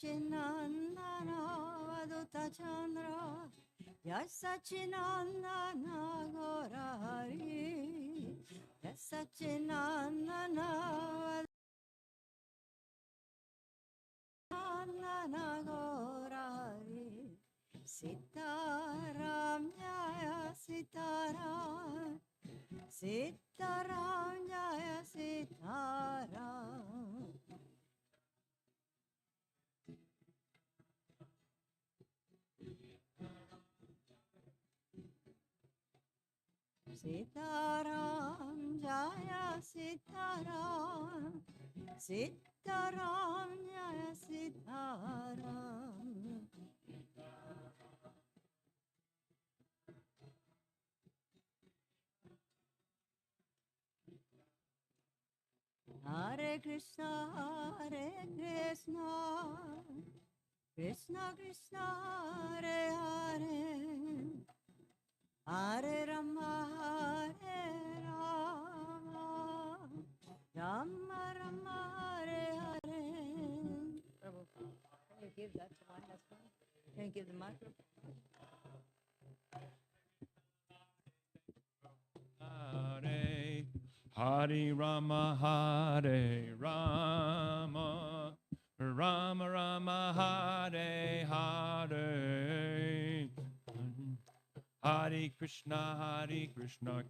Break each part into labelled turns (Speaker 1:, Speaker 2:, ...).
Speaker 1: Chinandana Vaduta Chandra Yasachinandana Gorari Yasachinandana Vadana Gorari Sitaram Jaya Sitaram Sitaram Jaya Sitaram Sitaram Jaya Sitaram Sitaram Jaya Sitaram Hare Krishna Krishna Krishna Hare Hare Hare Rama Hare Rama Rama Rama Hare Hare. Prabhu, can you give that to my husband? Can you give the microphone?
Speaker 2: Hare Hare Rama Hare Rama Rama Rama Hare Hare Hare Krishna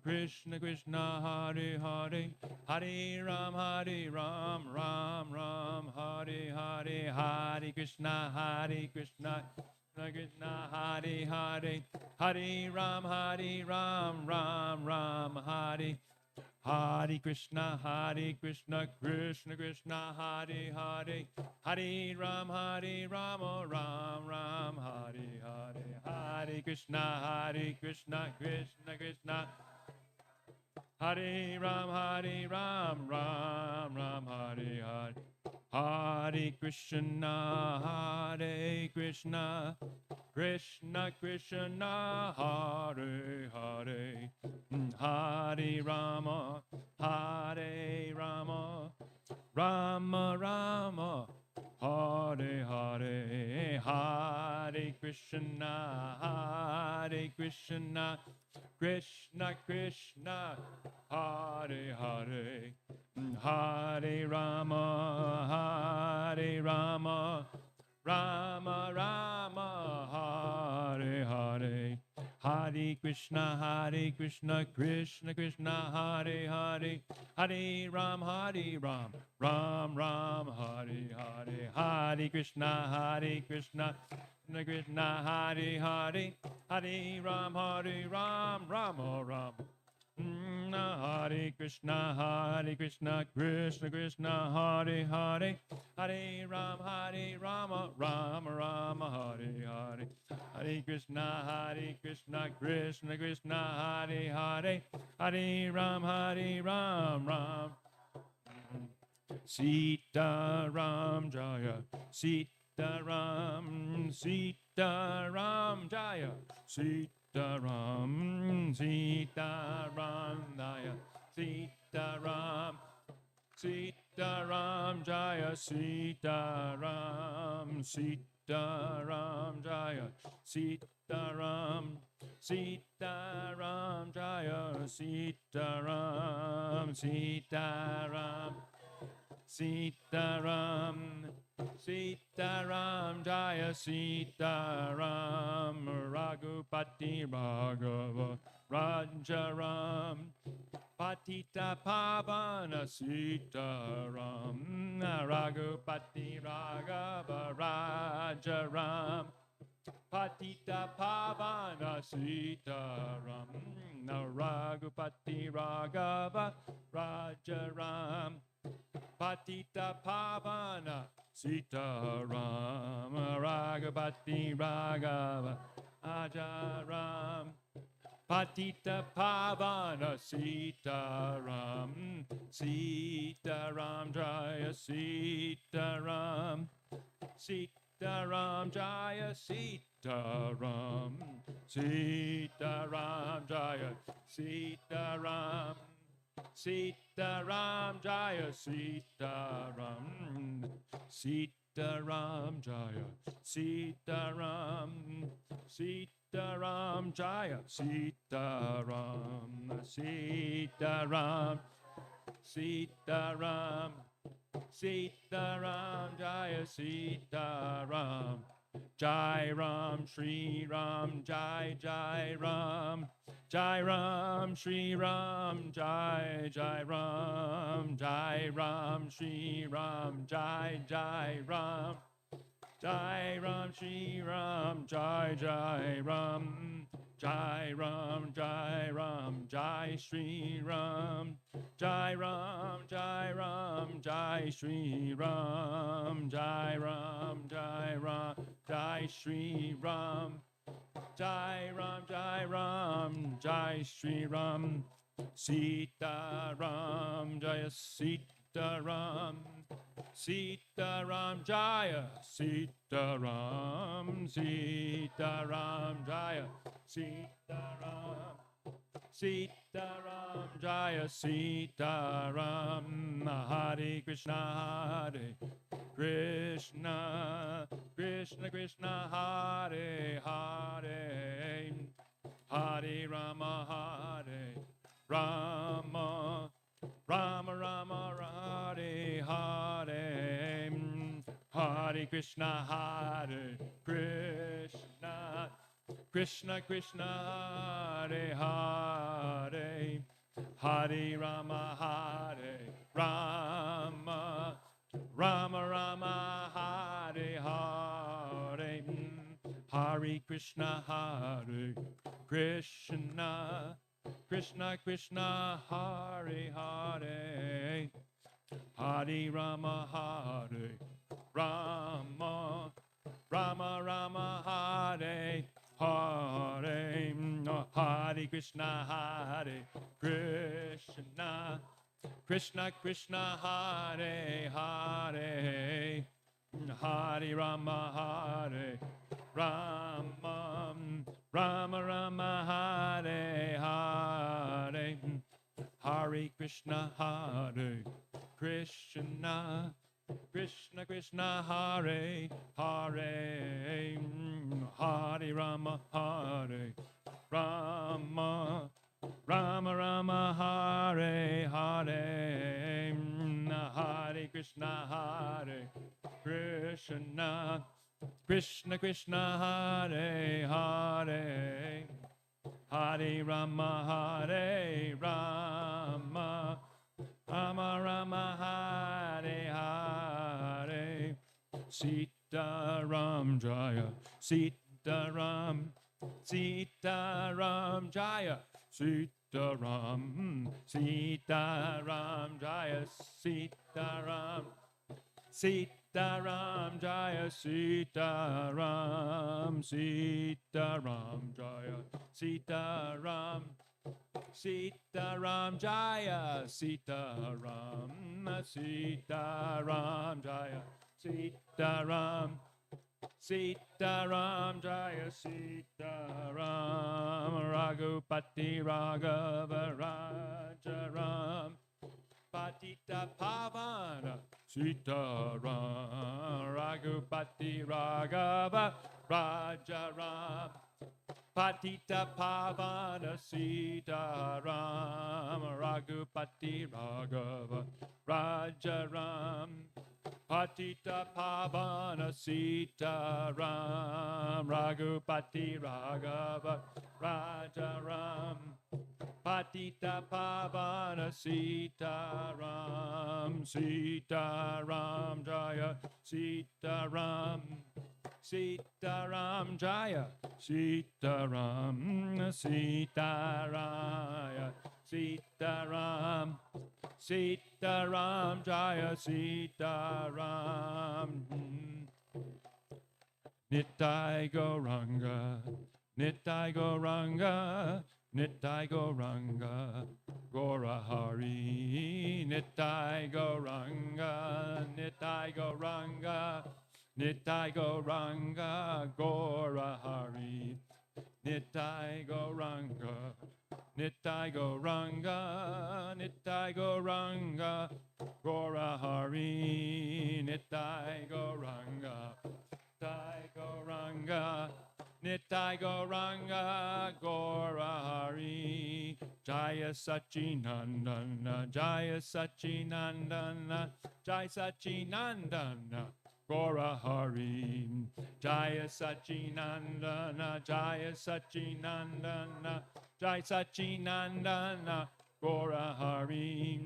Speaker 2: Krishna Krishna Hare Hare Hare Ram Ram Ram Hare Hare Hare Krishna Krishna Krishna Hare Hare Hare Ram Ram Hare Hare Krishna Krishna Krishna Hare Hare Hare Ram Ram Ram Hare Hare Hare Krishna Krishna Krishna Hare Ram Ram Ram Hare Hare Hare Krishna Krishna Krishna Krishna Hare Hare Hare Rama Rama Rama Hare Hare Hare Krishna Krishna Krishna Krishna Hare Hare Hare Rama Rama Rama Hare Hare Hare Krishna Krishna Krishna Hare Hare Hare Ram Ram Hare Hare Hare Krishna Krishna Krishna Hare Hare Hare Ram Rama Ram Hare Krishna Krishna Krishna Hare Hare Hare Rama Rama Hare Hare Hare Krishna Krishna Krishna Hare Hare Hare Ram Ram Sita Ram Jaya Sita Ram Jaya Sita Ram Daya Sita Ram Jaya Sita Ram Jaya Sita Ram Jaya Sita Ram Sitaram Jaya Sitaram Raghupati Raghava Rajaram Patita Pavana Sitaram Raghupati Raghava Rajaram Patita Pavana Sitaram Raghupati Raghava Rajaram Patita Pavana Sitaram Raghupati Raghava Ajaram Patita Pavana Sitaram Jaya Sitaram Jaya Sitaram Jaya Sitaram Sitaram Jaya Sitaram Sitaram Jaya, Sitaram, Sitaram Jaya, Sitaram, Sitaram, Sitaram, Sitaram Jaya, Sitaram, Jai Ram, Shri Ram, Jai Jai Ram, Jai Ram, Shri Ram, Jai Jai Ram, Jai Ram, Shri Ram, Jai Jai Ram, Jai Ram, Shri Ram, Jai Jai Ram, Jai Ram, Jai Ram, Jai Shri Ram, Jai Ram, Jai Ram, Jai Shri Ram, Jai Ram, Jai Ram, Jai Shri Ram, Jai Ram, Jai Ram, Jai Shri Ram, Sita Ram, Jaya Sita Ram, Sita Ram Jaya, Sita Ram, Sita Ram Jaya, Sita Ram, Sita Ram Jaya, Sita Ram, Hare Krishna, Hare Krishna, Krishna Krishna, Hare Hare, Hare Rama, Hare Rama, Rama Rama, Hare Hare, Hare Krishna, Hare Krishna, Krishna Krishna, Hare Hare, Hare Rama, Hare Rama, Rama Rama, Hare Hare, Hare Krishna, Hare Krishna, Krishna Krishna, Hare Hare, Hare Rama, Hare Rama, Rama Rama, Hare Hare, Hare Krishna, Hare Krishna, Krishna Krishna, Hare Hare, Hare Rama, Hare Rama, Rama Rama, Hare Hare, Hare Krishna, Hare Krishna, Krishna Krishna, Hare Hare, Hare Rama, Hare Rama, Rama Rama, Hare Hare, Hare Krishna, Hare Krishna, Krishna Krishna, Hare Hare, Hare Rama, Hare Rama, Rama Rama, Hare Hare, Sita Ram Jaya, Sita Ram, Sita Ram Jaya, Sita Ram, Sita Ram Jaya, Sita Ram, Sita Ram Jaya, Sita Ram, Sita Ram Jaya, Sita Ram, Sita Ram Jaya, Sita Ram, Sita Ram Jaya, Sita Ram, Sita Ram Jaya, Sita Ram, Raghupati Raghava Raja Ram, Patita Pavana, Sita Ram, Raghupati Raghava Raja Ram, Patita Pavana, Sita Ram, Raghupati Raghava Raja Ram, Patita Pavana, Sita Ram, Raghupati Raghava Raja Ram, Patita Pavana, Sita Ram, Sita Ram Jaya, Sita Ram, Sita Ram Jaya, Sita Ram, Sita Raya, Sita Ram, Sita Ram Jaya, Sita Ram, Nitai Gauranga, Nitai Gauranga, Nitai Gauranga, Gaurahari, Nitai Gauranga, Nitai Gauranga, Nitai Gauranga, Gaurahari, Nitai Gauranga, Nitai Goranga, Nitai Goranga, Gora Hari, Nitai Goranga, Nitai Goranga, Nitai Goranga, Gora Hari, Jaya Sachinandana, Jaya Sachinandana, Jaya Sachinandana, Gora Hari, Jaya Sachinandana, Jaya Sachinandana, Jai Sachinandana, Gora Hari,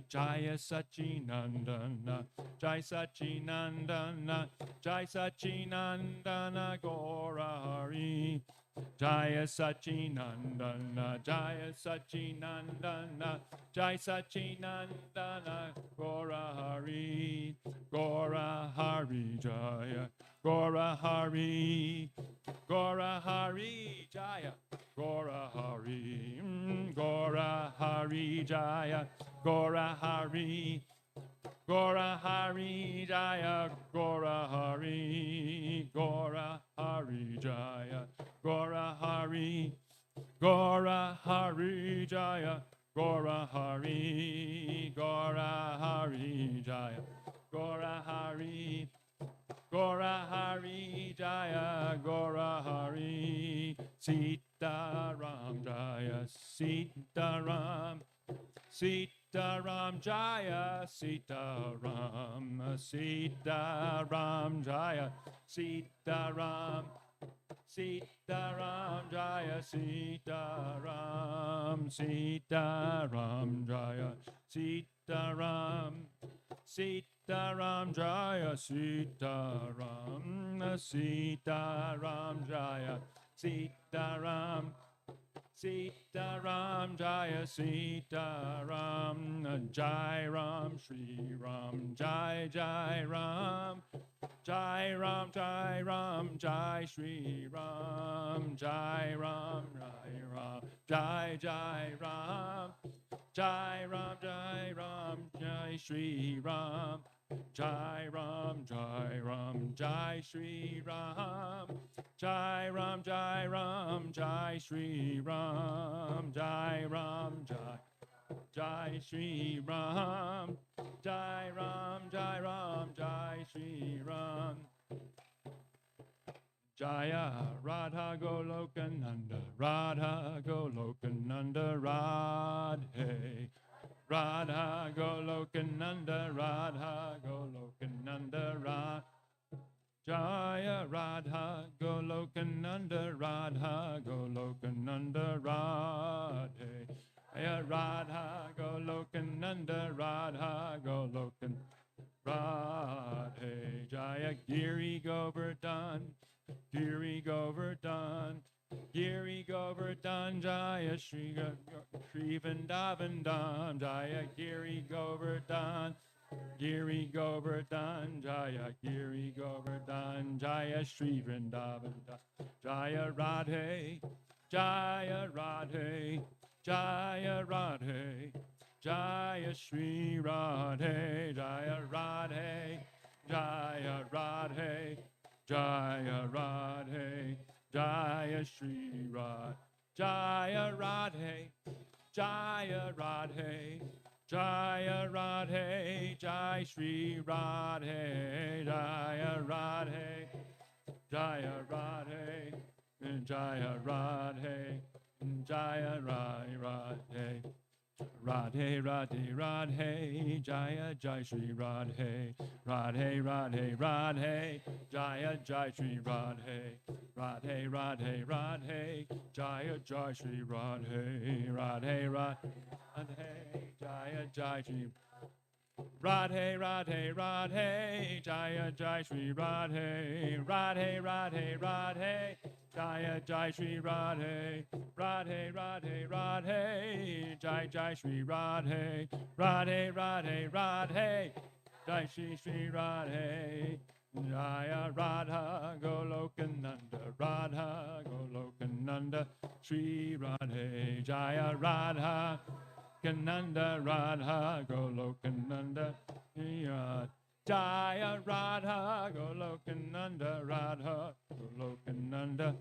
Speaker 2: Jaya Sachinandana, Jai Sachinandana, Jai Sachinandana, Gora Hari, Jaya Sachinandana, Jaya Sachinandana, Jai Sachinandana, Gora Hari, Gora Hari Jaya, Gora Hari, Gora Hari Jaya, Gora Hari, Gora Hari Jaya, Gora Hari, Gora Hari Jaya, Gora Hari, Gora Hari Jaya, Gora Hari, Gora Hari Jaya, Gora Hari, Gora Hari Jaya, Gora Hari, Gora Hari Jaya, Gora Hari, Sita Ram Jaya, Sita Ram, Sita Ram Jaya, Sita Ram, Sita Ram Jaya, Sita Ram, Sita Ram Jaya, Sita Ram, Sita Ram Jaya, Sita Ram, Sita Ram Jaya, Sita Ram, Sita Ram Jaya, Sita Ram, Sita Ram Jaya, Sita Ram, Jai Ram, Shri Ram, Jai Jai Ram, Jai Ram, Jai Ram, Jai Shri Ram, Jai Ram, Jai Ram, Jai Jai Ram, Jai Ram, Jai Ram, Jai Shri Ram, Jai Ram, Jai Ram, Jai Shri Ram, Jai Ram, Jai Ram, Jai Shri Ram, Jai Ram, Jai, Jai Shri Ram, Jai Ram, Jai Ram, Jai Shri Ram. Jaya Radha Golokananda, Radha Golokananda, Radhe. Radha Golokananda, Radha Golokananda, Radha. Jaya Radha Golokananda, Radha Golokananda, Radhe. Jaya Radha Golokananda, Radha Golokan, Radhe. Jaya Giri Govardhan, Giri Govardhan, Giri Govardhan, Jaya Shri Vrindavan, Jaya Giri Govardhan, Giri Govardhan, Jaya Giri Govardhan, Jaya Shri Vrindavan, Jaya Radhe, Jaya Radhe, Jaya Radhe, Jaya Shri Radhe, Jaya Radhe, Jaya Radhe, Jaya Radhe, Jaya Shri Radhe, Jaya Radhe, Jaya Radhe, Jaya Radhe, Jai Shri Radhe, Jaya Radhe, Jaya Radhe, Jaya Radhe, Jaya Radhe. Radhe, Radhe, Radhe, Jaya, Jai Shri Radhe, Radhe, Radhe, Radhe, Jaya, Jai Shri Radhe, Radhe, Radhe, Radhe, Jaya, Jai Shri Radhe, Radhe, Radhe, Jaya, Jai Shri Radhe, Radhe, Radhe, Jaya, Jai Shri Radhe, Radhe, Radhe, Radhe, Jaya, Jai Shri Radhe, Radhe, Radhe, Radhe, Jai, Jai Shri Radhe, Radhe, Radhe, Radhe, Jai Shri Shri Radhe, Jaya Radha Golokananda, Radha Golokananda, Shri Radhe, Jaya Radha Kananda, Radha Golokananda, Jaya Radha Golokananda, Radha Golokananda,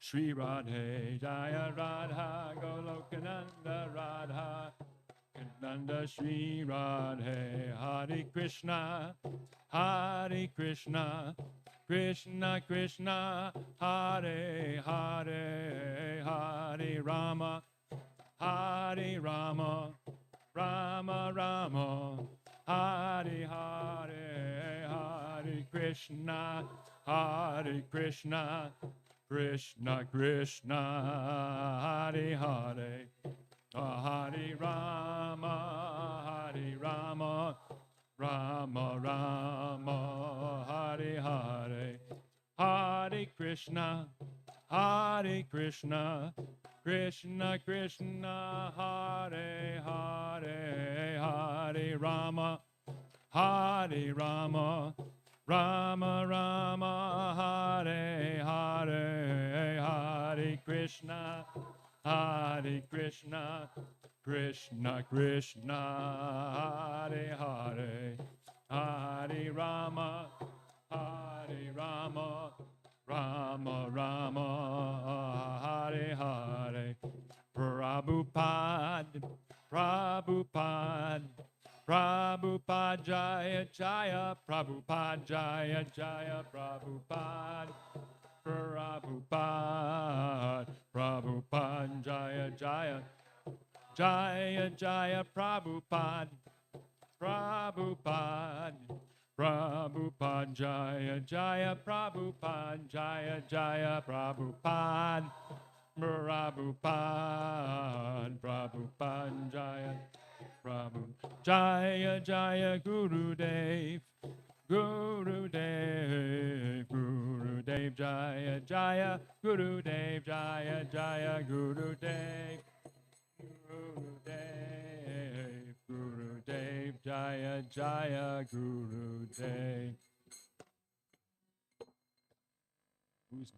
Speaker 2: Shri Radhe Jaya Radha Golokananda Radha Nanda Shri Radhe Hare Krishna Krishna Krishna Hare Hare Hare Rama Rama Rama Hare Hare Hare Krishna Krishna Krishna Hare Hare Hare Rama Rama Rama Hare Hare Hare Krishna Krishna Krishna Hare Hare Hare Rama Rama Hare Hare Hare Krishna Krishna Krishna Hare Hare Hare Rama Rama Hare Hare Prabhupada Jaya Jaya Prabhupada Jaya Jaya Prabhupada Jaya Jaya Jaya Prabhupada Jaya Jaya Prabhupada Jaya Jaya Prabhupada Jaya Jaya Gurudev Jaya Jaya Gurudev Jaya Jaya Gurudev Jaya Jaya Gurudev. Who's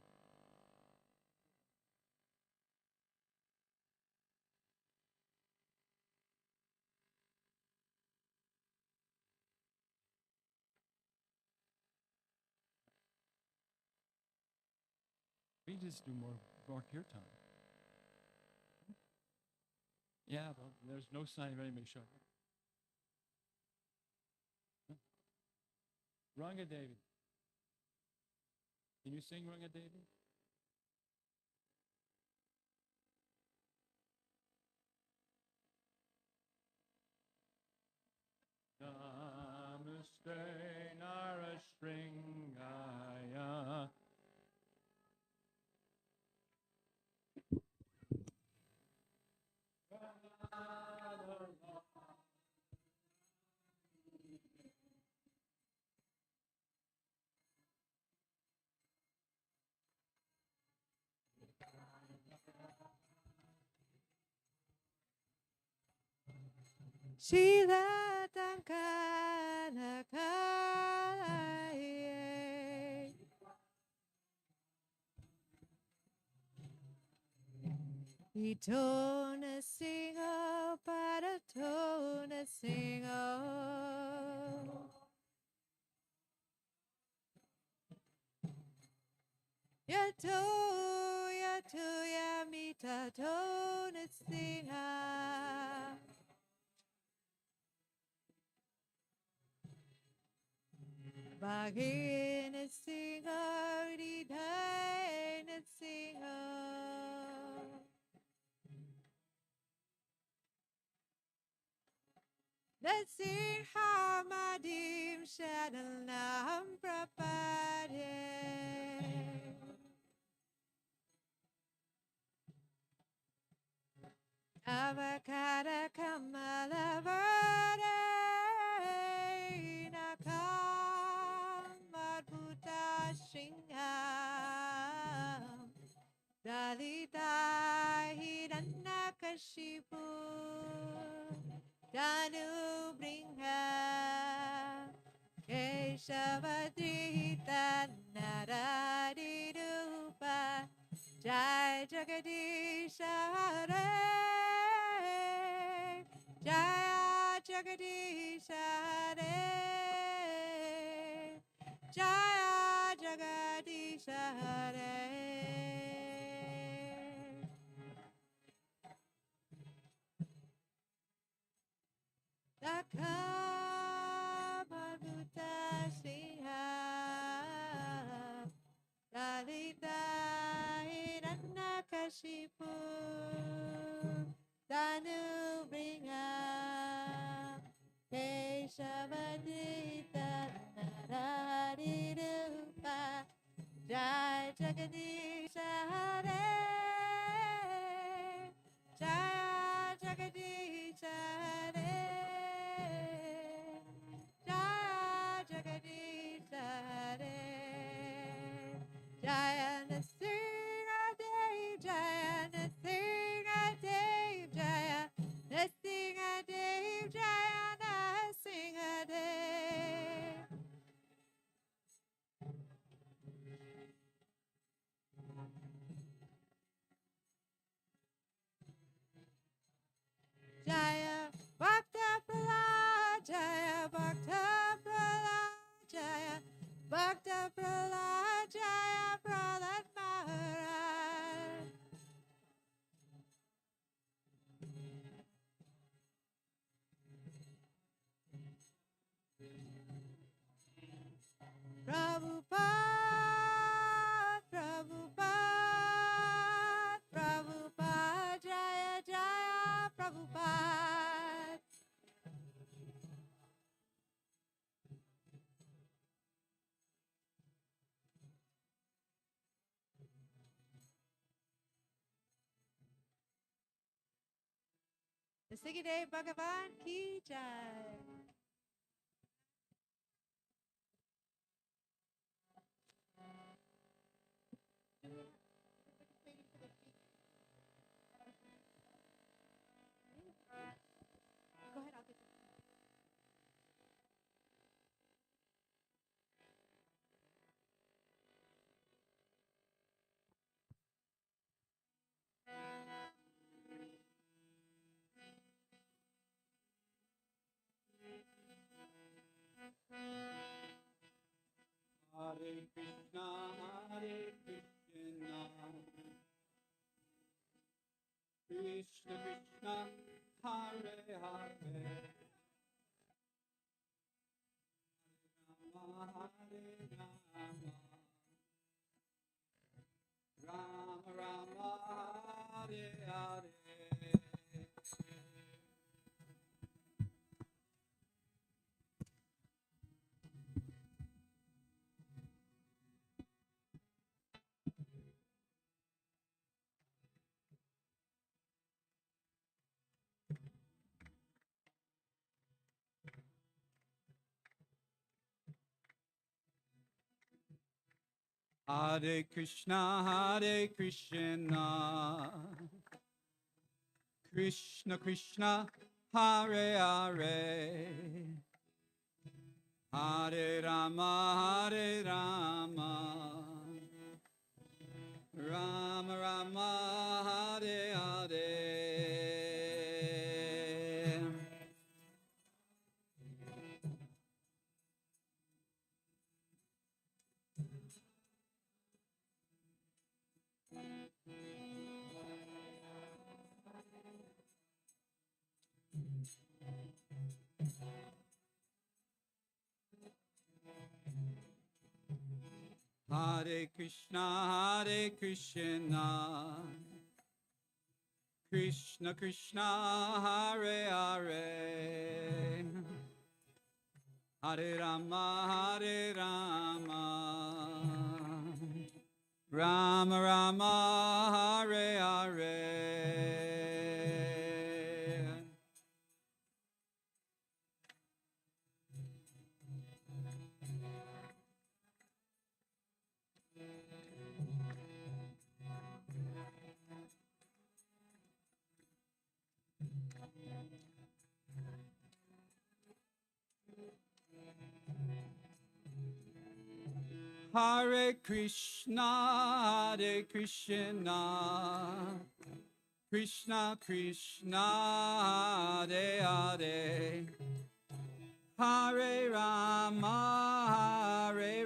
Speaker 2: we just do more kirtan. Yeah, but there's no sign of anybody showing up. Ranga Devi. Can you sing Ranga Devi? Namaste Narasringaya.
Speaker 1: Shila Tankana Kalaye Itona Singo Paratona Singo Yato Yamita Tona Singa Bagin Singo Ridain Singo Nasir Hamadim Shadanam Prapade Avakara Kamala Vade Nakam Madhuta Shingam Dalita Hiranakashipu Danu Bringa Keshavadrita Naradirupa Jai Jagadisha Hare Jaya Jagadisha Hare Jaya Jagadisha Hare Jagadish Hare, Jaya Jagadish Hare, Jaya Jagadish Hare, Jaya Nrsimhadev, Jaya Nrsimhadev, Jaya Nrsimhadev, Jaya Nrsimhadev. Jaya Bhakta Prahlad, Jaya Bhakta Prahlad, Jaya Bhakta Prahlad, Jaya Prahlad Maharaj. Prabhupada, Prabhupada, Prabhupada, Jaya Jaya Prabhupada. Nrsimhadev Bhagavan ki jai. Go ahead, I'll get you.
Speaker 3: Hare Krishna, Krishna Krishna, Hare Hare, Rama Hare Rama, Rama Rama Hare Hare. Hare Krishna, Krishna Krishna, Hare Hare, Hare Rama, Rama Rama, Hare Hare. Hare Krishna, Krishna Krishna, Hare Hare, Hare Rama, Rama Rama, Hare Hare. Hare Krishna, Krishna Krishna, Hare Hare, Hare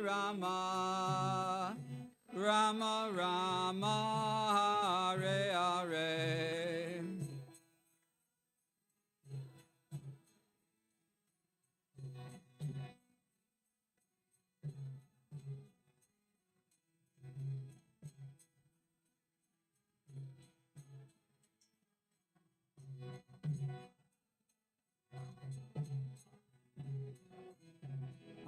Speaker 3: Rama, Rama Rama, Hare Hare.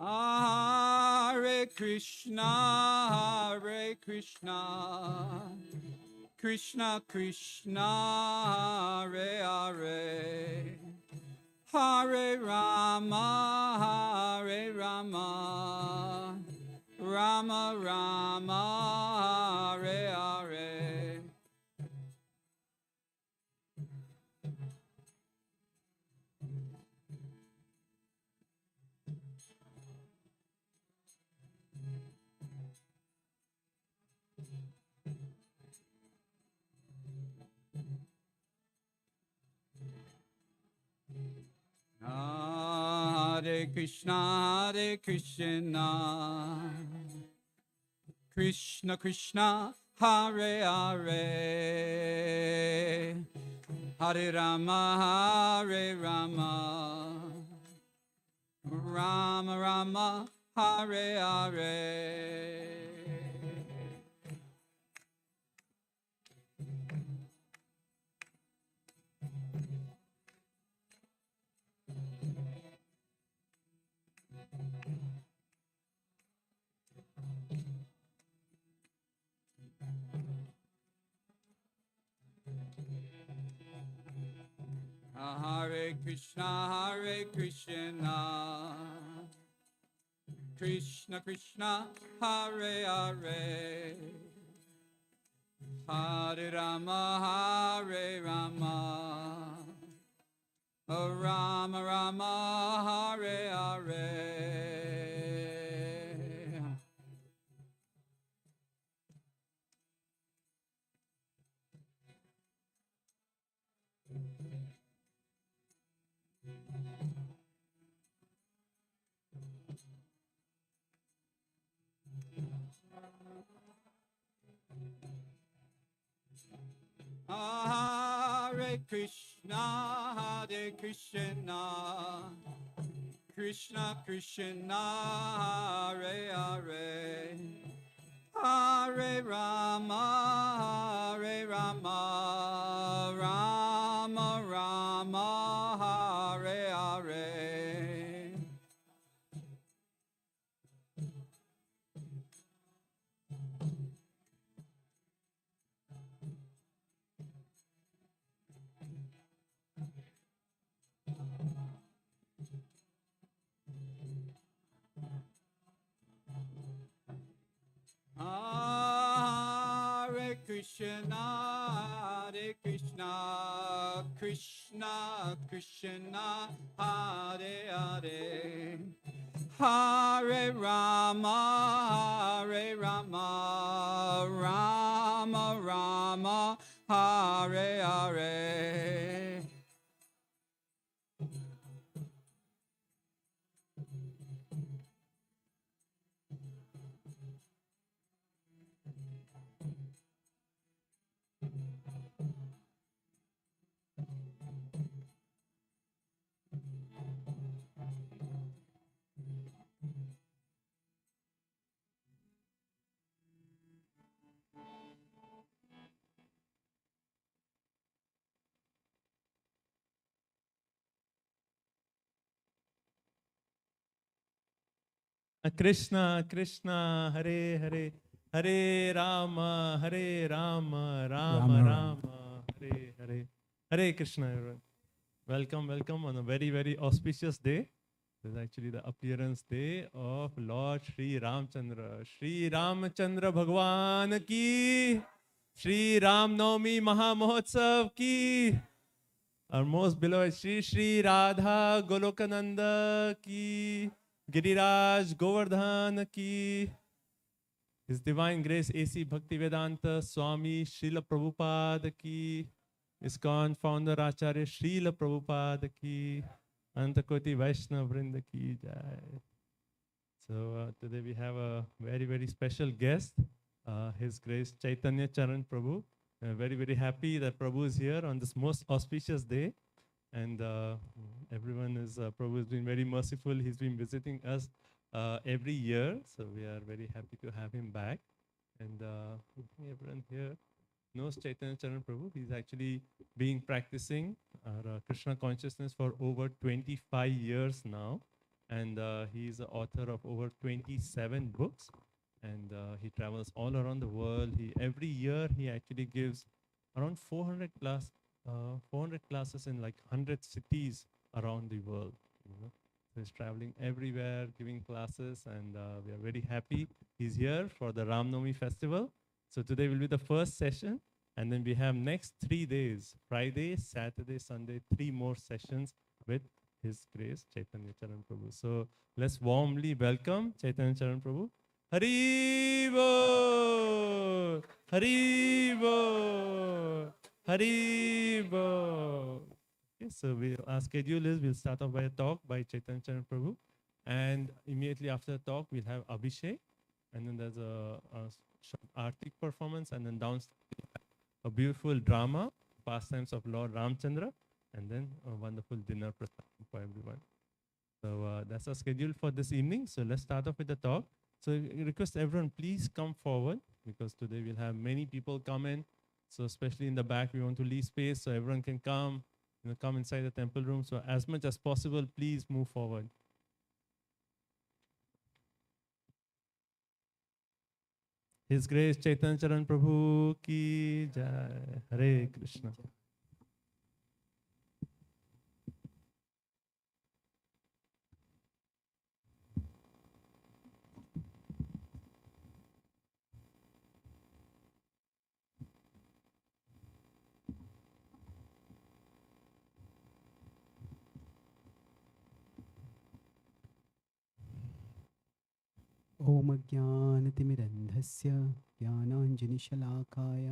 Speaker 3: Hare Krishna, Hare Krishna, Krishna Krishna, Hare Hare, Hare Rama, Hare Rama, Rama Rama, Hare Hare. Hare Krishna, Hare Krishna, Krishna Krishna, Hare Hare, Hare Rama, Hare Rama, Rama Rama, Hare Hare. Hare Krishna, Hare Krishna, Krishna Krishna, Hare Hare, Hare Rama, Hare Rama, Rama Rama, Hare Hare. Hare Krishna, Hare Krishna, Krishna Krishna, Hare Hare, Hare Rama, Hare Rama, Rama Rama, Hare Hare. Hare Krishna, Hare Krishna, Krishna Krishna, Hare Hare, Hare Rama, Hare Rama, Rama Rama, Hare Hare.
Speaker 4: Krishna, Krishna, Hare Hare, Hare Rama, Hare Rama, Rama Rama, Hare Hare, Hare Krishna, everyone. Welcome, welcome on a very, very auspicious day. This is actually the appearance day of Lord Sri Ramchandra. Sri Ramchandra Bhagwan ki, Sri Ram Navami Maha Mahotsav ki, our most beloved Sri Sri Radha Golokananda ki, Giriraj Govardhan ki, His Divine Grace A.C. Bhaktivedanta Swami Srila Prabhupada ki, ISKCON founder Acharya Srila Prabhupada ki, Antakoti Vaishnava Vrinda ki jai. So today we have a very, very special guest, His Grace Chaitanya Charan Prabhu. We're very, very happy that Prabhu is here on this most auspicious day. And everyone is, Prabhu has been very merciful. He's been visiting us every year. So we are very happy to have him back. And everyone here knows Chaitanya Charan Prabhu. He's actually been practicing our Krishna consciousness for over 25 years now. And he's the author of over 27 books. and he travels all around the world. Every year he actually gives around 400 classes in like 100 cities around the world. You know, so he's traveling everywhere, giving classes, and we are very happy he's here for the Ram Navami festival. So today will be the first session, and then we have next 3 days, Friday, Saturday, Sunday, 3 more sessions with His Grace Chaitanya Charan Prabhu. So let's warmly welcome Chaitanya Charan Prabhu. Haribo! Haribo! Haribo! Okay, so our schedule is we'll start off by a talk by Chaitanya Charan Prabhu, and immediately after the talk we'll have Abhishek, and then there's a short Artik performance, and then downstairs a beautiful drama, Pastimes of Lord Ramchandra, and then a wonderful dinner for everyone. So that's our schedule for this evening. So let's start off with the talk. So I request everyone, please come forward, because today we'll have many people come in. So especially in the back, we want to leave space so everyone can come, come inside the temple room. So as much as possible, please move forward. His Grace Chaitanya Charan Prabhu ki jai. Hare Krishna.
Speaker 5: ॐ अज्ञानतिमिरन्धस्य ज्ञानाञ्जनशलाकाय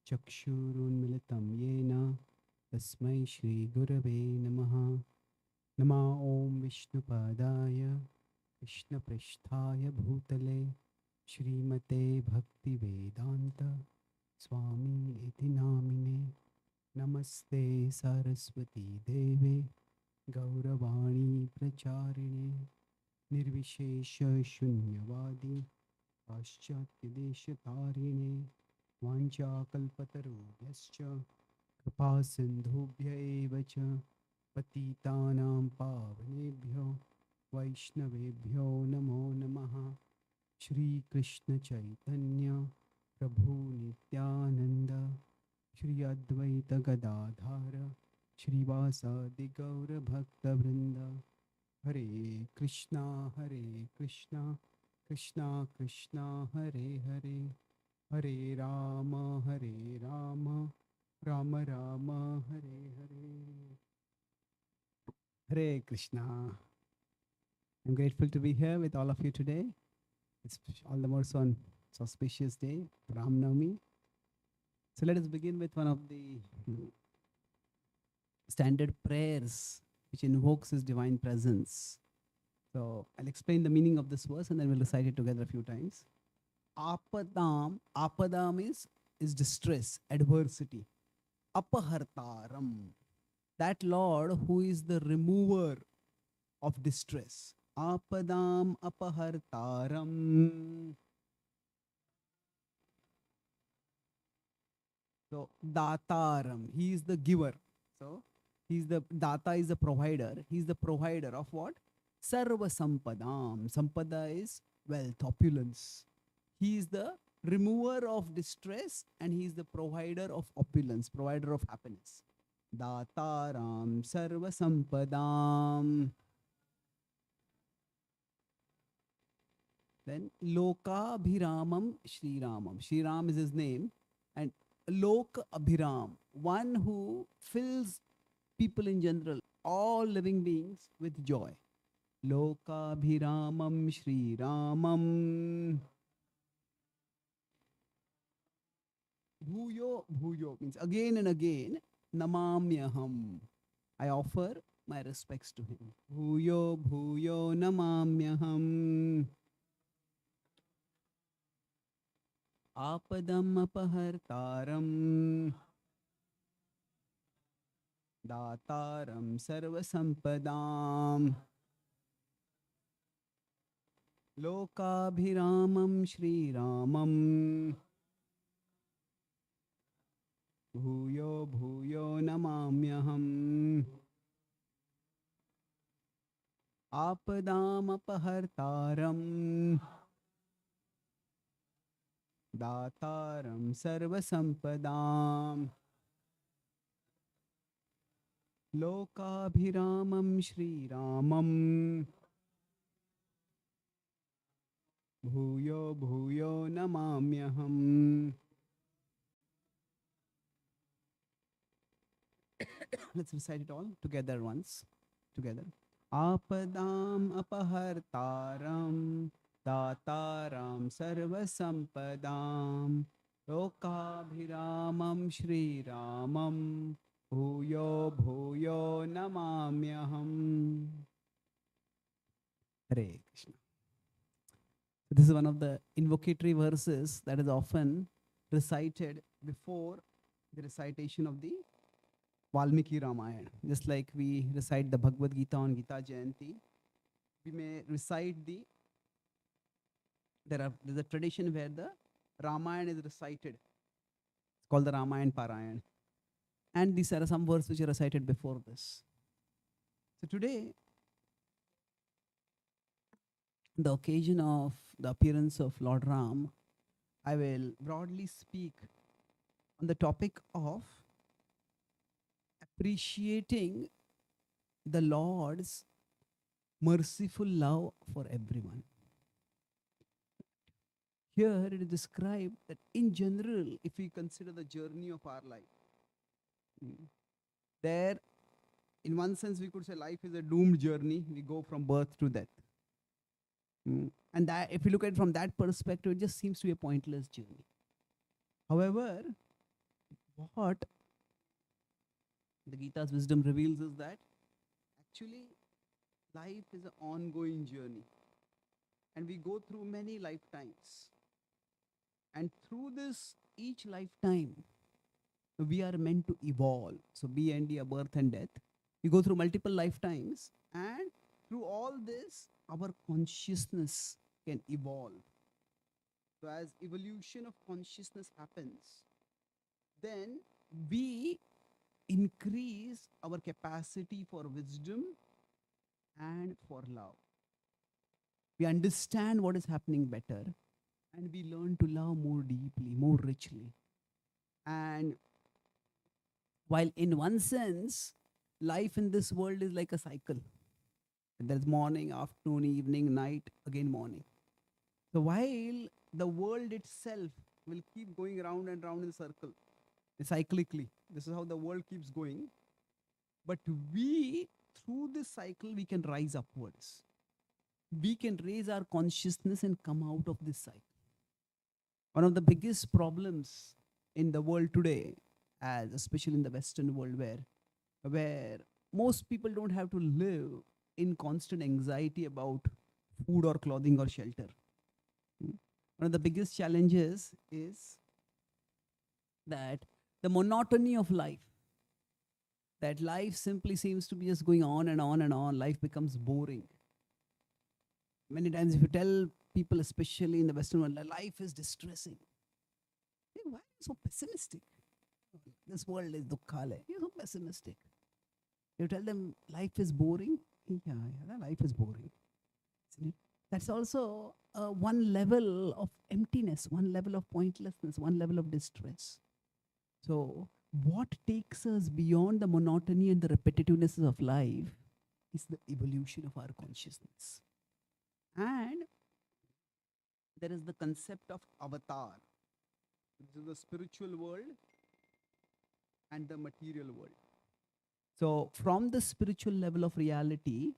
Speaker 5: चक्षुरुन्मिलितं येन तस्मै श्रीगुरवे नमः। नमः ॐ विष्णुपादाय कृष्णपृष्ठाय भूतले श्रीमते भक्तिवेदान्त स्वामी इति नामिने। नमस्ते सरस्वती देवे गौरवाणी प्रचारिणे निर्विशेष शून्यवादी पाश्चात्यदेशतारिणे वाञ्छाकल्पतरुभ्यश्च कृपा सिन्धुभ्य एव च पतितानां पावनेभ्यो वैष्णवेभ्यो नमो नमः। श्रीकृष्ण चैतन्य प्रभु नित्यानंद श्री अद्वैत गदाधर श्रीवासादि गौर भक्तवृंद। हरे कृष्णा कृष्णा कृष्णा हरे हरे, हरे Ram Ram Ram Hare Hare. Hare Krishna. I'm grateful to be here with all of you today. It's all the more so on this auspicious day, Ram Navami. So let us begin with one of the standard prayers which invokes His divine presence. So I'll explain the meaning of this verse and then we'll recite it together a few times. Apadam, apadam is distress, adversity. Apahartaram, that Lord who is the remover of distress. Apadam apahartaram. So dataram, He is the giver. So He's the data is the provider. He's the provider of what? Sarva sampadam. Sampada is wealth, opulence. He is the remover of distress and He is the provider of opulence, provider of happiness. Dataram sarva sampadam. Then Loka Abhiramam Shri Ramam. Shri Ram is His name. And Lok Abhiram, one who fills people in general, all living beings with joy. Loka Abhiramam Shri Ramam. Bhuyo, bhuyo means again and again. Namamyaham, I offer my respects to Him. Bhuyo, bhuyo namamyaham. Apadam apahartaram. Dataram sarva sampadam. Lokabhiramam Shri Ramam. Bhuyo bhuyo namamyaham. Apadam apahartaram. Dataram sarvasampadam Lokabhiramam Shri Ramam Bhuyo Bhuyo Namamyaham. Let's recite it all together once. Together. Apadam apahartaram Dataram sarvasampadam Lokabhiramam Shri Ramam Bhuyo Bhuyo Namamyaham. Hare Krishna. This is one of the invocatory verses that is often recited before the recitation of the Valmiki Ramayana. Just like we recite the Bhagavad Gita on Gita Jayanti, we may recite there's a tradition where the Ramayana is recited. It's called the Ramayana Parayan. And these are some verses which are recited before this. So today, the occasion of the appearance of Lord Ram, I will broadly speak on the topic of appreciating the Lord's merciful love for everyone. Here it is described that in general, if we consider the journey of our life, there, in one sense, we could say life is a doomed journey. We go from birth to death. And that, if you look at it from that perspective, it just seems to be a pointless journey. However, what the Gita's wisdom reveals is that actually life is an ongoing journey. And we go through many lifetimes. And through this, each lifetime, we are meant to evolve. So B&D, a birth and death. We go through multiple lifetimes. And through all this, our consciousness can evolve. So as evolution of consciousness happens, then we increase our capacity for wisdom and for love. We understand what is happening better, and we learn to love more deeply, more richly. And while in one sense, life in this world is like a cycle. There's morning, afternoon, evening, night, again morning. So while the world itself will keep going round and round in a circle, cyclically, this is how the world keeps going. But we, through this cycle, we can rise upwards. We can raise our consciousness and come out of this cycle. One of the biggest problems in the world today, as especially in the Western world, where most people don't have to live in constant anxiety about food or clothing or shelter. One of the biggest challenges is that the monotony of life, that life simply seems to be just going on and on and on. Life becomes boring. Many times if you tell people, especially in the Western world, that life is distressing, hey, why are you so pessimistic? This world is dukkhale. You're so pessimistic. You tell them life is boring. Yeah, life is boring. Isn't it? That's also one level of emptiness, one level of pointlessness, one level of distress. So what takes us beyond the monotony and the repetitiveness of life is the evolution of our consciousness. And there is the concept of avatar. This is the spiritual world and the material world. So from the spiritual level of reality,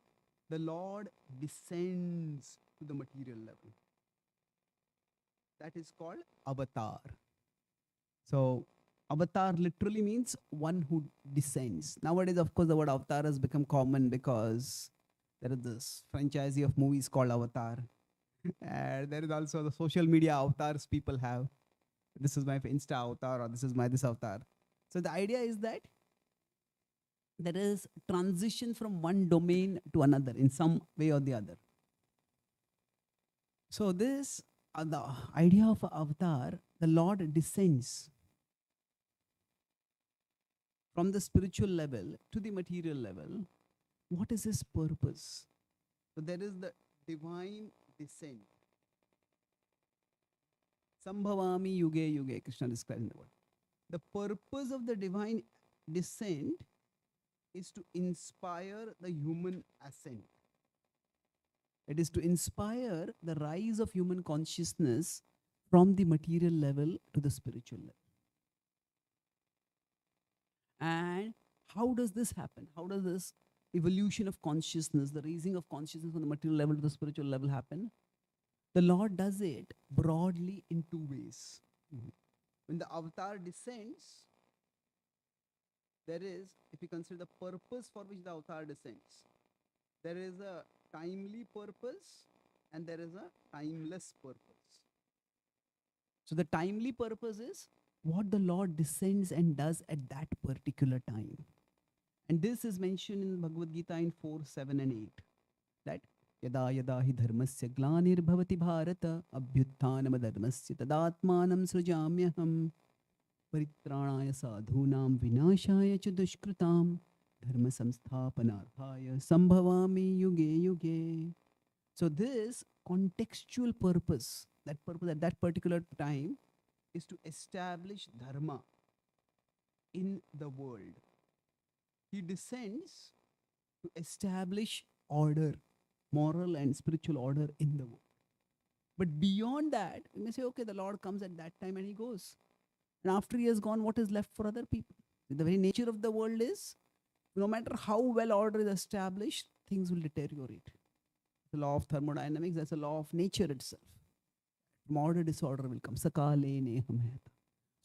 Speaker 5: the Lord descends to the material level. That is called avatar. So avatar literally means one who descends. Nowadays, of course, the word avatar has become common because there is this franchisee of movies called Avatar. And there is also the social media avatars people have. This is my Insta avatar, or this is my this avatar. So the idea is that there is transition from one domain to another in some way or the other. So this, the idea of avatar, the Lord descends from the spiritual level to the material level. What is his purpose? So there is the divine descent. Sambhavami yuge yuge, Krishna describes in the word. The purpose of the divine descent is to inspire the human ascent. It is to inspire the rise of human consciousness from the material level to the spiritual level. And how does this happen? How does this evolution of consciousness, the raising of consciousness from the material level to the spiritual level happen? The Lord does it broadly in two ways. When the avatar descends, there is, if you consider the purpose for which the avatar descends, there is a timely purpose and there is a timeless purpose. So the timely purpose is what the Lord descends and does at that particular time. And this is mentioned in Bhagavad Gita in 4, 7 and 8. That yada yada hi dharmasya glanir bharata abhyutthanam dharmasya tadatmanam srujamyaham paritranaya sadhunam vinashaya ch dushkritam dharma samsthapanarthaya sambhavami yuge yuge. So this contextual purpose, that purpose at that particular time, is to establish dharma in the world. He descends to establish order, moral and spiritual order in the world. But beyond that, you may say, okay, the Lord comes at that time and he goes. And after he has gone, what is left for other people? The very nature of the world is, no matter how well order is established, things will deteriorate. The law of thermodynamics, that's a law of nature itself. From order, disorder will come. Sakale neham heta.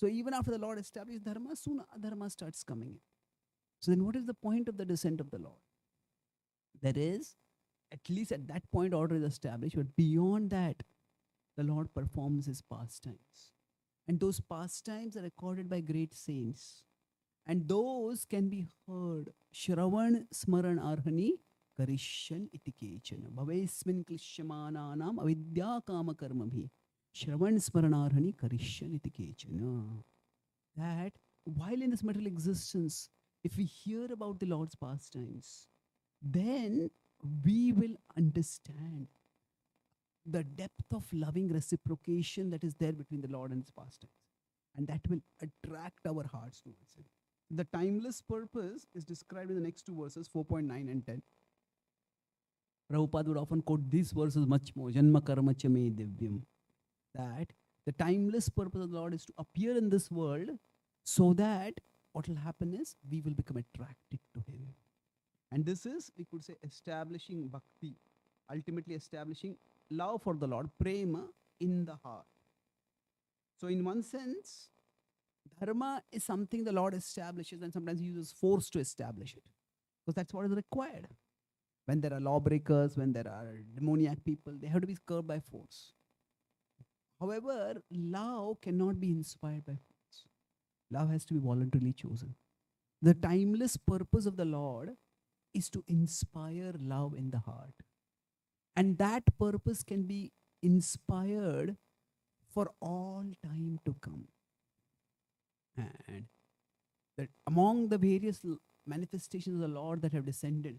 Speaker 5: So even after the Lord established dharma, soon adharma starts coming in. So then what is the point of the descent of the Lord? There is, at least at that point, order is established, but beyond that, the Lord performs his pastimes. And those pastimes are recorded by great saints. And those can be heard. Shravan smaran arhani karishyan iti kechana. Bhavesmin klishyamananam avidya kama karmabhi. Shravan smaran arhani karishyan iti kechana. That while in this material existence, if we hear about the Lord's pastimes, then we will understand the depth of loving reciprocation that is there between the Lord and his pastimes. And that will attract our hearts towards him. The timeless purpose is described in the next two verses, 4.9 and 10. Prabhupada would often quote these verses much more. Janma karma cha me divyam. That the timeless purpose of the Lord is to appear in this world so that what will happen is we will become attracted to him. And this is, we could say, establishing bhakti, ultimately establishing love for the Lord, prema, in the heart. So in one sense, dharma is something the Lord establishes, and sometimes he uses force to establish it, because that's what is required. When there are lawbreakers, when there are demoniac people, they have to be curbed by force. However, love cannot be inspired by force. Love has to be voluntarily chosen. The timeless purpose of the Lord is to inspire love in the heart. And that purpose can be inspired for all time to come. And that among the various manifestations of the Lord that have descended,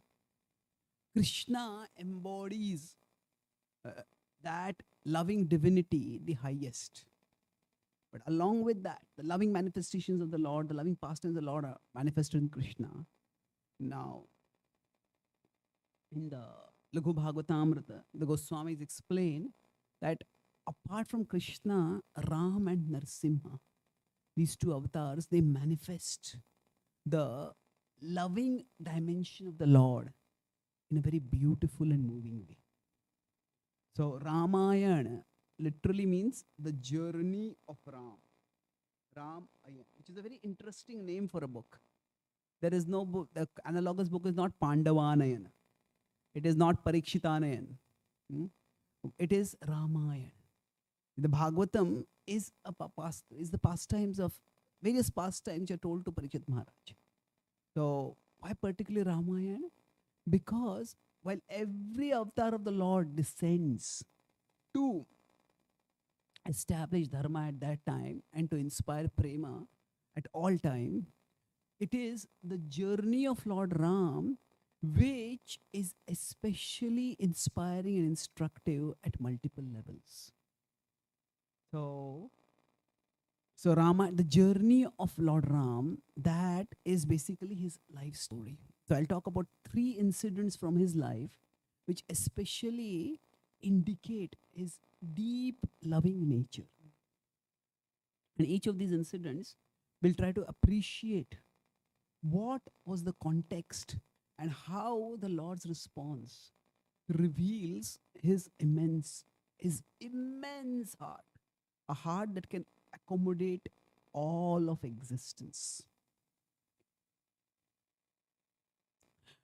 Speaker 5: Krishna embodies that loving divinity the highest. But along with that, the loving manifestations of the Lord, the loving pastimes of the Lord are manifested in Krishna. Now, in the Laghu Bhagavatamrita, the Goswamis explain that apart from Krishna, Ram and Narsimha, these two avatars, they manifest the loving dimension of the Lord in a very beautiful and moving way. So Ramayana literally means the journey of Ram. Ramayana, which is a very interesting name for a book. There is no book, the analogous book is not Pandavanayana. It is not Parikshitanayan. It is Ramayana. The Bhagavatam is the pastimes of various pastimes are told to Parikshit Maharaj. So why particularly Ramayana? Because while every avatar of the Lord descends to establish dharma at that time and to inspire prema at all time, it is the journey of Lord Ram which is especially inspiring and instructive at multiple levels. So, so Rama, the journey of Lord Ram, that is basically his life story. So I'll talk about 3 incidents from his life, which especially indicate his deep loving nature. And each of these incidents will try to appreciate what was the context and how the Lord's response reveals his immense heart, a heart that can accommodate all of existence.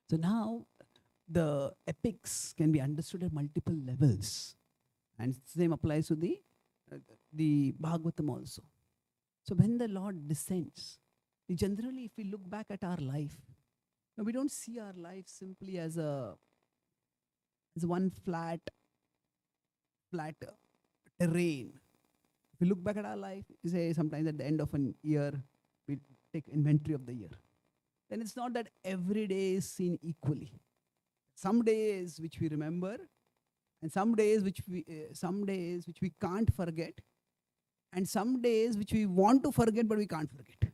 Speaker 5: So now the epics can be understood at multiple levels, and same applies to the Bhagavatam also. So when the Lord descends, generally, if we look back at our life, now we don't see our life simply as one flat terrain. If we look back at our life, we say sometimes at the end of an year, we take inventory of the year. Then it's not that every day is seen equally. Some days which we remember, and some days which we can't forget, and some days which we want to forget but we can't forget.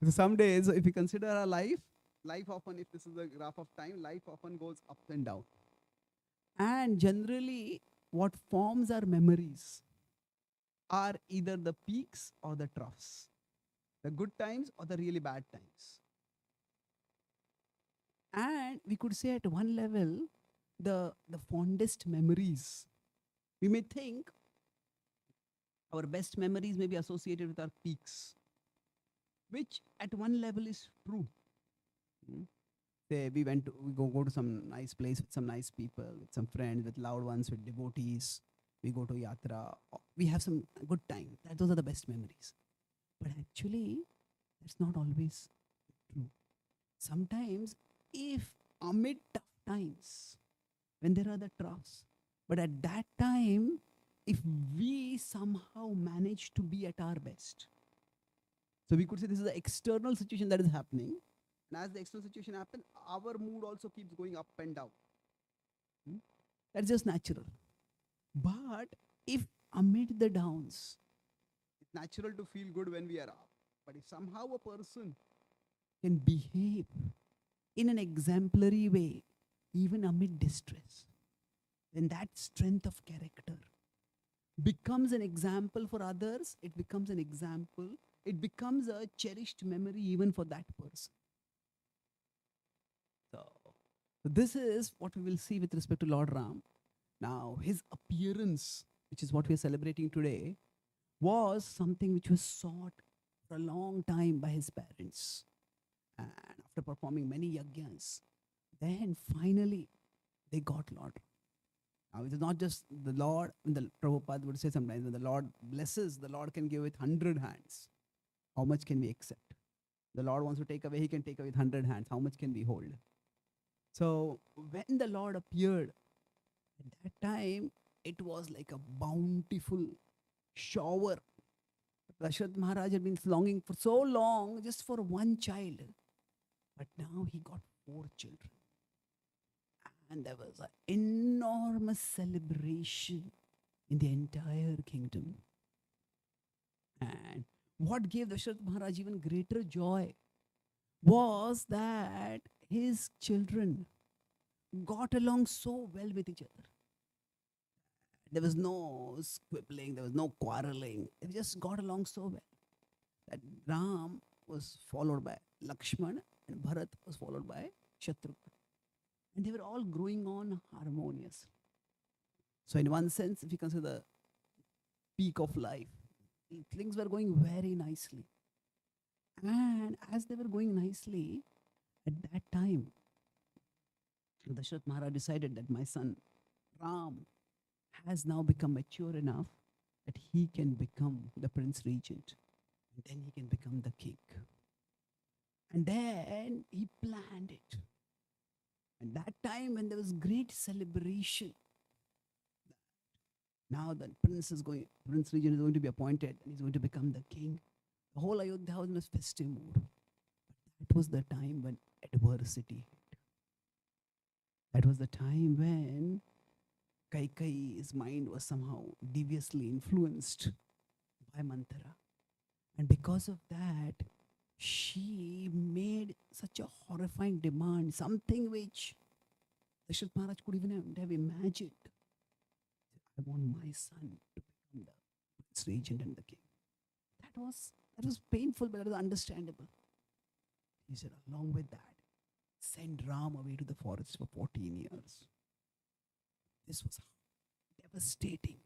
Speaker 5: So some days, if we consider our life often, if this is a graph of time, life often goes up and down. And generally, what forms our memories are either the peaks or the troughs, the good times or the really bad times. And we could say at one level, the fondest memories, we may think our best memories may be associated with our peaks, which at one level is true. Say we go to some nice place with some nice people, with some friends, with loved ones, with devotees. We go to yatra. We have some good time. Those are the best memories. But actually, that's not always true. Sometimes, if amid tough times, when there are the troughs, but at that time, if we somehow manage to be at our best, so we could say this is the external situation that is happening. And as the external situation happens, our mood also keeps going up and down. That's just natural. But if amid the downs, it's natural to feel good when we are up. But if somehow a person can behave in an exemplary way, even amid distress, then that strength of character becomes an example for others. It becomes an example. It becomes a cherished memory even for that person. So this is what we will see with respect to Lord Ram. Now, his appearance, which is what we are celebrating today, was something which was sought for a long time by his parents. And after performing many yajnas, then finally they got Lord. Now, it is not just the Lord, the Prabhupada would say sometimes, when the Lord blesses, the Lord can give with 100 hands. How much can we accept? The Lord wants to take away, he can take away with 100 hands. How much can we hold? So when the Lord appeared, at that time, it was like a bountiful shower. Dashrath Maharaj had been longing for so long just for one child. But now he got 4 children. And there was an enormous celebration in the entire kingdom. And what gave Dashrath Maharaj even greater joy was that his children got along so well with each other. There was no squibbling, there was no quarreling. They just got along so well that Ram was followed by Lakshman and Bharat was followed by Shatrughan. And they were all growing on harmoniously. So in one sense, if you consider the peak of life, things were going very nicely. And as they were going nicely, at that time, Dashrath Maharaj decided that my son Ram has now become mature enough that he can become the prince regent. And then he can become the king. And then he planned it. And that time when there was great celebration, now the prince regent is going to be appointed and he's going to become the king. The whole Ayodhya was in a festive mood. But that was the time when adversity hit. That was the time when Kaikai's mind was somehow deviously influenced by Manthara. And because of that, she made such a horrifying demand, something which Dashrath Maharaj could even have imagined. I want my son to become the prince regent and the king. That was painful, but it was understandable. He said, along with that, send Ram away to the forest for 14 years. This was devastating.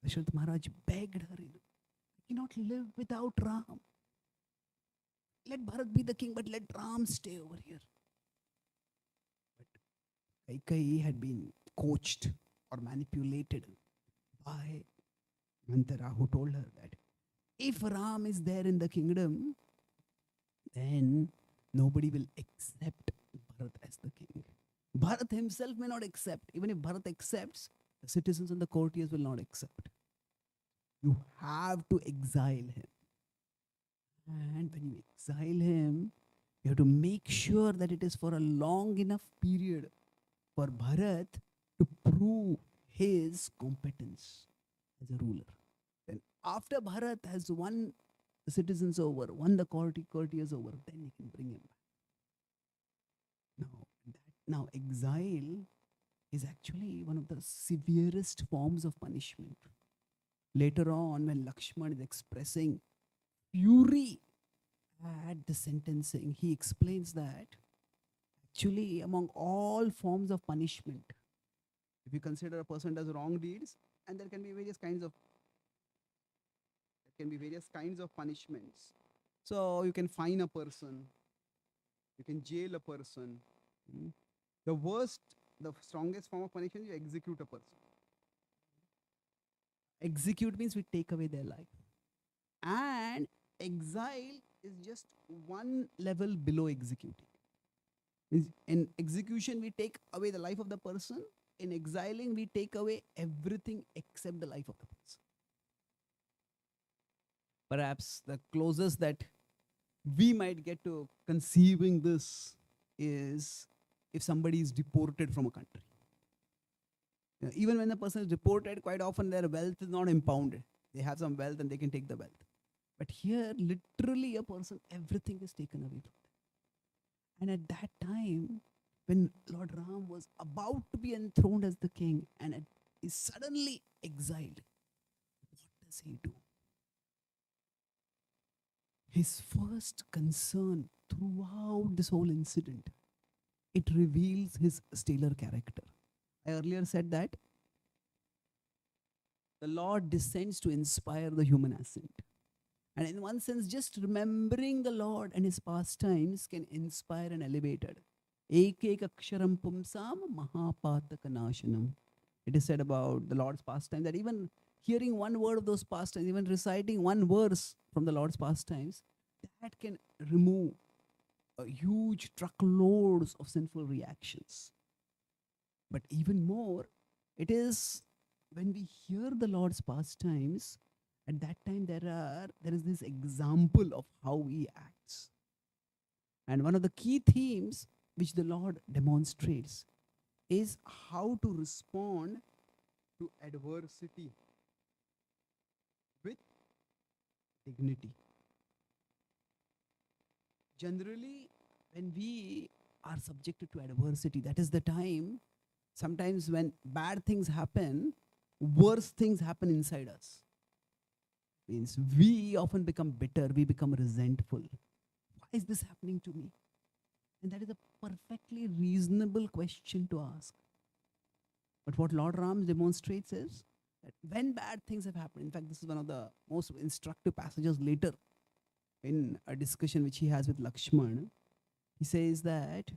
Speaker 5: Dashrath Maharaj begged her, I cannot live without Ram. Let Bharat be the king, but let Ram stay over here. But Kaikai had been coached or manipulated by Manthara, who told her that if Ram is there in the kingdom, then nobody will accept Bharat as the king. Bharat himself may not accept. Even if Bharat accepts, the citizens and the courtiers will not accept. You have to exile him. And when you exile him, you have to make sure that it is for a long enough period for Bharat to prove his competence as a ruler. Then after Bharat has won the citizens over, won the courtiers over, then you can bring him back. Now exile is actually one of the severest forms of punishment. Later on, when Lakshman is expressing fury at the sentencing, he explains that actually among all forms of punishment, if you consider a person does wrong deeds, and there can be various kinds of punishments. So you can fine a person, you can jail a person. The strongest form of punishment, you execute a person. Execute means we take away their life. And exile is just one level below executing. In execution, we take away the life of the person. In exiling, we take away everything except the life of the person. Perhaps the closest that we might get to conceiving this is if somebody is deported from a country. Even when the person is deported, quite often their wealth is not impounded. They have some wealth and they can take the wealth. But here, literally, a person, everything is taken away from them. And at that time, when Lord Ram was about to be enthroned as the king and is suddenly exiled, what does he do? His first concern throughout this whole incident, it reveals his stellar character. I earlier said that the Lord descends to inspire the human ascent. And in one sense, just remembering the Lord and his pastimes can inspire and elevate it. Ekek aksharam pumsam mahapataka nashanam. It is said about the Lord's pastimes that even hearing one word of those pastimes, even reciting one verse from the Lord's pastimes, that can remove huge truckloads of sinful reactions. But even more, it is when we hear the Lord's pastimes, at that time there is this example of how he acts. And one of the key themes which the Lord demonstrates is how to respond to adversity with dignity. Generally, when we are subjected to adversity, that is the time, sometimes when bad things happen, worse things happen inside us. Means we often become bitter, we become resentful. Why is this happening to me? And that is a perfectly reasonable question to ask. But what Lord Ram demonstrates is that when bad things have happened, in fact, this is one of the most instructive passages later in a discussion which he has with Lakshman. He says that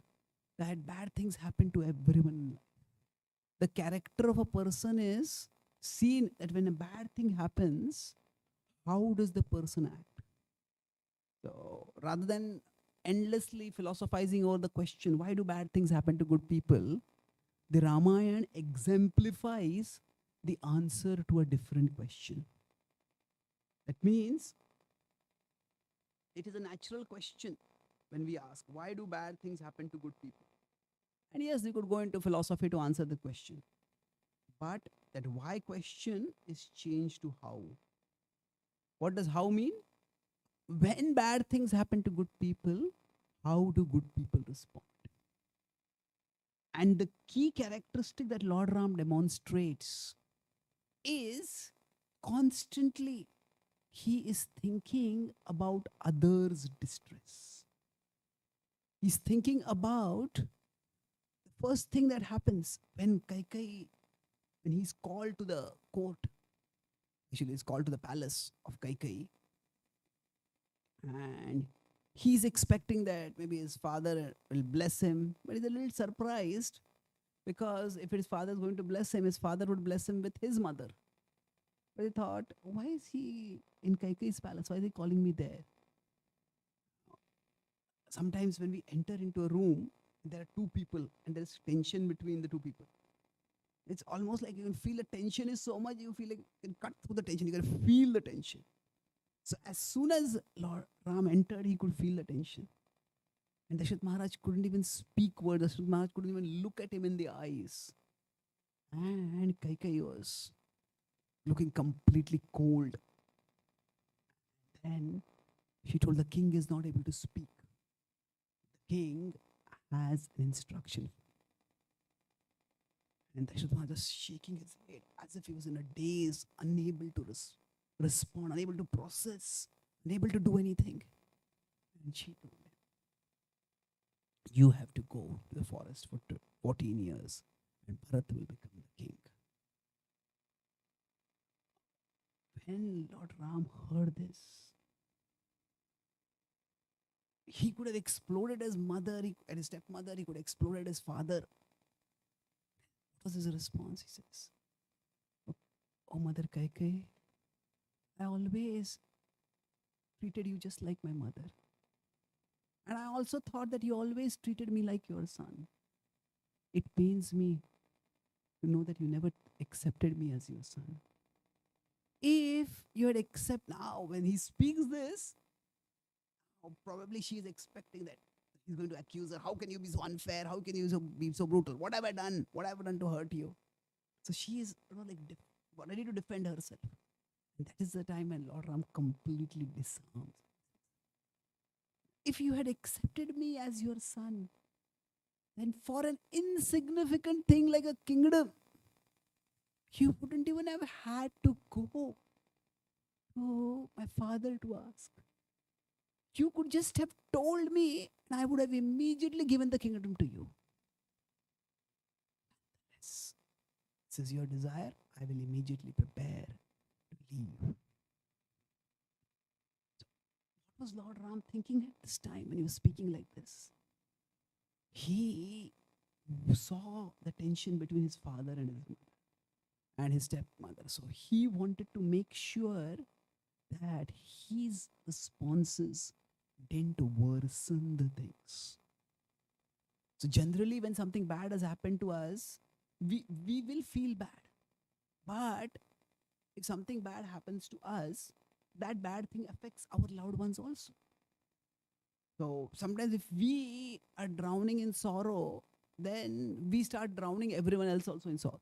Speaker 5: bad things happen to everyone. The character of a person is seen that when a bad thing happens, how does the person act? So rather than endlessly philosophizing over the question, why do bad things happen to good people? The Ramayana exemplifies the answer to a different question. That means it is a natural question when we ask, why do bad things happen to good people? And yes, we could go into philosophy to answer the question. But that why question is changed to how. What does how mean? When bad things happen to good people, how do good people respond? And the key characteristic that Lord Ram demonstrates is constantly he is thinking about others' distress. He's thinking about the first thing that happens when Kaikai, when he's called to the court, actually he's called to the palace of Kaikai, and he's expecting that maybe his father will bless him, but he's a little surprised because if his father is going to bless him, his father would bless him with his mother. But he thought, why is he in Kaikai's palace? Why is he calling me there? Sometimes when we enter into a room, there are two people and there's tension between the two people. It's almost like you can feel the tension is so much, you feel like you can cut through the tension, you can feel the tension. So as soon as Lord Ram entered, he could feel the tension. And Dasharatha Maharaj couldn't even speak words. Dasharatha Maharaj couldn't even look at him in the eyes. And Kaikai was looking completely cold. Then she told the king is not able to speak. The king has an instruction. And Dasharatha Maharaj was shaking his head as if he was in a daze, unable to respond, unable to process, unable to do anything. And she told him, you have to go to the forest for 14 years and Bharat will become the king. When Lord Ram heard this, he could have exploded his mother, and his stepmother, he could have exploded his father. What was his response? He says, oh Mother Kaikai, I always treated you just like my mother. And I also thought that you always treated me like your son. It pains me to know that you never accepted me as your son. If you had accepted now, when he speaks this, probably she is expecting that he's going to accuse her. How can you be so unfair? How can you be so brutal? What have I done? What have I done to hurt you? So she is ready to defend herself. And that is the time when Lord Ram completely disarms. If you had accepted me as your son, then for an insignificant thing like a kingdom, you wouldn't even have had to go to my father to ask. You could just have told me and I would have immediately given the kingdom to you. Yes, this is your desire. I will immediately prepare to leave. What was Lord Ram thinking at this time when he was speaking like this? He saw the tension between his father and his mother and his stepmother. So he wanted to make sure that his responses didn't worsen the things. So generally when something bad has happened to us, we will feel bad. But if something bad happens to us, that bad thing affects our loved ones also. So sometimes if we are drowning in sorrow, then we start drowning everyone else also in sorrow.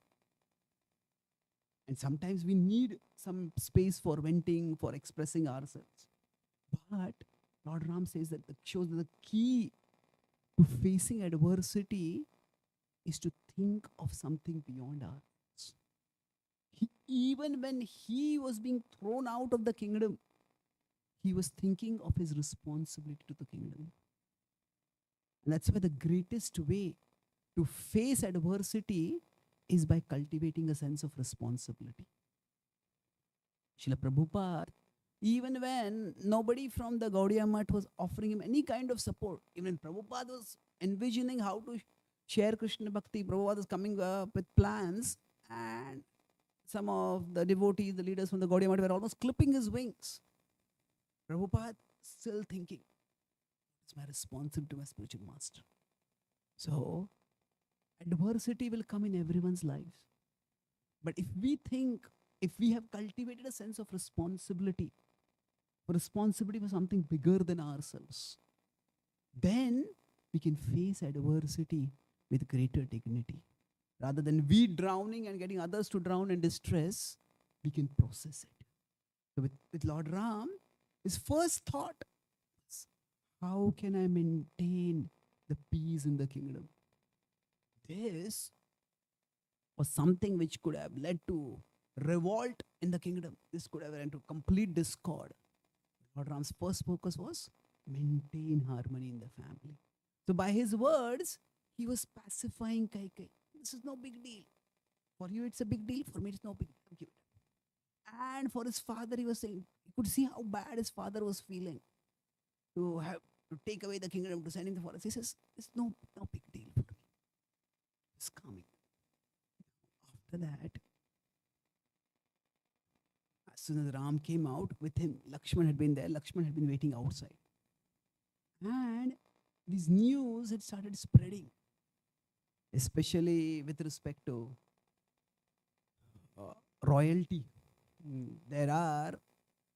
Speaker 5: And sometimes we need some space for venting, for expressing ourselves. But Lord Ram says that shows that the key to facing adversity is to think of something beyond us. Even when he was being thrown out of the kingdom, he was thinking of his responsibility to the kingdom. And that's why the greatest way to face adversity is by cultivating a sense of responsibility. Srila Prabhupada, even when nobody from the Gaudiya Math was offering him any kind of support, even Prabhupada was envisioning how to share Krishna Bhakti, Prabhupada was coming up with plans, and some of the devotees, the leaders from the Gaudiya Math were almost clipping his wings. Prabhupada still thinking, it's my responsibility to my spiritual master. So, adversity will come in everyone's lives. But if we have cultivated a sense of responsibility for something bigger than ourselves, then we can face adversity with greater dignity. Rather than we drowning and getting others to drown in distress, we can process it. So with Lord Ram, his first thought was, how can I maintain the peace in the kingdom? This was something which could have led to revolt in the kingdom. This could have led to complete discord. Lord Ram's first focus was maintain harmony in the family. So by his words, he was pacifying Kaikai. This is no big deal. For you, it's a big deal. For me, it's no big deal. And for his father, he was saying, you could see how bad his father was feeling to have to take away the kingdom, to send him to the forest. He says, it's no big deal for me. It's coming. After that, as soon as Ram came out with him, Lakshman had been there. Lakshman had been waiting outside. And this news had started spreading, especially with respect to royalty. There are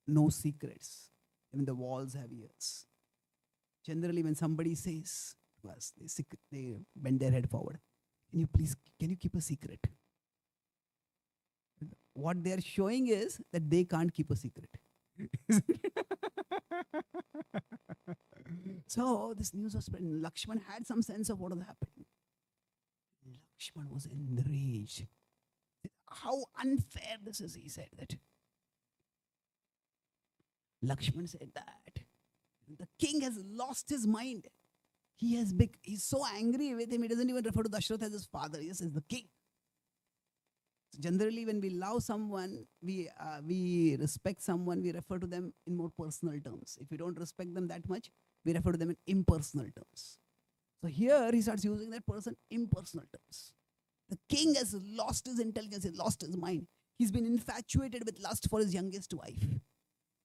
Speaker 5: no secrets. Even the walls have ears. Generally, when somebody says to us, they bend their head forward. Can you keep a secret? What they are showing is that they can't keep a secret. So this news was spreading. Lakshman had some sense of what was happening. Lakshman was enraged. How unfair this is, he said that. Lakshman said that the king has lost his mind. He's so angry with him, he doesn't even refer to Dashrath as his father. He just says the king. So generally, when we love someone, we respect someone, we refer to them in more personal terms. If we don't respect them that much, we refer to them in impersonal terms. So here he starts using that person impersonal terms. The king has lost his intelligence, he's lost his mind. He's been infatuated with lust for his youngest wife.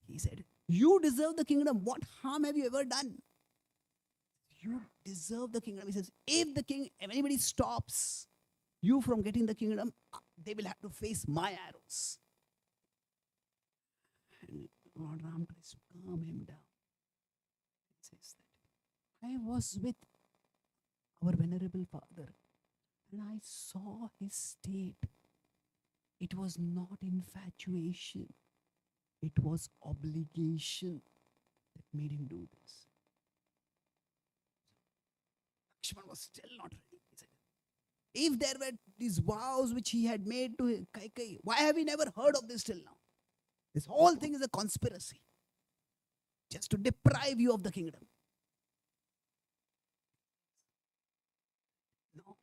Speaker 5: He said, you deserve the kingdom. What harm have you ever done? You deserve the kingdom. He says, if anybody stops you from getting the kingdom, they will have to face my arrows. And Lord Ram tries to calm him down. He says that I was with our venerable father and I saw his state. It was not infatuation. It was obligation that made him do this. Lakshman was still not ready. He said, if there were these vows which he had made to Kaikai, why have we never heard of this till now? This whole thing is a conspiracy just to deprive you of the kingdom. No.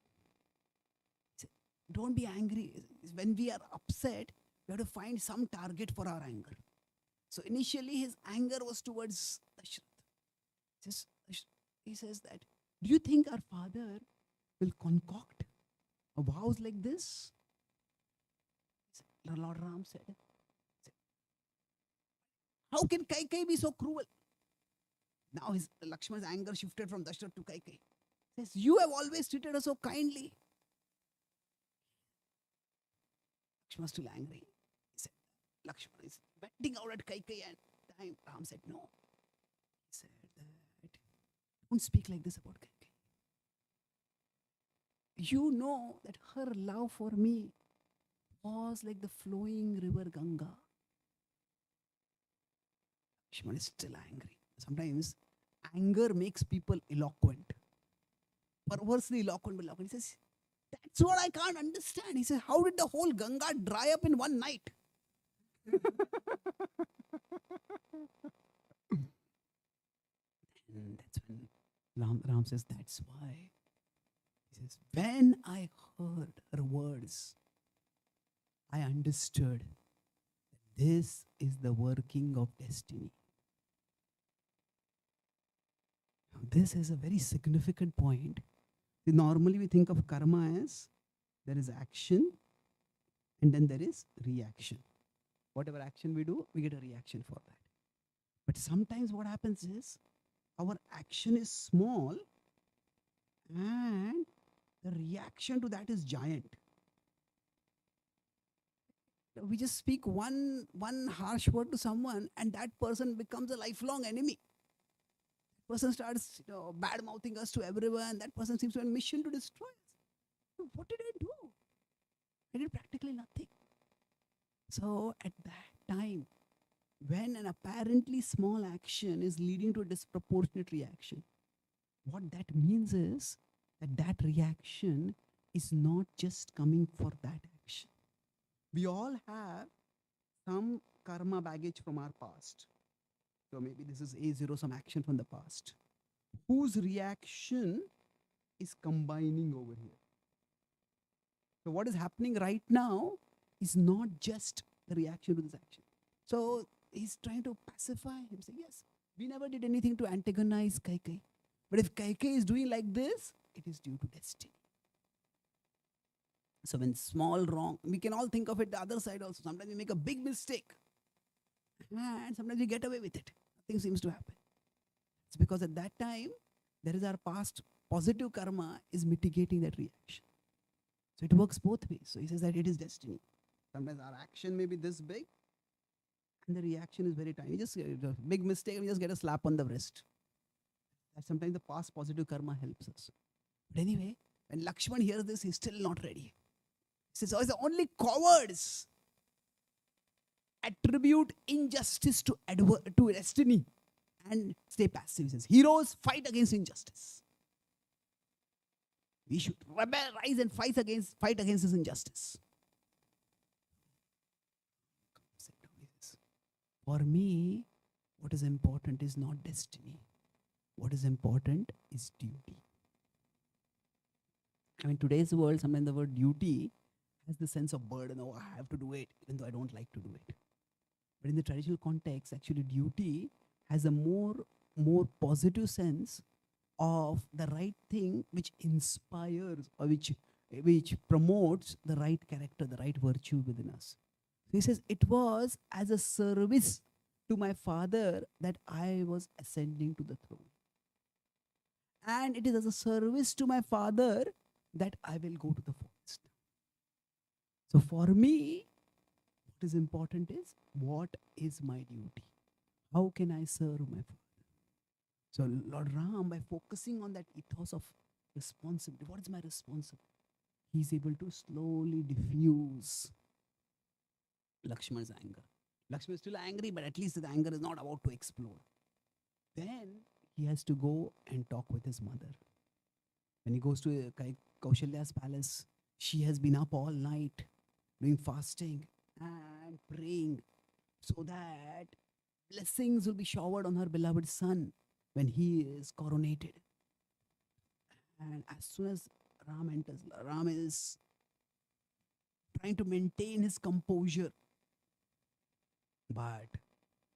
Speaker 5: He said, don't be angry. When we are upset, we have to find some target for our anger. So initially his anger was towards Dashrath. He says that, do you think our father will concoct vows like this? Lord Ram said, how can Kaikai be so cruel? Now Lakshman's anger shifted from Dashrath to Kaikai. He says, you have always treated us so kindly. Lakshman was still angry. He said, Lakshman is betting out at Kaikai, and time Ram said, no. He said that, don't speak like this about Kaikai. You know that her love for me was like the flowing river Ganga. Lakshman is still angry. Sometimes anger makes people eloquent. Perversely eloquent, but eloquent. He says, that's what I can't understand. He says, how did the whole Ganga dry up in one night? And that's when Ram says, that's why. He says, when I heard her words, I understood that this is the working of destiny. Now, this is a very significant point. Normally we think of karma as there is action and then there is reaction. Whatever action we do, we get a reaction for that. But sometimes what happens is our action is small and the reaction to that is giant. We just speak one harsh word to someone and that person becomes a lifelong enemy. Person starts bad-mouthing us to everyone. That person seems to have a mission to destroy us. What did I do? I did practically nothing. So at that time, when an apparently small action is leading to a disproportionate reaction, what that means is that that reaction is not just coming for that action. We all have some karma baggage from our past. So maybe this is A0, some action from the past, whose reaction is combining over here. So what is happening right now is not just the reaction to this action. So he's trying to pacify him, say, yes, we never did anything to antagonize Kaikai. But if Kaikai is doing like this, it is due to destiny. So when small wrong, we can all think of it the other side also. Sometimes we make a big mistake and sometimes we get away with it. Nothing seems to happen. It's because at that time, there is our past positive karma is mitigating that reaction. So it works both ways. So he says that it is destiny. Sometimes our action may be this big and the reaction is very tiny. Just a big mistake, we just get a slap on the wrist. That sometimes the past positive karma helps us. But anyway, when Lakshman hears this, he's still not ready. He says, oh, it's only cowards attribute injustice to destiny and stay passive. He says, heroes fight against injustice. We should rebel, rise and fight against this injustice. For me, what is important is not destiny. What is important is duty. I mean, today's world, sometimes the word duty has the sense of burden. Oh, I have to do it, even though I don't like to do it. But in the traditional context, actually, duty has a more positive sense of the right thing which inspires or which promotes the right character, the right virtue within us. So he says, it was as a service to my father that I was ascending to the throne. And it is as a service to my father that I will go to the forest. So for me, what is important is, what is my duty? How can I serve my father? So Lord Ram, by focusing on that ethos of responsibility, what is my responsibility? He's able to slowly diffuse Lakshman's anger. Lakshman is still angry, but at least the anger is not about to explode. Then he has to go and talk with his mother. When he goes to Kaushalya's palace, she has been up all night doing fasting and praying so that blessings will be showered on her beloved son when he is coronated. And as soon as Ram enters, Ram is trying to maintain his composure. But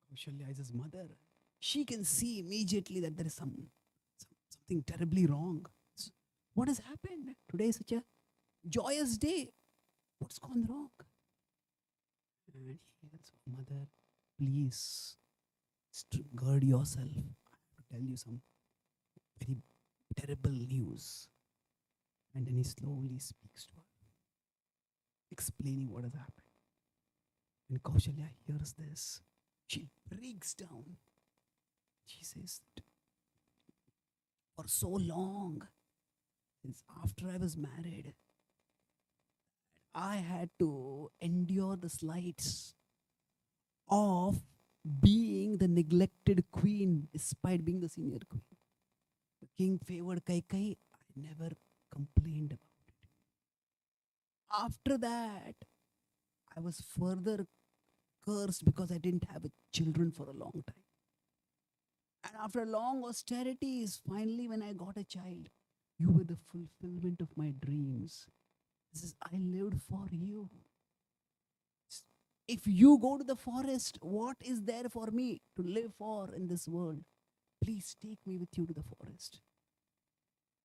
Speaker 5: Kaushalya is his mother. She can see immediately that there is something terribly wrong. So what has happened? Today is such a joyous day. What's gone wrong? And he says, mother, please gird yourself. I have to tell you some very terrible news. And then he slowly speaks to her, explaining what has happened. When Kaushalya hears this, she breaks down. She says, for so long, since after I was married, I had to endure the slights of being the neglected queen despite being the senior queen. The king favored Kaikai. I never complained about it. After that, I was further cursed because I didn't have children for a long time. And after long austerities, finally when I got a child, you were the fulfillment of my dreams. This is, I lived for you. If you go to the forest, what is there for me to live for in this world? Please take me with you to the forest.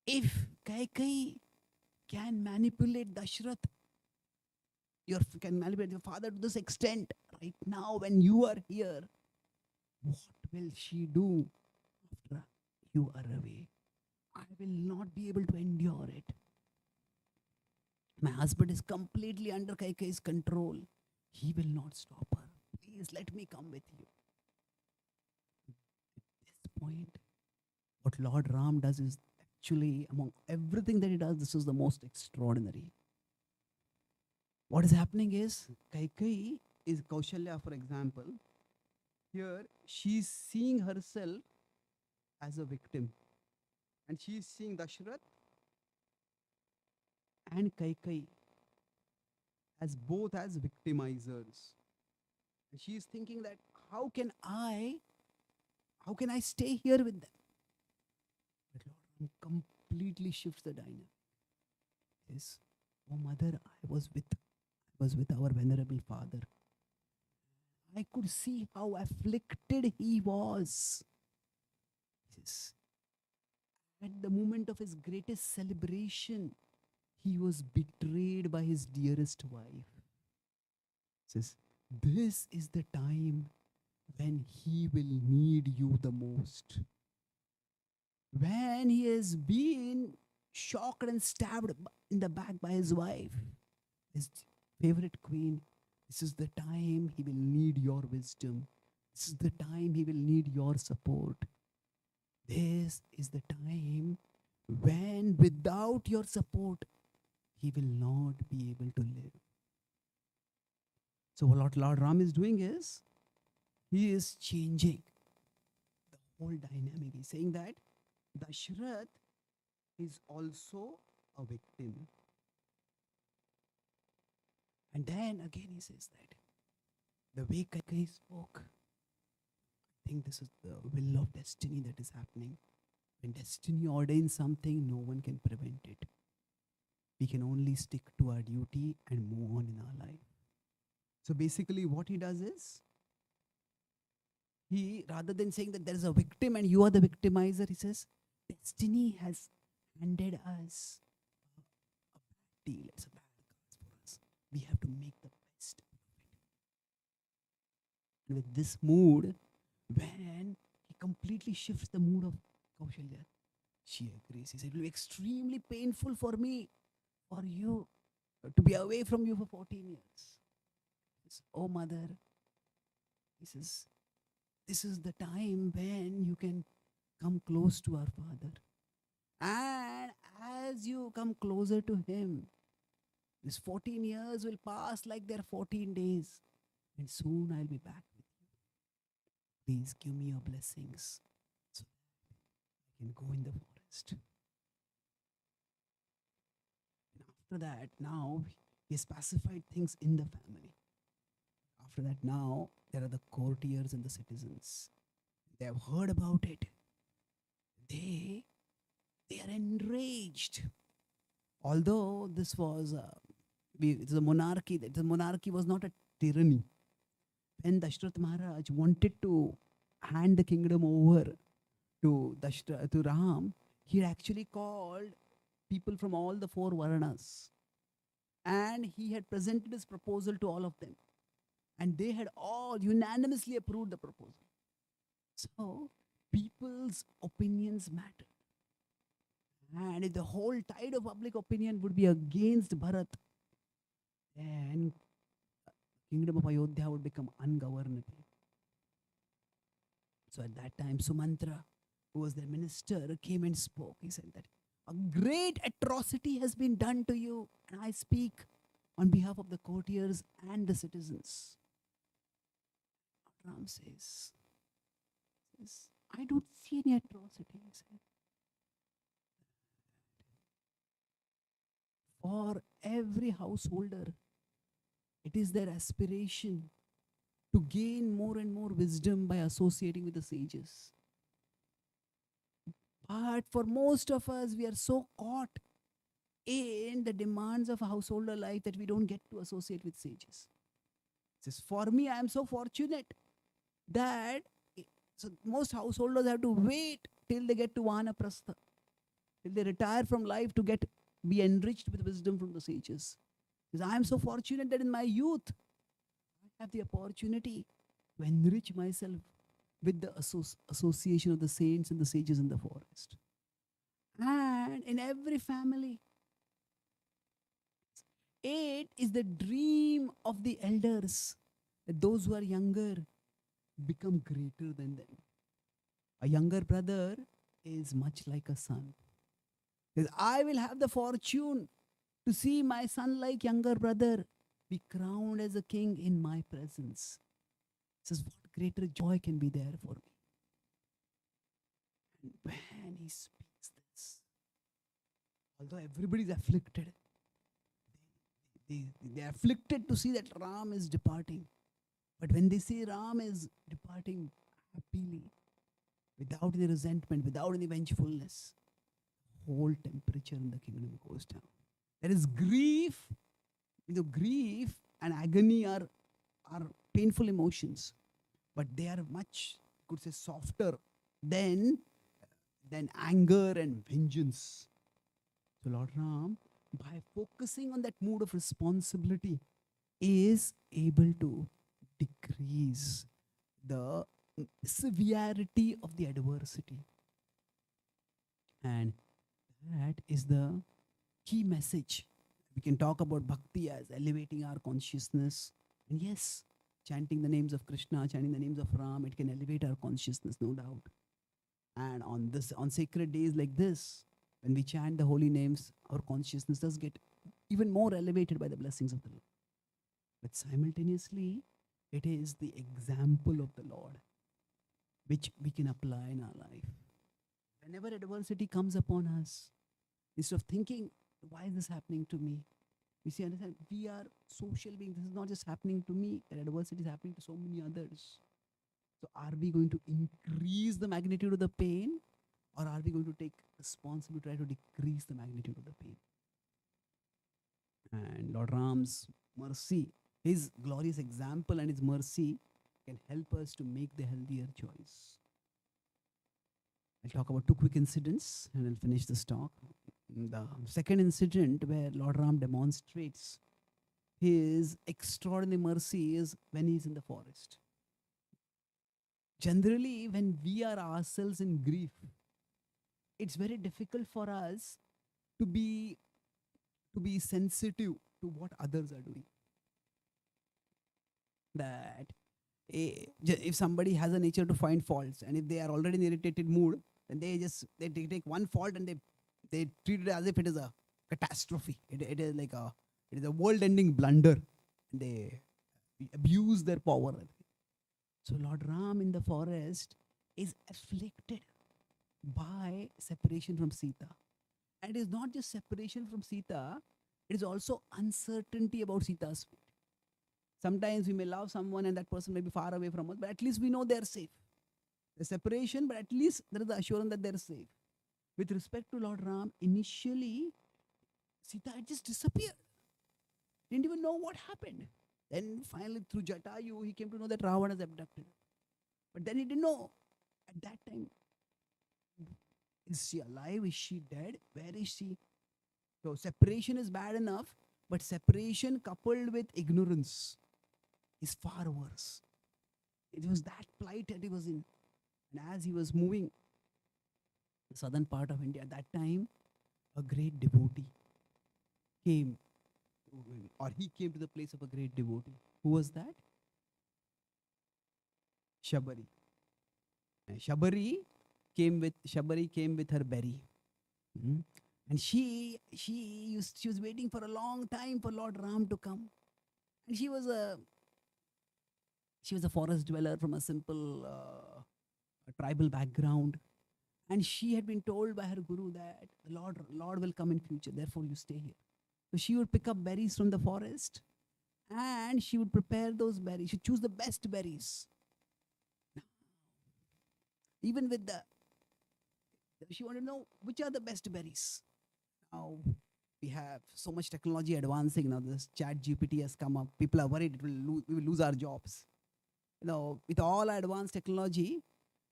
Speaker 5: If Kaikai can manipulate Dashrath, can manipulate your father to this extent, right now when you are here, what will she do after you are away? I will not be able to endure it. My husband is completely under Kaikai's control. He will not stop her. Please let me come with you. At this point, what Lord Ram does is actually, among everything that he does, this is the most extraordinary. What is happening is Kaikai is Kaushalya, for example. Here she's seeing herself as a victim, and she's seeing Dashrath and Kaikai as both as victimizers. And she's thinking that how can I stay here with them? But Lord Ram completely shifts the dynamic. Yes, oh mother, I was with our venerable father. I could see how afflicted he was. Yes. At the moment of his greatest celebration, he was betrayed by his dearest wife. Says, this is the time when he will need you the most. When he has been shocked and stabbed in the back by his wife, his favorite queen, this is the time he will need your wisdom. This is the time he will need your support. This is the time when without your support, he will not be able to live. So what Lord Ram is doing is, he is changing the whole dynamic. He's saying that Dashrath is also a victim. And then again he says that the way Kaikai spoke, I think this is the will of destiny that is happening. When destiny ordains something, no one can prevent it. We can only stick to our duty and move on in our life. So basically what he does is, he, rather than saying that there is a victim and you are the victimizer, he says, destiny has handed us a bad deal. It's a bad card for us. We have to make the best of it. And with this mood, when he completely shifts the mood of Kaushalya, she agrees. He said, it will be extremely painful for me, for you, to be away from you for 14 years. He says, oh mother, he says, this is the time when you can come close to our father. And as you come closer to him, this 14 years will pass like they're 14 days. And soon I'll be back with you. Please give me your blessings so that I can go in the forest. And after that, now he has pacified things in the family. After that, now there are the courtiers and the citizens. They have heard about it. They are enraged. Although this was it's a monarchy, the monarchy was not a tyranny. When Dashrath Maharaj wanted to hand the kingdom over to Ram, he actually called people from all the 4 Varanas. And he had presented his proposal to all of them. And they had all unanimously approved the proposal. So, people's opinions matter. And if the whole tide of public opinion would be against Bharat, then kingdom of Ayodhya would become ungovernable. So at that time, Sumantra, who was their minister, came and spoke. He said that a great atrocity has been done to you, and I speak on behalf of the courtiers and the citizens. Ram says, I don't see any atrocity. He said, for every householder, it is their aspiration to gain more and more wisdom by associating with the sages. But for most of us, we are so caught in the demands of a householder life that we don't get to associate with sages. It says, for me, I am so fortunate that most householders have to wait till they get to Vanaprastha, till they retire from life to be enriched with wisdom from the sages. Because I am so fortunate that in my youth, I have the opportunity to enrich myself with the association of the saints and the sages in the forest. And in every family, it is the dream of the elders that those who are younger become greater than them. A younger brother is much like a son. Because I will have the fortune to see my son like younger brother be crowned as a king in my presence. He says, what greater joy can be there for me? And when he speaks this, although everybody is afflicted, they are afflicted to see that Ram is departing. But when they see Ram is departing happily, without any resentment, without any vengefulness, whole temperature in the kingdom goes down. There is grief. Grief and agony are painful emotions, but they are much, could say, softer than anger and vengeance. So Lord Ram, by focusing on that mood of responsibility, is able to decrease the severity of the adversity. And that is the key message. We can talk about bhakti as elevating our consciousness. And yes, chanting the names of Krishna, chanting the names of Ram, it can elevate our consciousness, no doubt. And on sacred days like this, when we chant the holy names, our consciousness does get even more elevated by the blessings of the Lord. But simultaneously, it is the example of the Lord which we can apply in our life. Whenever adversity comes upon us, instead of thinking, why is this happening to me? We see, understand, we are social beings. This is not just happening to me. That adversity is happening to so many others. So are we going to increase the magnitude of the pain, or are we going to take responsibility to try to decrease the magnitude of the pain? And Lord Ram's mercy, his glorious example and his mercy can help us to make the healthier choice. I'll talk about two quick incidents and I'll finish this talk. The second incident where Lord Ram demonstrates his extraordinary mercy is when he's in the forest. Generally, when we are ourselves in grief, it's very difficult for us to be sensitive to what others are doing. That if somebody has a nature to find faults, and if they are already in irritated mood, then they take one fault and they treat it as if it is a catastrophe. It is a world-ending blunder. They abuse their power. So Lord Ram in the forest is afflicted by separation from Sita. And it is not just separation from Sita, it is also uncertainty about Sita's fate. Sometimes we may love someone and that person may be far away from us, but at least we know they are safe. The separation, but at least there is the assurance that they are safe. With respect to Lord Ram, initially, Sita had just disappeared. Didn't even know what happened. Then finally, through Jatayu, he came to know that Ravana has abducted her. But then he didn't know at that time, is she alive? Is she dead? Where is she? So separation is bad enough, but separation coupled with ignorance is far worse. It was that plight that he was in. And as he was moving the southern part of India, at that time, a great devotee came, or he came to the place of a great devotee. Who was that? Shabari. And Shabari came with her berry. And she was waiting for a long time for Lord Ram to come. And she was a forest dweller from a simple tribal background. And she had been told by her guru that the Lord will come in future, therefore you stay here. So she would pick up berries from the forest and she would prepare those berries. She would choose the best berries. Even with she wanted to know which are the best berries. Now we have so much technology advancing. Now this chat GPT has come up. People are worried we will lose our jobs. With all our advanced technology,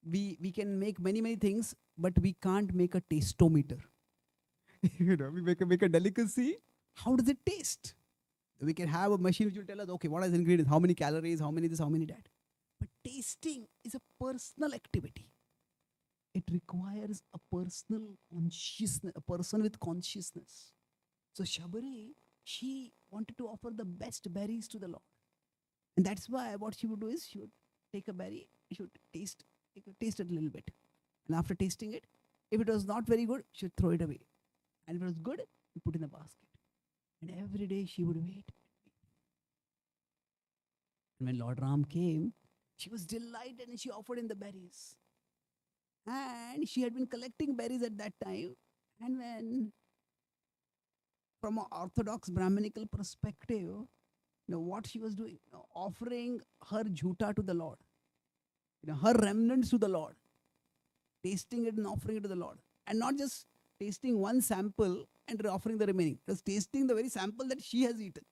Speaker 5: we can make many things, but we can't make a tastometer. We make a delicacy. How does it taste? We can have a machine which will tell us, okay, what are the ingredients, how many calories, how many this, how many that. But tasting is a personal activity. It requires a personal consciousness, a person with consciousness. So Shabari, she wanted to offer the best berries to the Lord. And that's why what she would do is she would take a berry, she would taste it a little bit. And after tasting it, if it was not very good, she would throw it away. And if it was good, she put it in a basket. And every day she would wait. And when Lord Ram came, she was delighted and she offered him the berries. And she had been collecting berries at that time. And when, from an orthodox Brahminical perspective, what she was doing, offering her jhuta to the Lord, her remnants to the Lord, tasting it and offering it to the Lord. And not just tasting one sample and offering the remaining. It was tasting the very sample that she has eaten.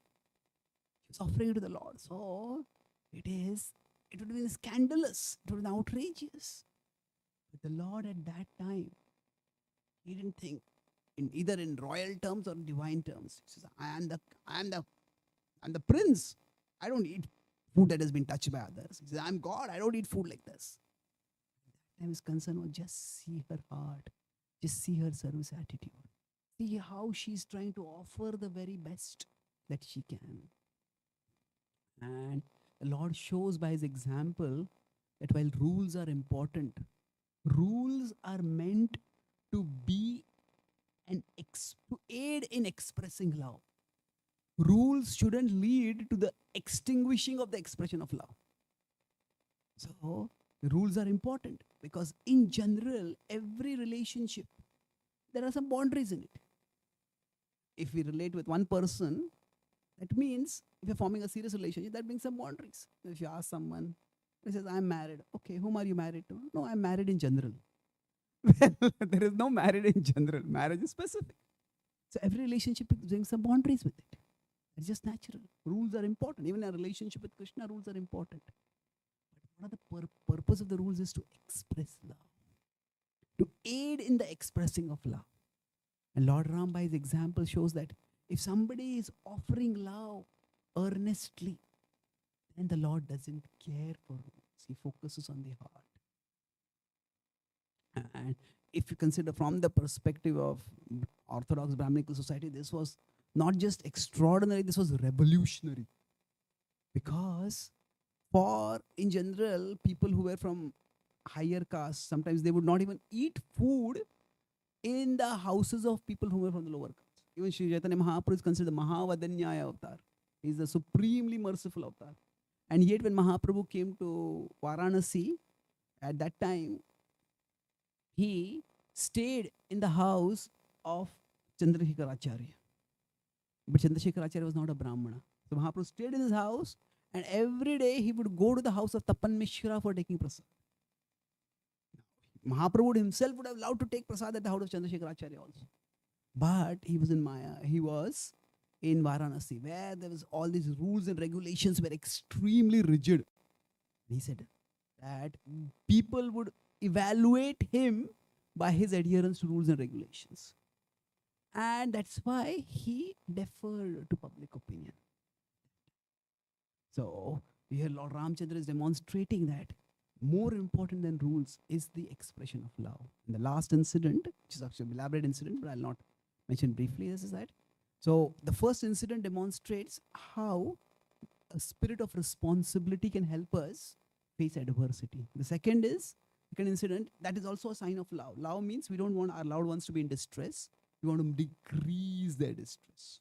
Speaker 5: She was offering it to the Lord. So it would have been scandalous. It would have been outrageous. But the Lord at that time, he didn't think either in royal terms or divine terms. He says, I'm the prince. I don't eat food that has been touched by others. He says, I'm God. I don't eat food like this. That time his concern was just see her heart. Just see her service attitude. See how she's trying to offer the very best that she can. And the Lord shows by his example that while rules are important, rules are meant to be to aid in expressing love. Rules shouldn't lead to the extinguishing of the expression of love. So the rules are important because in general, every relationship, there are some boundaries in it. If we relate with one person, that means if you're forming a serious relationship, that brings some boundaries. If you ask someone, he says, I'm married. Okay, whom are you married to? No, I'm married in general. There is no married in general. Marriage is specific. So every relationship brings some boundaries with it. It's just natural. Rules are important. Even a relationship with Krishna, rules are important. But one of the purpose of the rules is to express love, to aid in the expressing of love. And Lord Ram, by his example, shows that if somebody is offering love earnestly, then the Lord doesn't care for rules. He focuses on the heart. And if you consider from the perspective of Orthodox Brahminical society, this was not just extraordinary, this was revolutionary. Because in general, people who were from higher castes, sometimes they would not even eat food in the houses of people who were from the lower caste. Even Sri Chaitanya Mahaprabhu is considered the Mahavadanyaya avatar. He is the supremely merciful avatar. And yet when Mahaprabhu came to Varanasi, at that time, he stayed in the house of Chandrasekhar Acharya. But Chandrasekhar Acharya was not a Brahmana. So Mahaprabhu stayed in his house and every day he would go to the house of Tapan Mishra for taking prasad. Mahaprabhu himself would have loved to take prasad at the house of Chandrasekhar Acharya also. But he was in Maya. He was in Varanasi where there was all these rules and regulations were extremely rigid. He said that people would evaluate him by his adherence to rules and regulations. And that's why he deferred to public opinion. So here Lord Ramchandra is demonstrating that more important than rules is the expression of love. And the last incident, which is actually an elaborate incident, but I'll not mention briefly, this is that. So the first incident demonstrates how a spirit of responsibility can help us face adversity. The second incident, that is also a sign of love. Love means we don't want our loved ones to be in distress. We want to decrease their distress.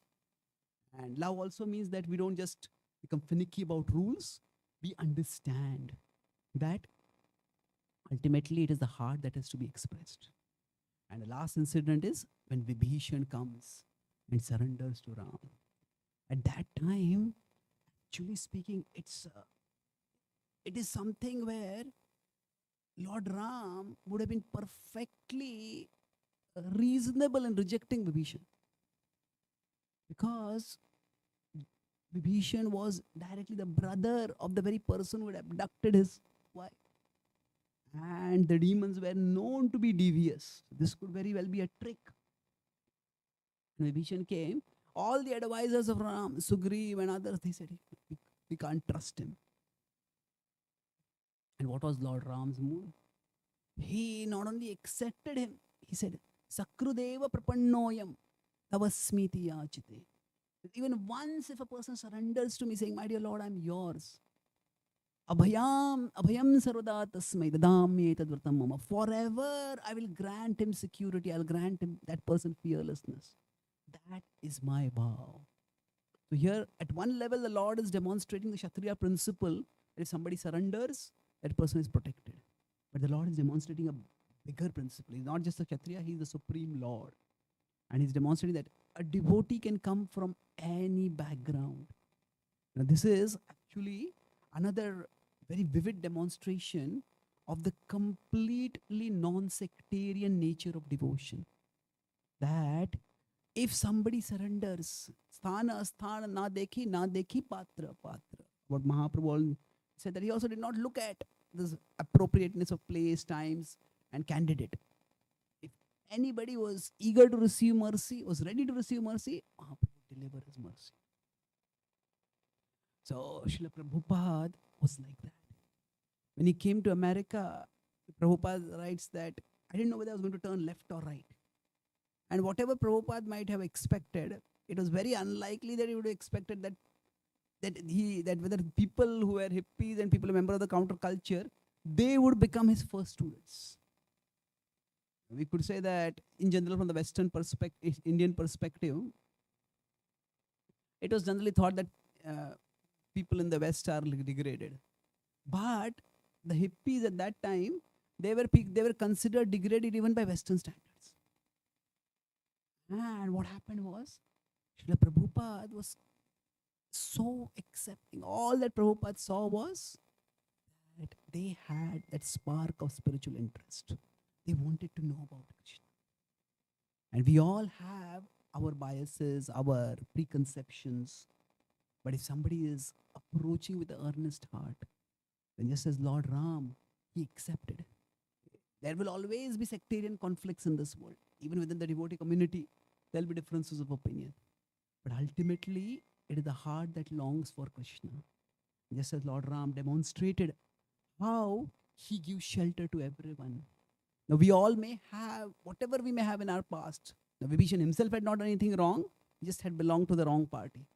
Speaker 5: And love also means that we don't just become finicky about rules. We understand that ultimately it is the heart that has to be expressed. And the last incident is when Vibhishan comes and surrenders to Ram. At that time, actually speaking, it is something where Lord Ram would have been perfectly reasonable in rejecting Vibhishan. Because Vibhishan was directly the brother of the very person who had abducted his wife. And the demons were known to be devious. This could very well be a trick. When Vibhishan came, all the advisors of Ram, Sugriv and others, they said, we can't trust him. And what was Lord Ram's mood? He not only accepted him, he said, Sakrudeva prapannoyam tavasmiti yachite. Even once if a person surrenders to me saying, my dear Lord, I'm yours. Abhayam sarvada tasmai dadami etadvratam mama. Forever I will grant him security. I'll grant him that person fearlessness. That is my vow. So here, at one level, the Lord is demonstrating the Kshatriya principle that if somebody surrenders, that person is protected. But the Lord is demonstrating a bigger principle. He's not just a Kshatriya, he's the supreme Lord. And he's demonstrating that a devotee can come from any background. Now, this is actually another very vivid demonstration of the completely non-sectarian nature of devotion. That if somebody surrenders, sthana, asthana, na dekhi, patra, patra. What Mahaprabhu said, that he also did not look at this appropriateness of place, times, and candidate. If anybody was eager to receive mercy, was ready to receive mercy, Mahaprabhu deliver his mercy. So Srila Prabhupada was like that. When he came to America, Prabhupada writes that I didn't know whether I was going to turn left or right. And whatever Prabhupada might have expected, it was very unlikely that he would have expected that whether people who were hippies and people who were members of the counterculture, they would become his first students. We could say that in general, from the Western perspective, Indian perspective, it was generally thought that people in the West are degraded. But the hippies at that time, they were considered degraded even by Western standards. And what happened was, Srila Prabhupada was so accepting. All that Prabhupada saw was that they had that spark of spiritual interest. They wanted to know about Krishna. And we all have our biases, our preconceptions. But if somebody is approaching with an earnest heart, then just as Lord Ram, he accepted. There will always be sectarian conflicts in this world. Even within the devotee community, there will be differences of opinion. But ultimately, it is the heart that longs for Krishna. Just as Lord Ram demonstrated how he gives shelter to everyone. Now, we all may have whatever we may have in our past. Now, Vibhishan himself had not done anything wrong, he just had belonged to the wrong party.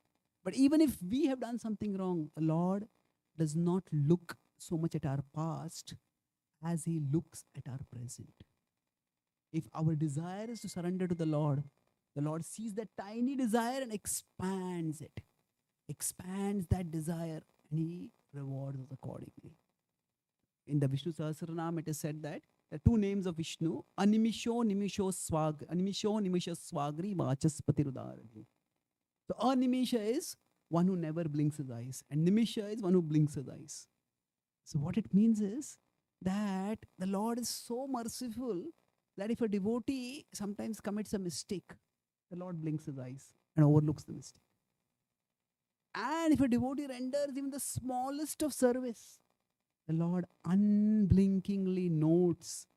Speaker 5: But even if we have done something wrong, the Lord does not look so much at our past as he looks at our present. If our desire is to surrender to the Lord sees that tiny desire and expands it, expands that desire, and he rewards us accordingly. In the Vishnu Sahasranam, it is said that the two names of Vishnu, Animisho Nimisho Swagri Vachaspati Rudarani. So Animisha is one who never blinks his eyes, and Nimisha is one who blinks his eyes. So what it means is that the Lord is so merciful that if a devotee sometimes commits a mistake, the Lord blinks his eyes and overlooks the mistake. And if a devotee renders even the smallest of service, the Lord unblinkingly notes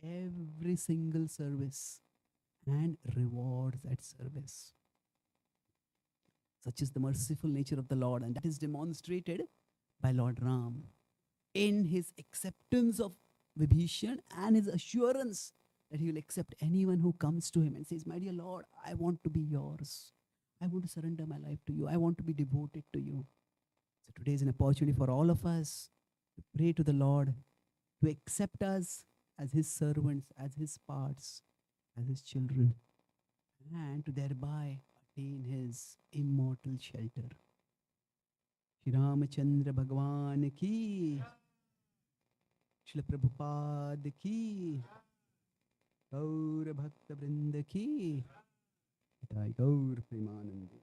Speaker 5: every single service and rewards that service. Such is the merciful nature of the Lord, and that is demonstrated by Lord Ram in his acceptance of Vibhishan and his assurance that he will accept anyone who comes to him and says, my dear Lord, I want to be yours. I want to surrender my life to you. I want to be devoted to you. So today is an opportunity for all of us to pray to the Lord, to accept us as his servants, as his parts, as his children, and to thereby attain his immortal shelter. Shri Ramachandra Bhagwan ki, Srila Prabhupada ki, Gaur Bhakta Vrinda ki, Jai Gaur Premanandi.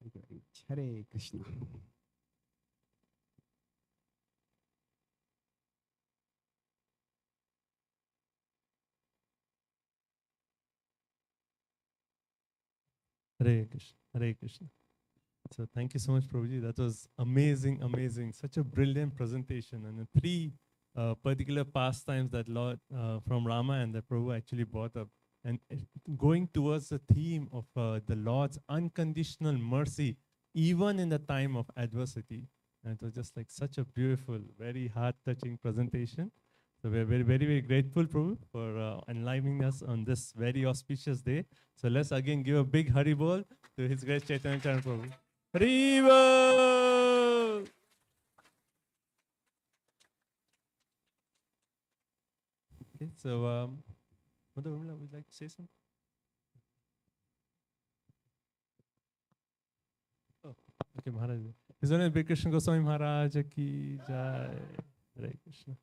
Speaker 5: Thank you very much. Hare Krishna.
Speaker 4: Hare Krishna. Hare Krishna. So thank you so much, Prabhuji. That was amazing, amazing. Such a brilliant presentation. And the three particular pastimes that Lord from Rama and that Prabhu actually brought up. And going towards the theme of the Lord's unconditional mercy, even in the time of adversity. And it was just like such a beautiful, very heart-touching presentation. So we're very, very, very grateful, Prabhu, for enlivening us on this very auspicious day. So let's again give a big Hari Bol to His Grace Chaitanya Charan Prabhu. Hari Bol! So, Mother Urmila, would you like to say something? Oh, okay, Maharaj. His Holiness Big Krishna Goswami Maharaj ki jai. Hare Krishna.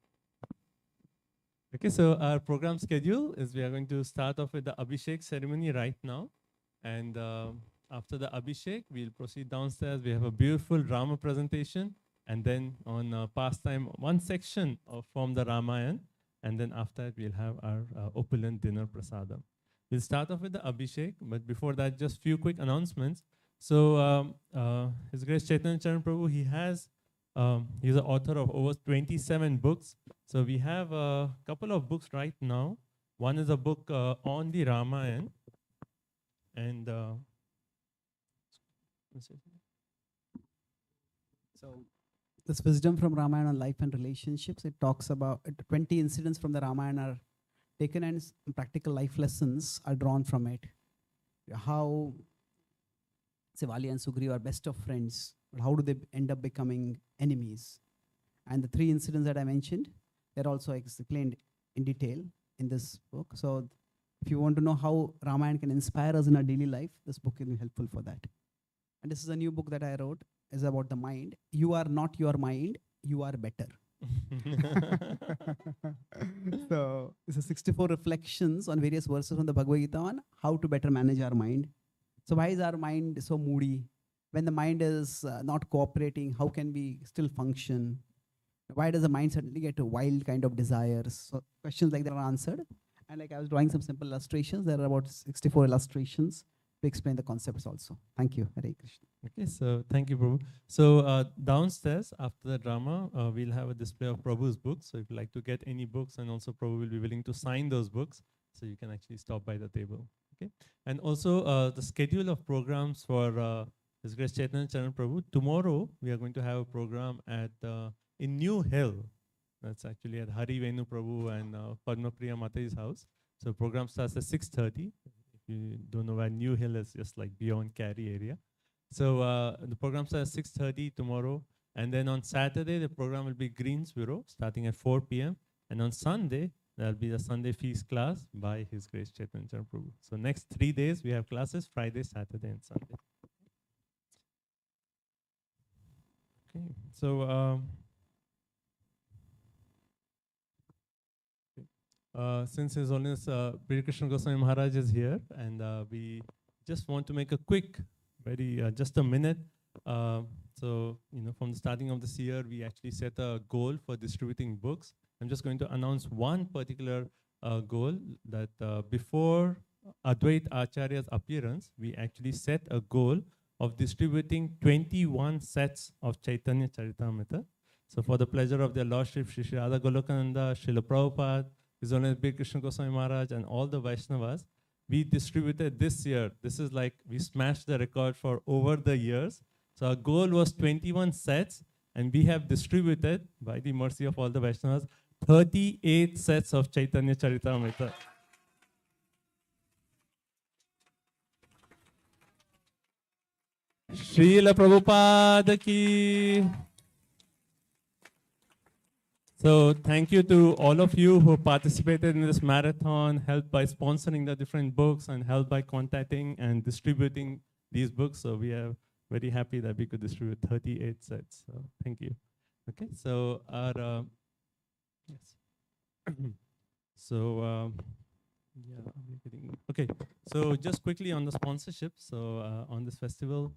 Speaker 4: Okay, so our program schedule is we are going to start off with the Abhishek ceremony right now. And after the Abhishek, we'll proceed downstairs. We have a beautiful drama presentation. And then on pastime, one section from the Ramayana. And then after that, we'll have our opulent dinner prasadam. We'll start off with the Abhishek. But before that, just few quick announcements. So His Grace Chaitanya Charan Prabhu, he's the author of over 27 books. So we have a couple of books right now. One is a book on the Ramayana. And
Speaker 5: so this wisdom from Ramayana on life and relationships, it talks about 20 incidents from the Ramayana are taken and practical life lessons are drawn from it. How Sivali and Sugriva are best of friends, but how do they end up becoming enemies? And the 3 incidents that I mentioned, they're also explained in detail in this book. So if you want to know how Ramayana can inspire us in our daily life, this book will be helpful for that. And this is a new book that I wrote. It's about the mind. You are not your mind. You are better. So this is 64 reflections on various verses from the Bhagavad Gita on how to better manage our mind. So why is our mind so moody? When the mind is not cooperating, how can we still function? Why does the mind suddenly get a wild kind of desires? So questions like that are answered. And like I was drawing some simple illustrations. There are about 64 illustrations to explain the concepts also. Thank you. Hare Krishna.
Speaker 4: okay, so thank you, Prabhu. So downstairs after the drama, we'll have a display of Prabhu's books. So if you like to get any books, and also Prabhu will be willing to sign those books, so you can actually stop by the table. Okay, and also the schedule of programs for His Grace Chaitanya Charan Prabhu. Tomorrow we are going to have a program at in New Hill. That's actually at Hari Venu Prabhu and Padma Priya Mataji's house. So program starts at 6:30. If you don't know where New Hill is, just like beyond Cary area. So the program starts at 6:30 tomorrow. And then on Saturday, the program will be Greensboro starting at 4 p.m. And on Sunday, there'll be the Sunday feast class by His Grace Chaitanya Charan Prabhu. So next 3 days, we have classes, Friday, Saturday, and Sunday. Okay, so since His Holiness Bhakti Krishna Goswami Maharaj is here, and we just want to make a quick, just a minute. So, from the starting of this year, we actually set a goal for distributing books. I'm just going to announce one particular goal that before Advait Acharya's appearance, we actually set a goal of distributing 21 sets of Chaitanya Charitamrita. So for the pleasure of their Lordship, Shri Radha Golokananda, Srila Prabhupada, His Holiness Big Krishna Goswami Maharaj, and all the Vaishnavas, we distributed this year. This is like we smashed the record for over the years. So our goal was 21 sets, and we have distributed, by the mercy of all the Vaishnavas, 38 sets of Chaitanya Charitamrita. Srila Prabhupada ki. So thank you to all of you who participated in this marathon, helped by sponsoring the different books and helped by contacting and distributing these books. So we are very happy that we could distribute 38 sets. So thank you. Okay, so our, yes. So, yeah, okay, so just quickly on the sponsorship. So on this festival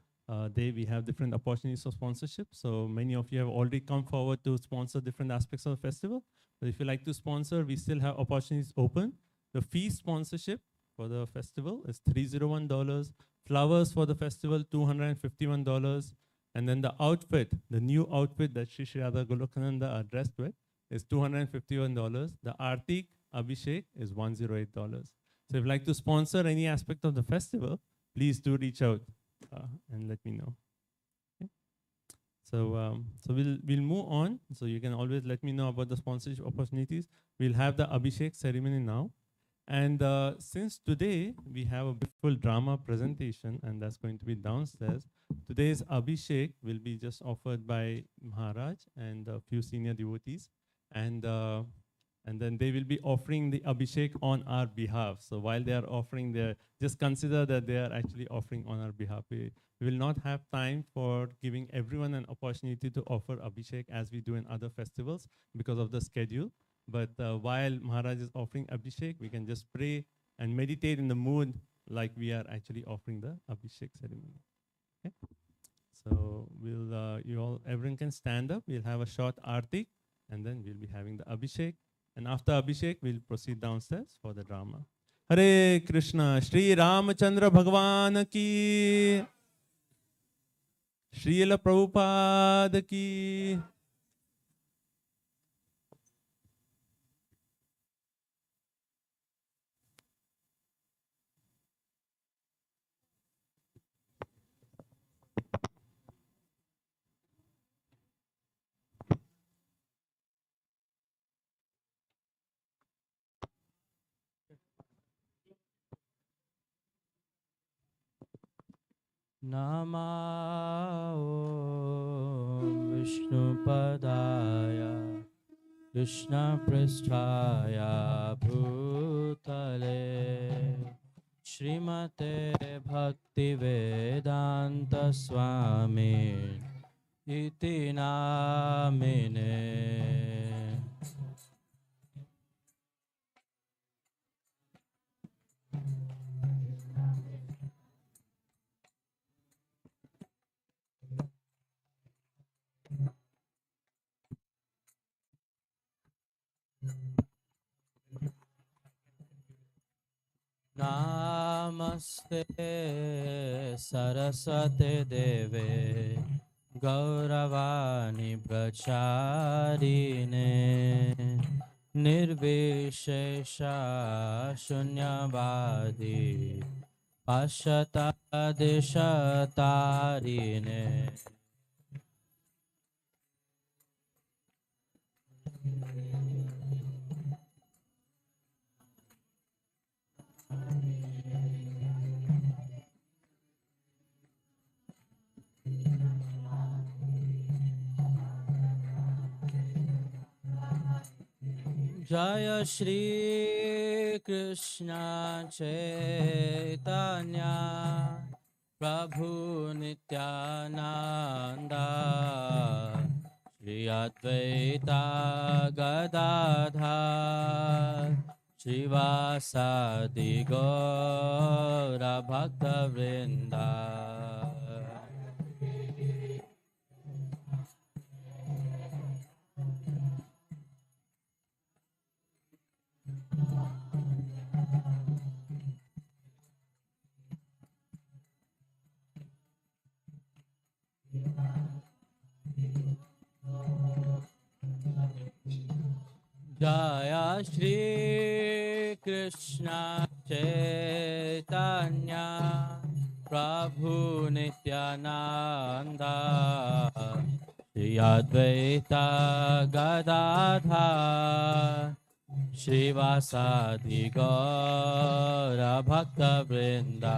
Speaker 4: day, we have different opportunities for sponsorship. So many of you have already come forward to sponsor different aspects of the festival. But if you like to sponsor, we still have opportunities open. The fee sponsorship for the festival is $301. Flowers for the festival, $251. And then the outfit, the new outfit that Shri Radha Golokananda are dressed with is $251. The Artik Abhishek is $108. So if you'd like to sponsor any aspect of the festival, please do reach out and let me know. Okay. So we'll move on. So you can always let me know about the sponsorship opportunities. We'll have the Abhishek ceremony now. And since today we have a beautiful drama presentation, and that's going to be downstairs, today's Abhishek will be just offered by Maharaj and a few senior devotees. And and then they will be offering the Abhishek on our behalf. So while they are offering their, just consider that they are actually offering on our behalf. We will not have time for giving everyone an opportunity to offer Abhishek as we do in other festivals because of the schedule. But while Maharaj is offering Abhishek, we can just pray and meditate in the mood like we are actually offering the Abhishek ceremony. Okay? So we'll, everyone can stand up. We'll have a short arti, and then we'll be having the Abhishek. And after Abhishek, we'll proceed downstairs for the drama. Hare Krishna, Shri Ramachandra Bhagwan ki, Srila Prabhupada ki.
Speaker 2: Namo Vishnupadaya Krishna Pristhaya Bhutale Srimate Bhakti Vedanta Swami Iti Namine. Namaste Saraswate Deve Gauravani Pracharine Nirvishesha Shunyavadi Pashata Deshatarine. Jaya Shri Krishna Chaitanya Prabhu Nityananda Shri Advaita Gadadhar Srivasadi Gaura Bhakta Vrinda. Jaya Shri Krishna Chaitanya Prabhu Nityananda Shri Advaita Gadadhar Srivasadi Gaura Bhakta Vrinda.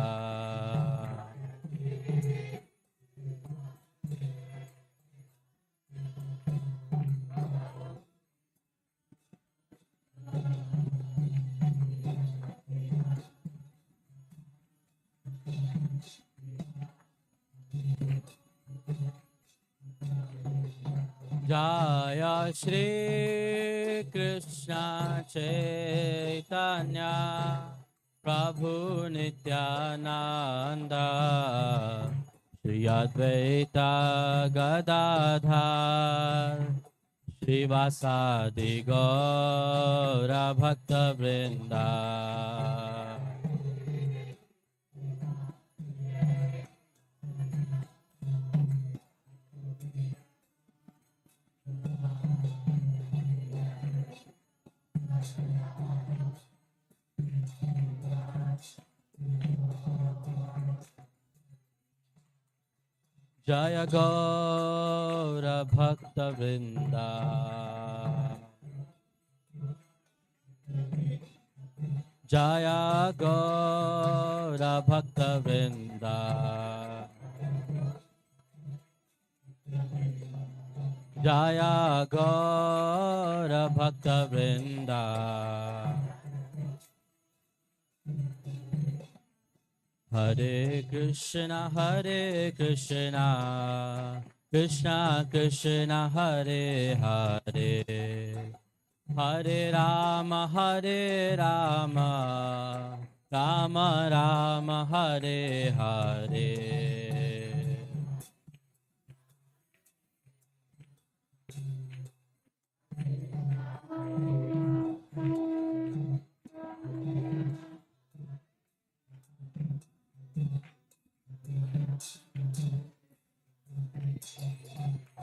Speaker 2: Jaya Shri Krishna Chaitanya Prabhu Nityananda Shri Advaita Gadadhar Srivasadi Gaura Bhakta Vrinda. Jaya Gaura Bhakta Vrinda. Jaya Gaura Bhakta Vrinda.
Speaker 6: Jaya Gaura Bhakta Vrinda. Hare Krishna, Krishna Krishna, Hare Hare, Hare Rama, Rama Rama, Hare Hare.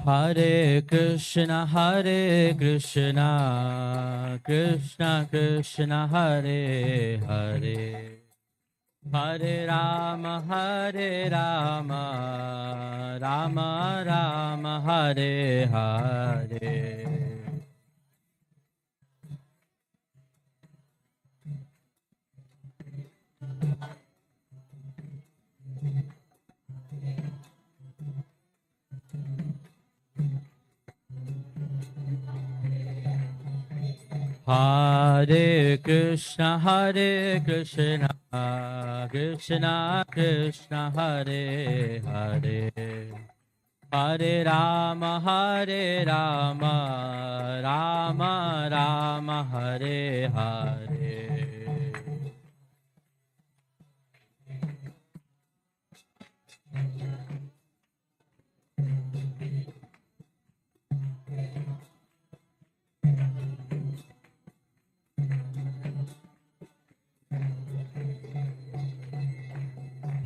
Speaker 6: Hare Krishna, Krishna Krishna, Hare Hare, Hare Rama, Rama Rama, Hare Hare. Hare Krishna, Krishna Krishna, Hare Hare, Hare Rama, Rama Rama, Hare Hare.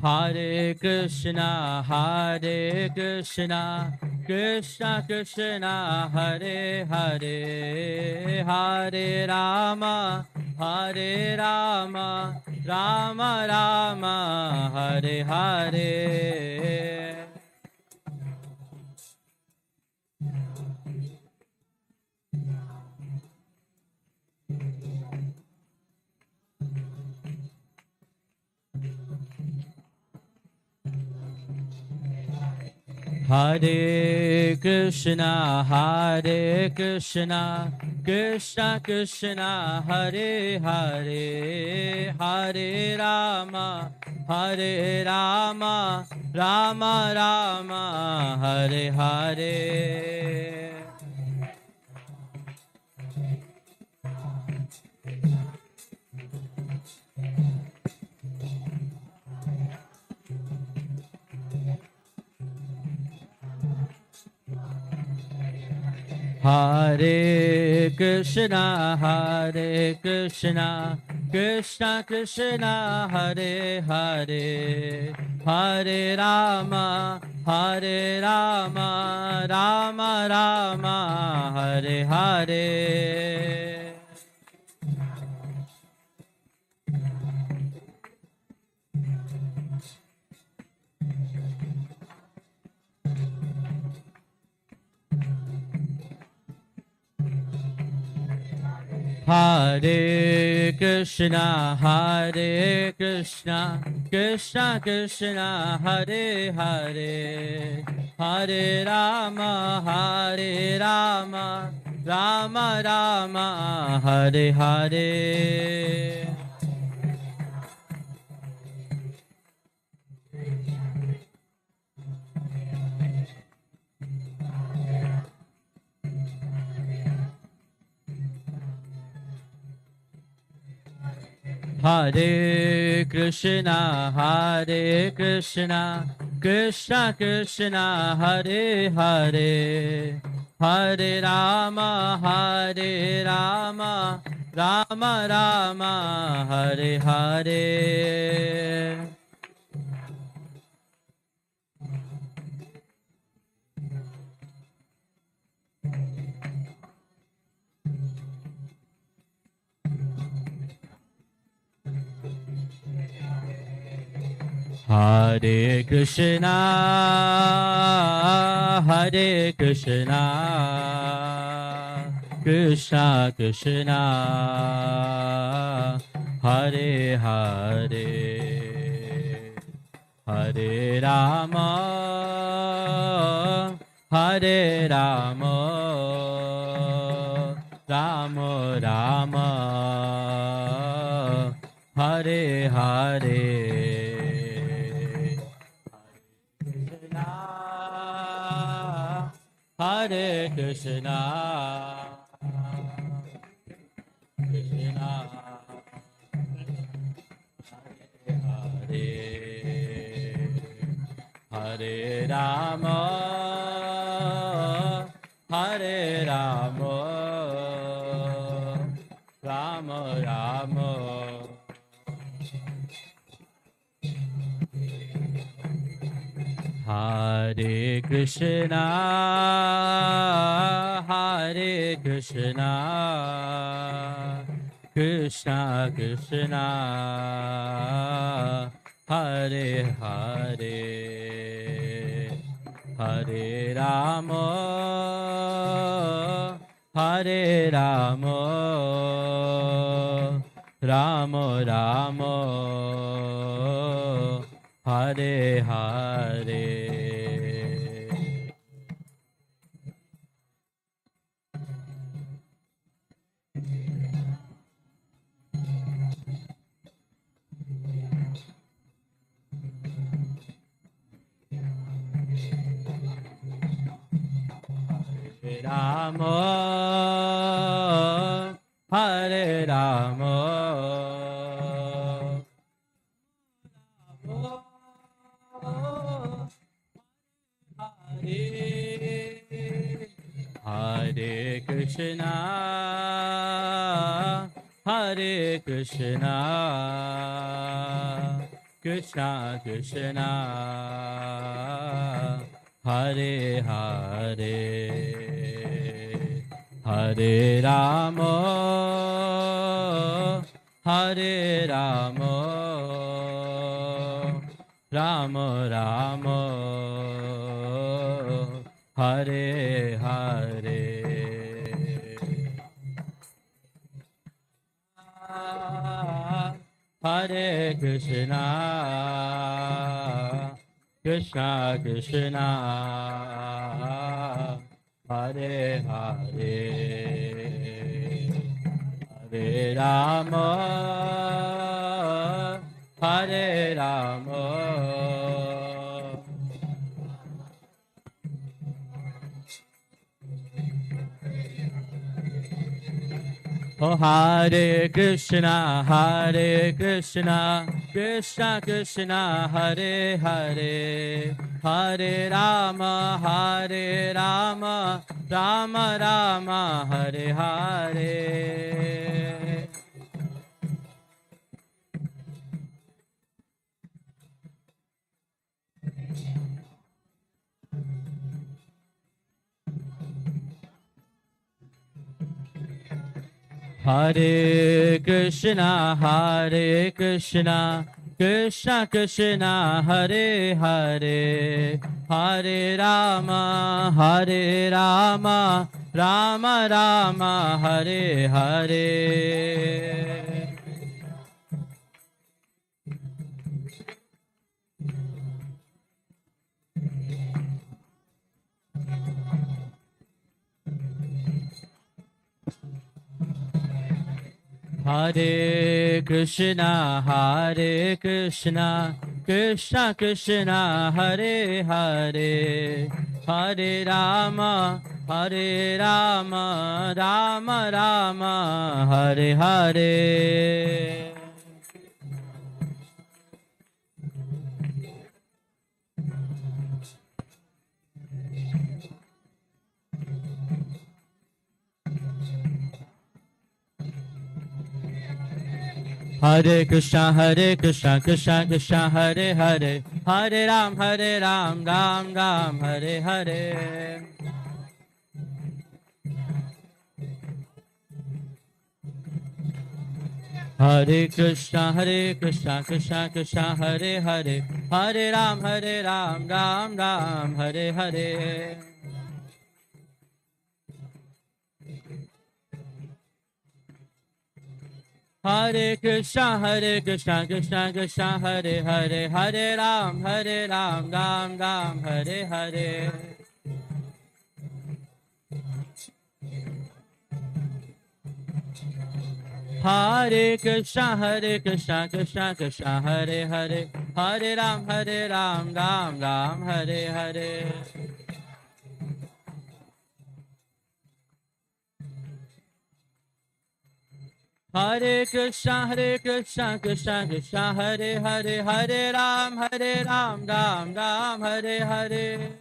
Speaker 6: Hare Krishna, Krishna Krishna, Hare Hare, Hare Rama, Rama Rama, Hare Hare. Hare Krishna, Krishna Krishna, Hare Hare, Hare Rama, Rama Rama, Hare Hare. Hare Krishna, Krishna Krishna, Hare Hare, Hare Rama, Rama Rama, Hare Hare. Hare Krishna, Krishna Krishna, Hare Hare, Hare Rama, Rama Rama, Hare Hare. Hare Krishna, Krishna Krishna, Hare Hare, Hare Rama, Rama Rama, Hare Hare. Hare Krishna, Krishna Krishna, Hare Hare, Hare Rama, Hare Rama, Rama Rama, Hare Hare, Hare Krishna, Krishna, Hare, Hare Rama, Hare Rama, Rama Rama, Hare Krishna, Hare Krishna, Krishna Krishna, Hare Hare, Hare Rama, Hare Rama, Rama Rama, Hare Hare. Rama, Hare Rama, Hare Krishna, Hare Krishna, Krishna Krishna, Hare Hare, Hare Rama, Hare Rama, Rama Rama, Hare Hare, Hare Krishna, Krishna Krishna, Hare Hare, Hare Rama, Hare Rama, Oh Hare Krishna, Hare Krishna, Krishna Krishna, Hare Hare, Hare Rama, Hare Rama, Rama Rama, Hare Hare. Hare Krishna, Hare Krishna, Krishna Krishna, Hare Hare, Hare Rama, Hare Rama, Rama Rama, Hare Hare. Hare Krishna, Hare Krishna, Krishna Krishna, Hare Hare, Hare Rama, Hare Rama, Rama Rama, Hare Hare. Hare Krishna, Krishna Krishna, Hare Hare, Hare Ram, Ram Ram, Hare Hare. Hare Krishna, Krishna Krishna, Hare Hare, Hare Ram, Ram Ram, Hare Hare. Hare Krishna, Krishna Krishna, Hare Hare, Hare Ram, Ram Ram, Hare Hare. Hare Krishna, Krishna Krishna, Hare Hare, Hare Ram, Ram Ram, Hare Hare. Hare Krishna, Krishna Krishna, Hare Hare, Hare Ram, Ram Ram, Hare Hare.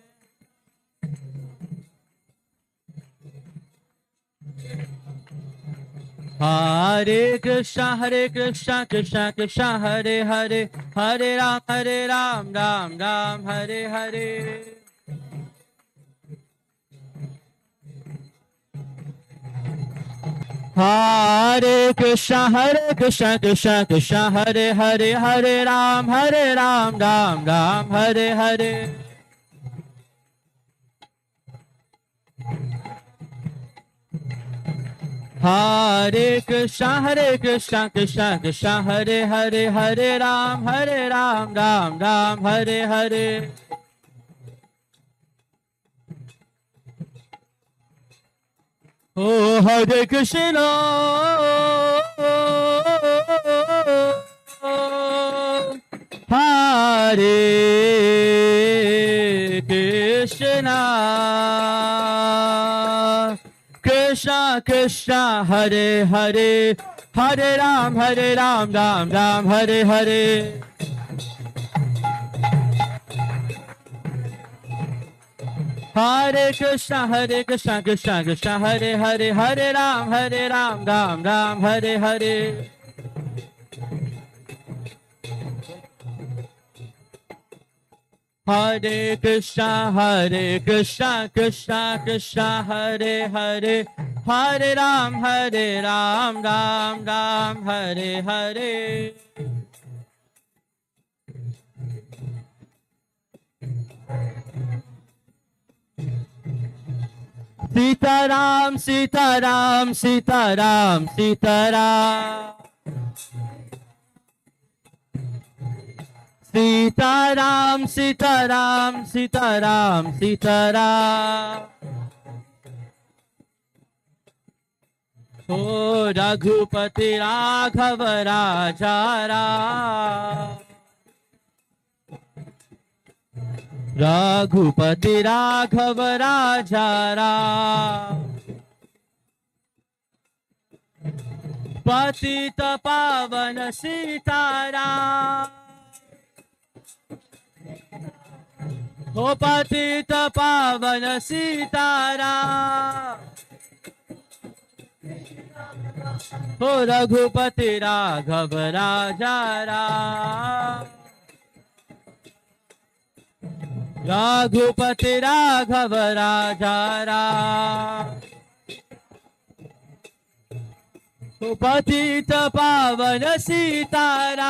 Speaker 6: Hare Krishna, Krishna Krishna, Hare Hare, Hare Ram, Ram Ram, Hare Hare. Hare Krishna, Krishna, Hare Hare, Hare Ram, Ram Ram, Hare Hare. Hare Krishna, Krishna, Hare Hare, Hare Ram, Ram Ram, Hare Hare. Oh, Hare Krishna, Hare Krishna, Krishna Krishna, Hare Hare, Hare Ram, Ram Ram, Hare Hare. Hare Krishna, Krishna Krishna, Hare Hare, Hare Ram, Ram Ram, Hare Hare. Hare Krishna, Krishna Krishna, Hare Hare, Hare Ram, Ram Ram, Hare Hare. Sitaram, Sitaram, Sitaram, Sitaram. Sitaram, Sitaram, Sitaram, Sitaram. O Raghupati Raghava Raja Ram. Raghupati Raghava Raja Ram. Patita Pavana Sitaram. O Patita Pavana Sitaram. O Raghupati Raghava Raja Ram. Raghupati Raghava Raja Ram. O Patita Pavana Sitaram.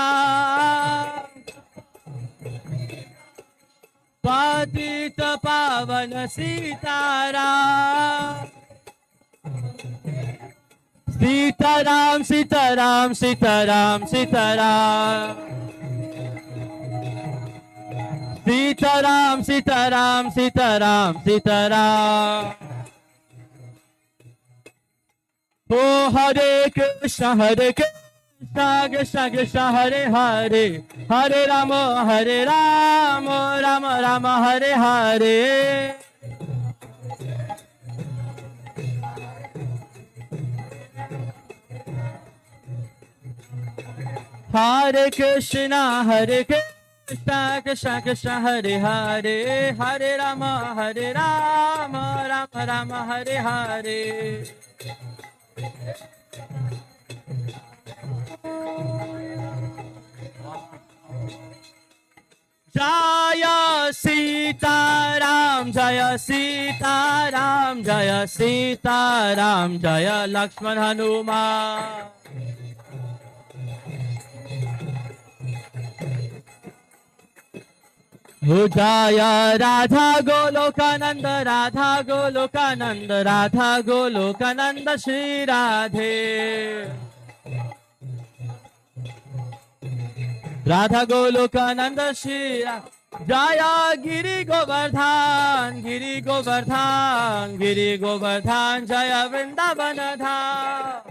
Speaker 6: Patita Pavana Sitaram. Sitaram, Sitaram, Sitaram, Sitaram. Sitaram, Sitaram, Sitaram, Sitaram. Oh, Hare Krishna, Krishna Krishna, Hare Hare, Hare Rama, Rama Rama, Hare Hare. Hare Krishna, Krishna Krishna, Hare Hare, Hare Rama, Rama Rama, Hare Hare. Jaya Sitaram, Jaya Sitaram, Jaya Sitaram, Jaya Lakshman Hanuman. Jaya Radha Golokananda, Radha Golokananda, Radha Golokananda, Shri Radhe. Radha Golokananda, Shri Radhe. Jaya Giri Govardhan, Giri Govardhan, Giri Govardhan, Jaya Vrindavana Dham.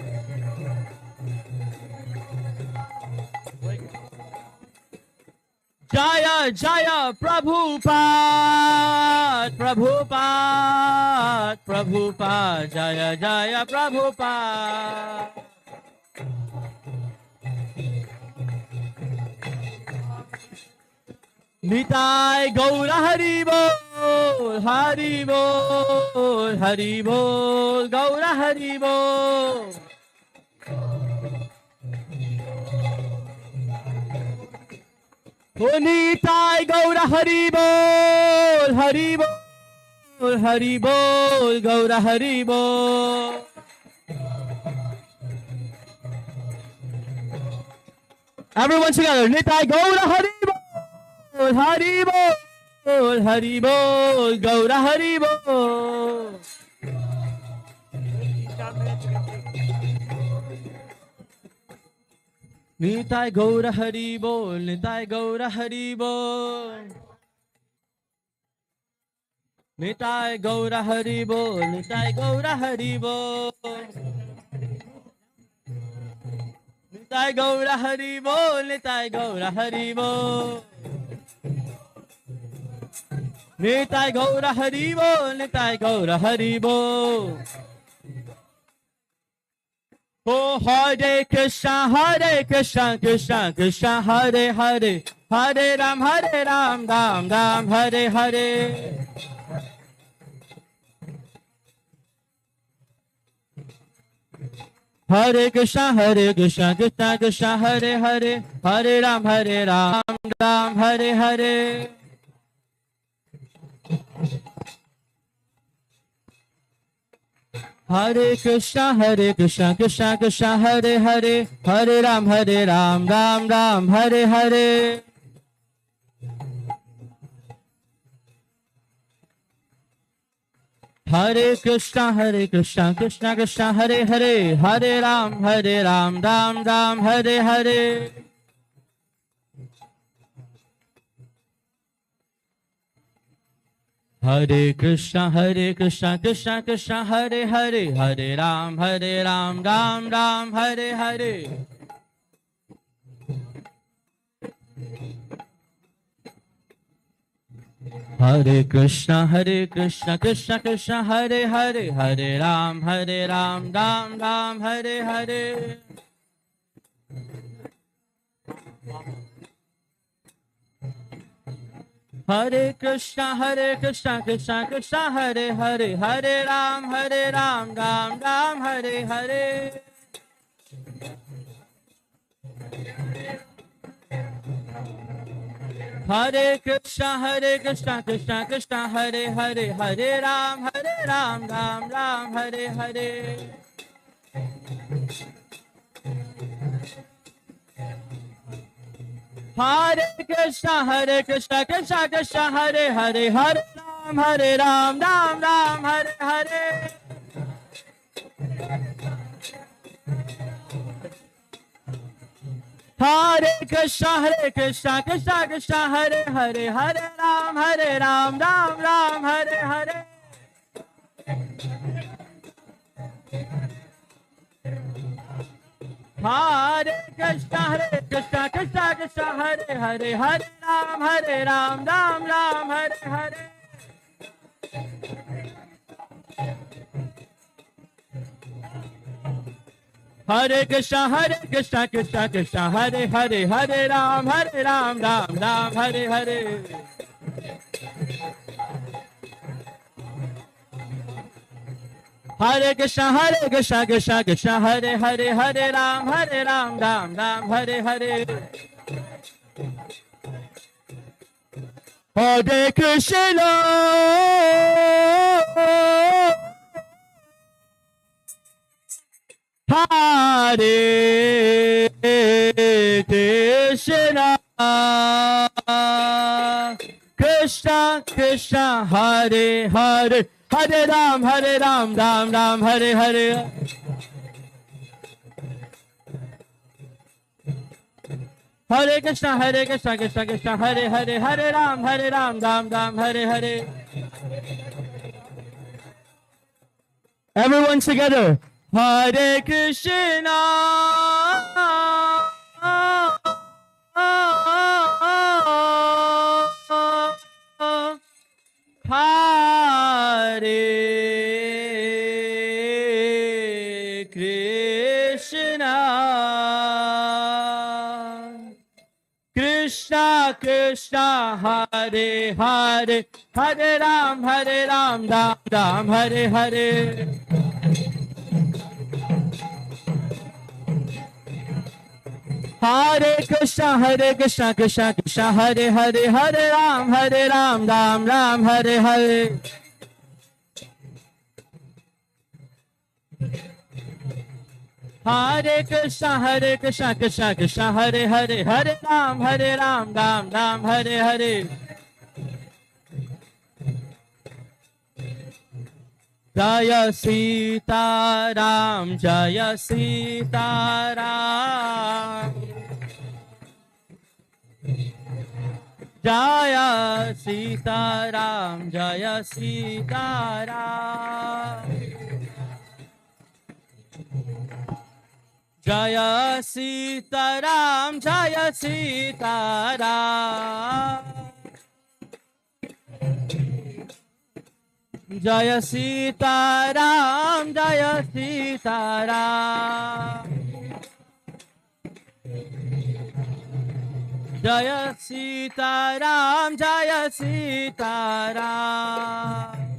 Speaker 6: Jaya Jaya Prabhupada, Prabhupada, Prabhupada, Jaya Jaya Prabhupada. Nitai Gaura Hari Bol, Hari Bol, Hari Bol, Gaura Hari Bol. Nitai Gaura Hari Bol, Hari Bol, Hari Bol, Gaura Hari Bol. Everyone together, Nitai Gaura Hari Bol, Hari Bol, Hari Bol, Gaura Hari Bol. Nitai Gaura Hari Bol, Nitai Gaura Hari Bol. Nitai Gaura Hari Bol, Nitai Gaura Hari Bol. Nitai Gaura Hari Bol, Nitai Gaura Hari Bol. Nitai Gaura Hari Bol, Nitai Gaura Hari Bol. Oh, Hare Krishna, Krishna Krishna, Hare Hare, Hare Ram, Ram Ram, Hare Hare. Hare Krishna, Krishna Krishna, Hare Hare, Hare Ram, Ram, Hare Hare. Hare Krishna, Krishna Krishna, Hare Hare, Hare Ram, Ram Ram, Hare Hare. Hare Krishna, Krishna Krishna, Hare Hare, Hare Ram, Ram Ram, Hare Hare. Hare Krishna, Krishna Krishna, Hare Hare, Hare Ram, Ram Ram, Hare Hare. Hare Krishna, Krishna Krishna, Hare Hare, Hare Ram, Ram Ram, Hare Hare. Hare Krishna, Krishna, Hare Hare, Hare Ram, Ram Hare Hare. Hare Krishna, Krishna, Hare Hare, Hare Ram, Ram Hare Hare. Hare Krishna, Krishna, Hare Hare, Hare Ram, Ram Hare Hare. Hare Krishna, Krishna, Hare Hare, Hare Ram, Ram Hare Hare. Hare Krishna, Krishna, Hare Hare, Hare Ram, Ram Hare Hare. Hare Krishna, Krishna, Hare Hare, Hare Ram, Ram Hare Hare. Hare Krishna, Krishna, Hare Hare, Hare Ram, Ram Hare Hare. Hare Krishna, Hare Krishna, Krishna, Hare Hare, Hare Ram, Ram Hare Hare. Hare Krishna, Krishna, Hare Hare, Hare Ram, Ram Hare Hare. Everyone together. Hare Krishna, Krishna, Hare Hare, Hare Ram, Ram Ram, Hare Hare. Hare Krishna, Krishna Krishna, Hare Hare, Hare Ram, Ram Ram, Hare Hare. Hare Krishna, Krishna Krishna, Hare Hare, Hare Ram, Ram Ram, Hare Hare. Jaya Sita Ram, Jaya Sita Ram. Jaya Sita Ram, Jaya Sita Ram. Jaya Sita Ram, Jaya Sita Ram. Jaya Sita Ram, Jaya Sita Ram. Jaya Sita Ram, Jaya Sita Ram.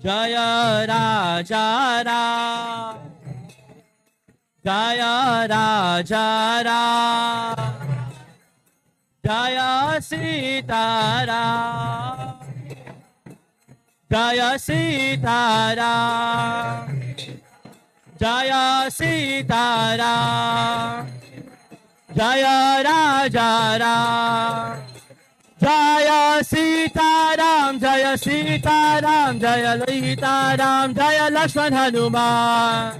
Speaker 6: Jaya Raja Ram, Jaya Raja Ram, Jaya Sita Ram, Jaya Sita Ram, Jaya Sita Ram, Jaya Raja Ram. Jaya Sita Ram, Jaya Sita Ram, Jaya Lalita Ram, Jaya Lakshman Hanuman.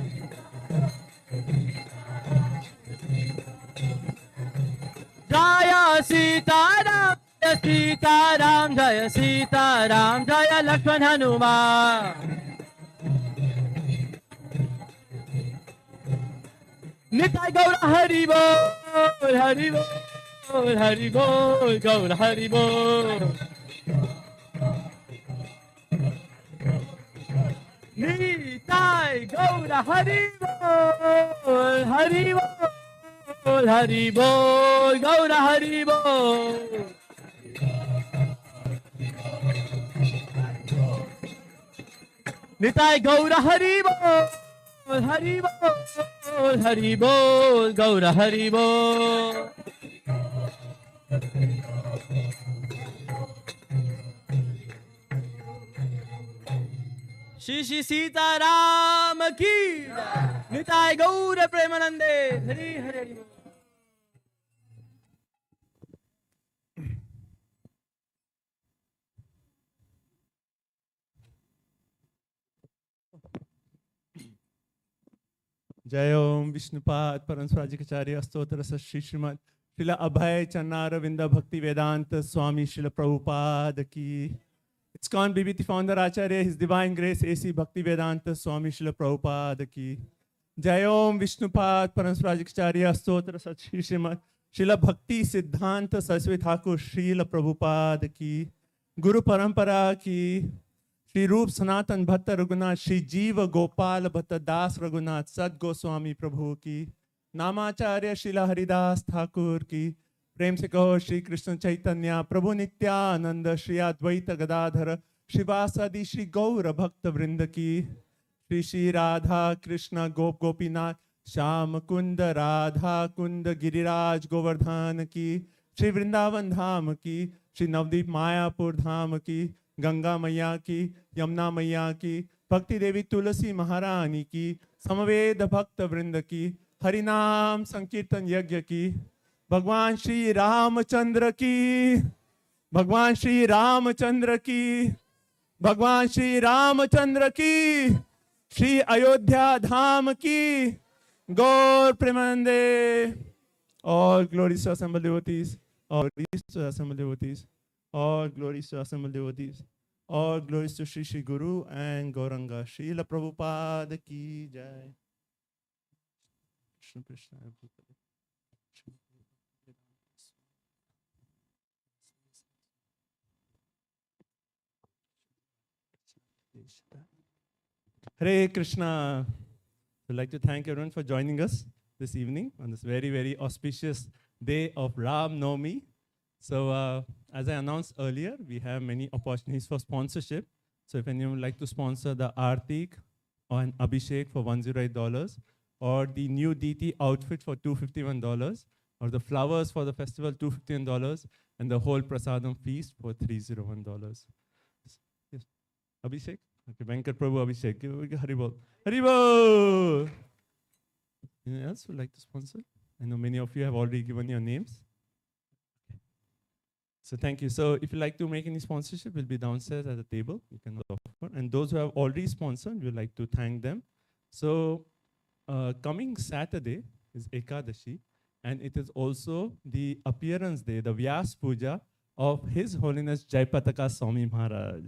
Speaker 6: Jaya Sita Ram, Jaya Sita Ram, Jaya Sita Ram, Jaya Lakshman Hanuman. Nitai Gaura Hari Bol, Hari Bol, Hari Bol, Gaura Hari Bol. Nitai Gaura Hari Bol, Hari Bol, Hari Bol, Gaura Hari Bol. Nitai Gaura Hari Bol, Hari Bol, Hari Bol, Gaura Hari Bol. Shri Sita Ram ki Nitai Gaura Premanande. Hari Hari Bol.
Speaker 4: जय ओम विष्णुपाद परम स्वराजिकाचार्य स्तोत्र श्री श्रीमद श्रीला अभय चन्नार विंद भक्ति वेदांत स्वामी श्रील प्रभुपाद की ISKCON BBT founder Acharya His Divine Grace AC Bhakti Vedanta Swami Srila Prabhupada ki जय ओम विष्णुपाद परम स्वराजिकाचार्य स्तोत्र श्री श्रीमद श्रील भक्ति सिद्धांत सरस्वती ठाकुर श्रील प्रभुपाद की गुरु परंपरा की श्री रूप सनातन भट्ट रघुनाथ श्री जीव गोपाल भट्ट दास रघुनाथ सद गोस्वामी प्रभु की नामाचार्य श्रीला हरिदास ठाकुर की प्रेम से कहो श्री कृष्ण चैतन्य प्रभु नित्यानंद श्री अद्वैत गदाधर श्रीवासादि श्री गौर भक्त वृंद की श्री श्री राधा कृष्ण गोप गोपीनाथ श्याम कुंद राधा कुंद गिरिराज गोवर्धन की श्री वृंदावन धाम की श्री नवदीप मायापुर धाम की गंगा मैया की यमुना मैया की भक्ति देवी तुलसी महारानी की समवेद भक्त वृंद की हरिनाम संकीर्तन यज्ञ की भगवान श्री रामचंद्र की भगवान श्री रामचंद्र की भगवान श्री रामचंद्र की श्री अयोध्या धाम की गौर प्रेमानंदे all glories to assembled devotees all glories to assembled devotees all glories to assembled devotees all glories to Shri Shri Guru and Gauranga Srila Prabhupada ki jai Krishna Krishna Hare Krishna. I'd like to thank everyone for joining us. this evening on this very, very auspicious day of Ram Navami. So as I announced earlier, we have many opportunities for sponsorship. So if anyone would like to sponsor the Artik or an Abhishek for $108, or the new DT outfit for $251, or the flowers for the festival $251, and the whole Prasadam feast for $301. Yes, Abhishek? Okay, Venkat Prabhu Abhishek. Give Haribol. Haribol! Anyone else would like to sponsor? I know many of you have already given your names. So thank you. So if you'd like to make any sponsorship, we'll be downstairs at the table. You can offer. And those who have already sponsored, we'd like to thank them. So coming Saturday is Ekadashi, and it is also the appearance day, the Vyas Puja of His Holiness Jaipataka Swami Maharaj.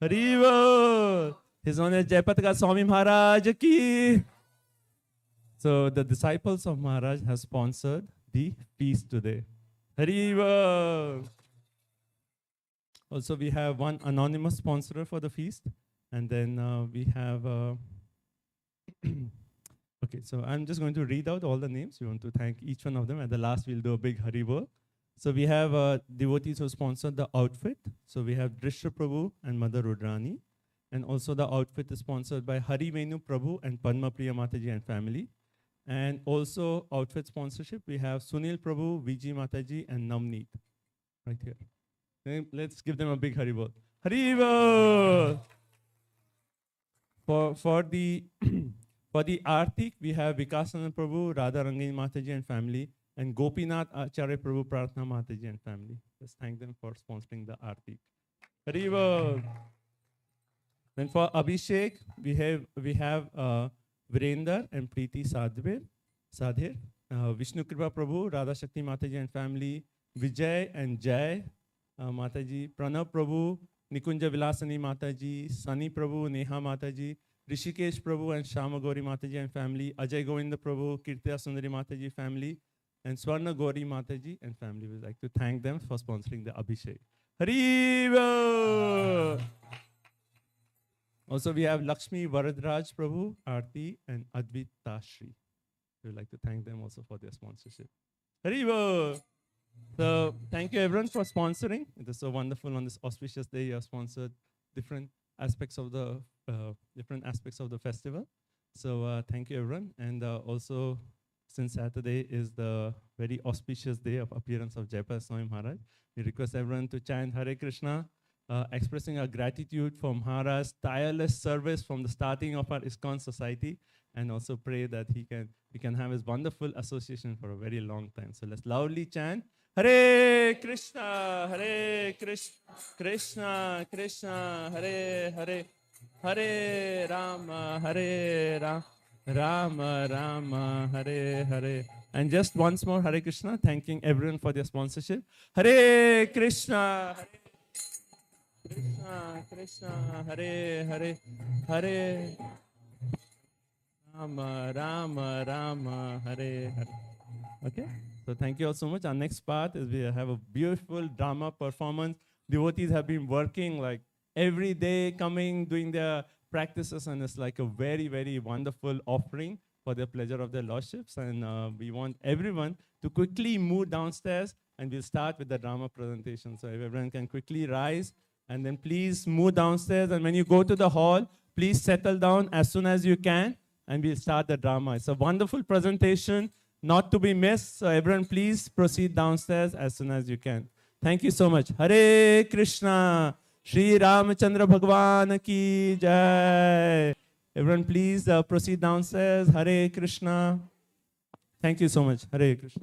Speaker 4: Haribo! His Holiness Jaipataka Swami Maharaj ki! So the disciples of Maharaj have sponsored the feast today. Haribo! Also, we have one anonymous sponsor for the feast, and then we have. Okay, so I'm just going to read out all the names. We want to thank each one of them. At the last, we'll do a big Haribol. So we have devotees who sponsored the outfit. So we have Drishya Prabhu and Mother Rudrani, and also the outfit is sponsored by Hari Venu Prabhu and Padma Priya Mataji and family. And also outfit sponsorship, we have Sunil Prabhu, Viji Mataji, and Namneet, right here. Let's give them a big Haribol. Haribol! For the for the Artik, we have Vikasana Prabhu, Radha Rangini Mataji and family, and Gopinath Acharya Prabhu, Prarthana Mataji and family. Let's thank them for sponsoring the Artik. Haribol! Then for Abhishek, we have Virender and Preeti Sadhir, Vishnu Kripa Prabhu, Radha Shakti Mataji and family, Vijay and Jai Mataji, Pranav Prabhu, Nikunja Vilasani Mataji, Sunny Prabhu, Neha Mataji, Rishikesh Prabhu and Shama Gauri Mataji and family, Ajay Govinda Prabhu, Kirtiya Sundari Mataji family, and Swarna Gauri Mataji and family. We'd like to thank them for sponsoring the Abhishek. Haribo! Also, we have Lakshmi Varadraj Prabhu, Aarti, and Advit Tashri. We'd like to thank them also for their sponsorship. Haribo! So thank you everyone for sponsoring. It is so wonderful on this auspicious day. You have sponsored different aspects of the festival. So thank you everyone. And also, since Saturday is the very auspicious day of appearance of Jaipataka Swami Maharaj, we request everyone to chant Hare Krishna, expressing our gratitude for Maharaj's tireless service from the starting of our ISKCON society, and also pray that we can have his wonderful association for a very long time. So let's loudly chant Hare Krishna, Hare Krishna, Krishna Krishna, Hare Hare, Hare Rama, Hare Rama, Rama Rama, Hare Hare. And just once more, Hare Krishna, thanking everyone for their sponsorship. Hare Krishna, Hare Krishna, Krishna, Hare Hare, Hare Rama, Rama, Rama, Hare Hare. Okay, so thank you all so much. Our next part is we have a beautiful drama performance. Devotees have been working like every day, coming, doing their practices, and it's like a very, very wonderful offering for the pleasure of their lordships. And we want everyone to quickly move downstairs, and we'll start with the drama presentation. So if everyone can quickly rise, and then please move downstairs. And when you go to the hall, please settle down as soon as you can, and we'll start the drama. It's a wonderful presentation, not to be missed. So everyone, please proceed downstairs as soon as you can. Thank you so much. Hare Krishna. Shri Ramachandra Bhagwan ki jai. Everyone, please proceed downstairs. Hare Krishna. Thank you so much. Hare Krishna.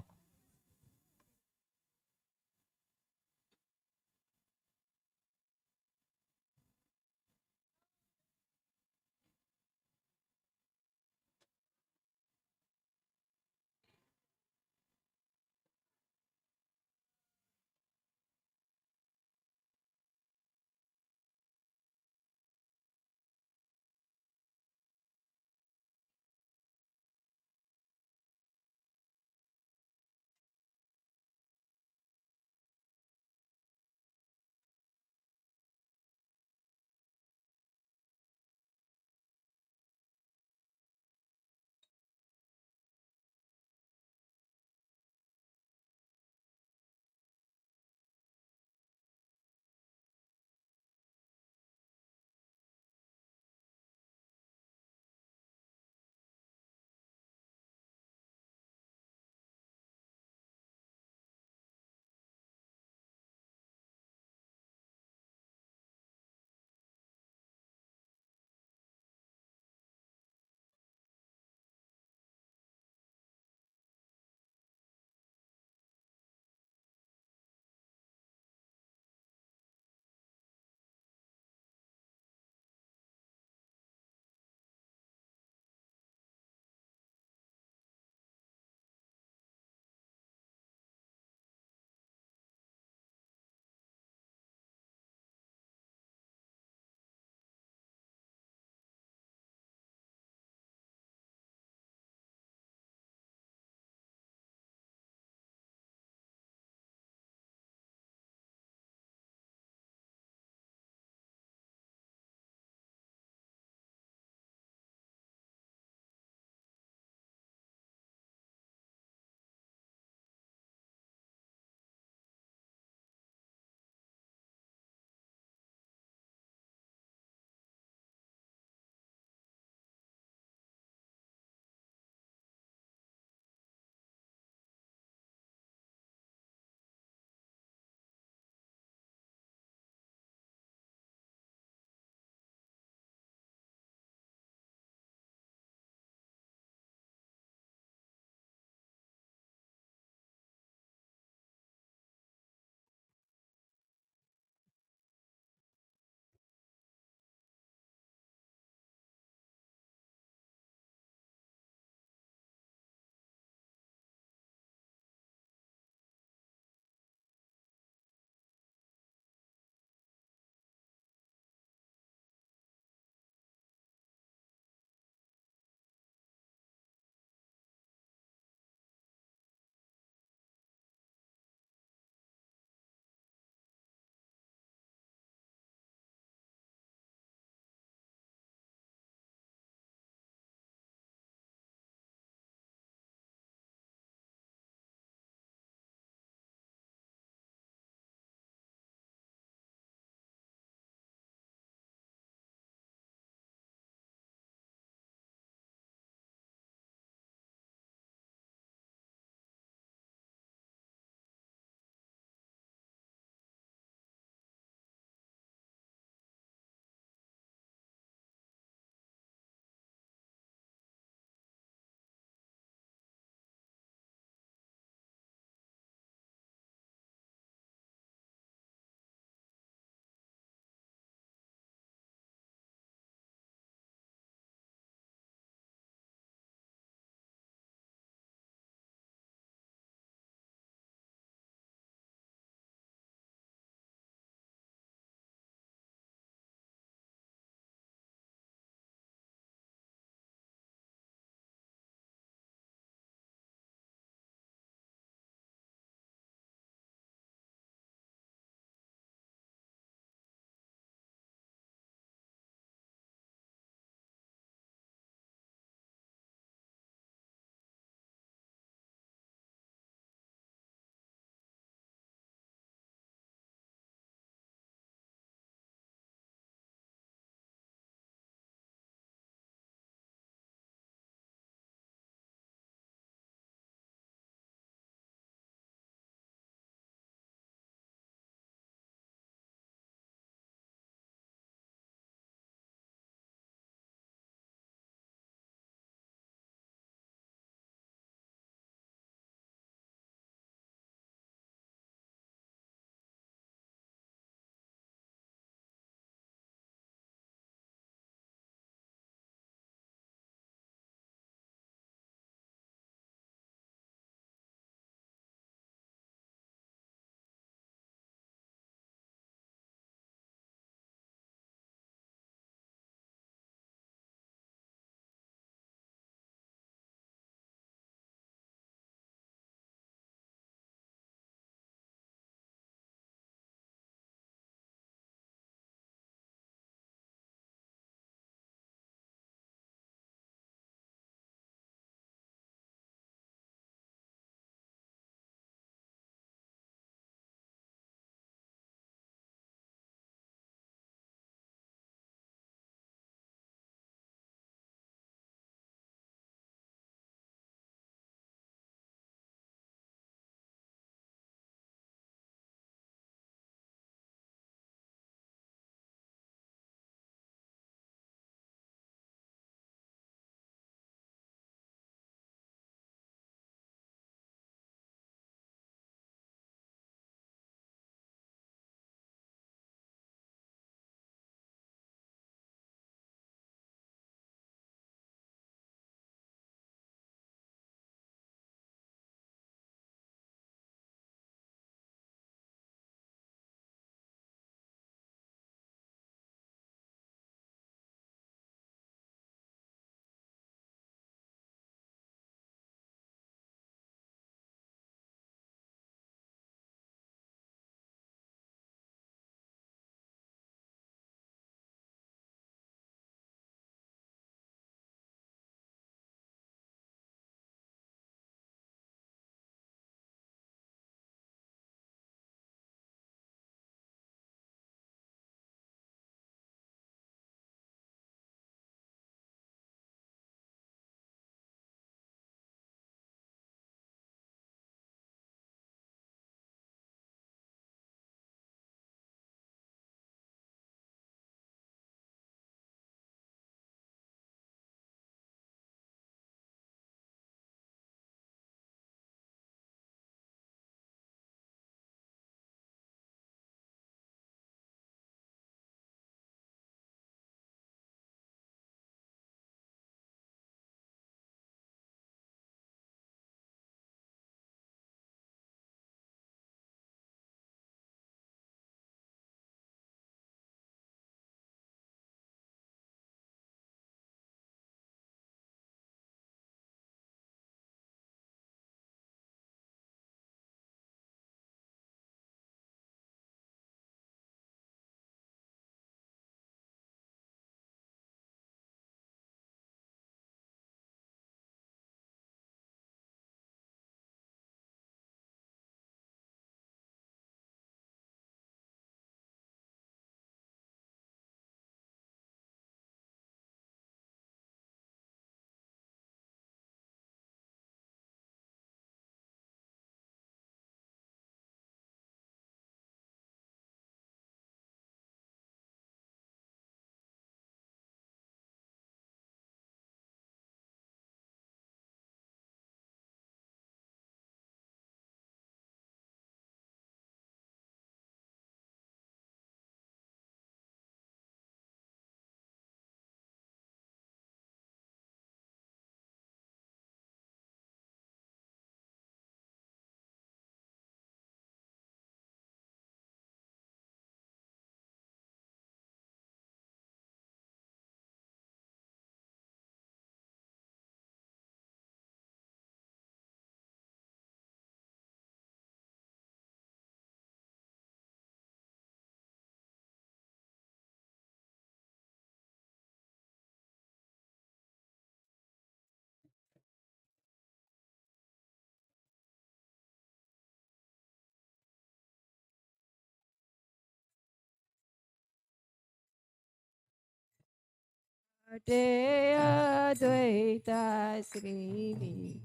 Speaker 1: Te Advaita Sri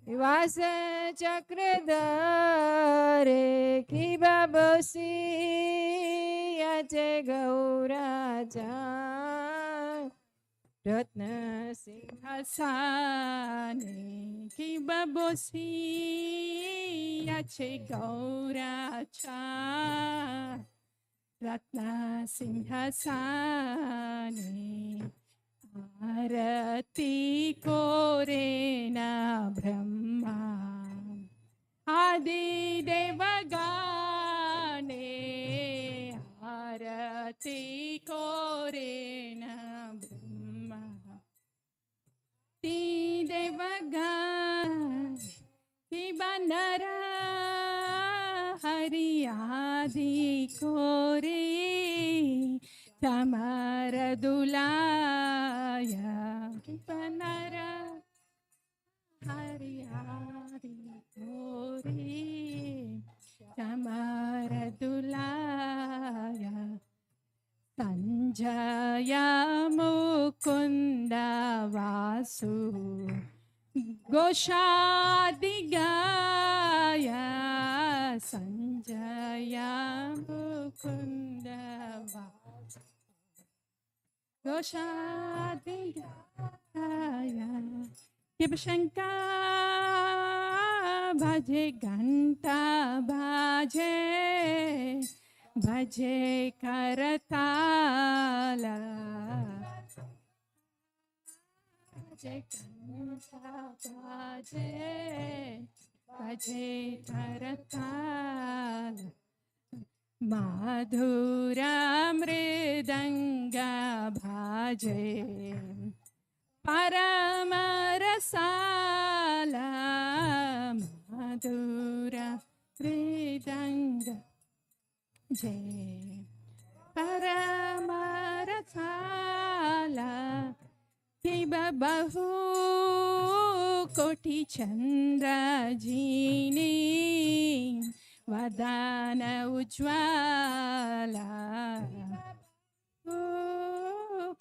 Speaker 1: Vasa Chakradare Kibabasi Ate Gauraja Ratna Singhasane Kibabosi Ache Gauracha Ratna Singhasane Arati Korena Brahma Adi Devagane Arati Korena Brahma Ti Devagane Kibanara Hari Adi Kore Tamaradulaya Kibanara Hari Adi Kore Tamaradulaya Sanjaya Mukunda Vasu Goshadigaya Sanjaya Mukunda Vasu Goshadigaya Kibshanka Bhaje Ganta Bhaje Bhaje Karatala Bhaje Ganta Bhaje Bhaje Karatala Madhura Mridanga Bhaje Paramarasala Madhura Mridanga Jai Paramarasala Kiba Bahu Koti Chandra Jini Vadana Ujwala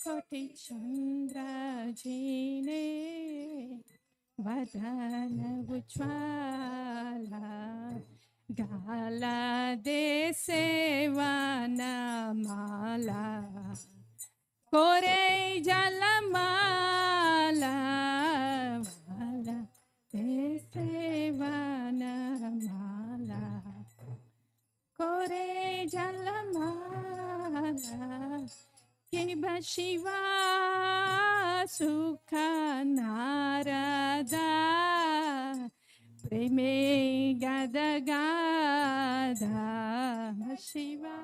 Speaker 1: Koti Chandra Jini Vadana Ujwala Gala de Sevana Mala Kore Jalamala Mala de Sevana Mala Kore Jalamala Kiba Shiva Sukha Narada Preme Gada Gada Shiva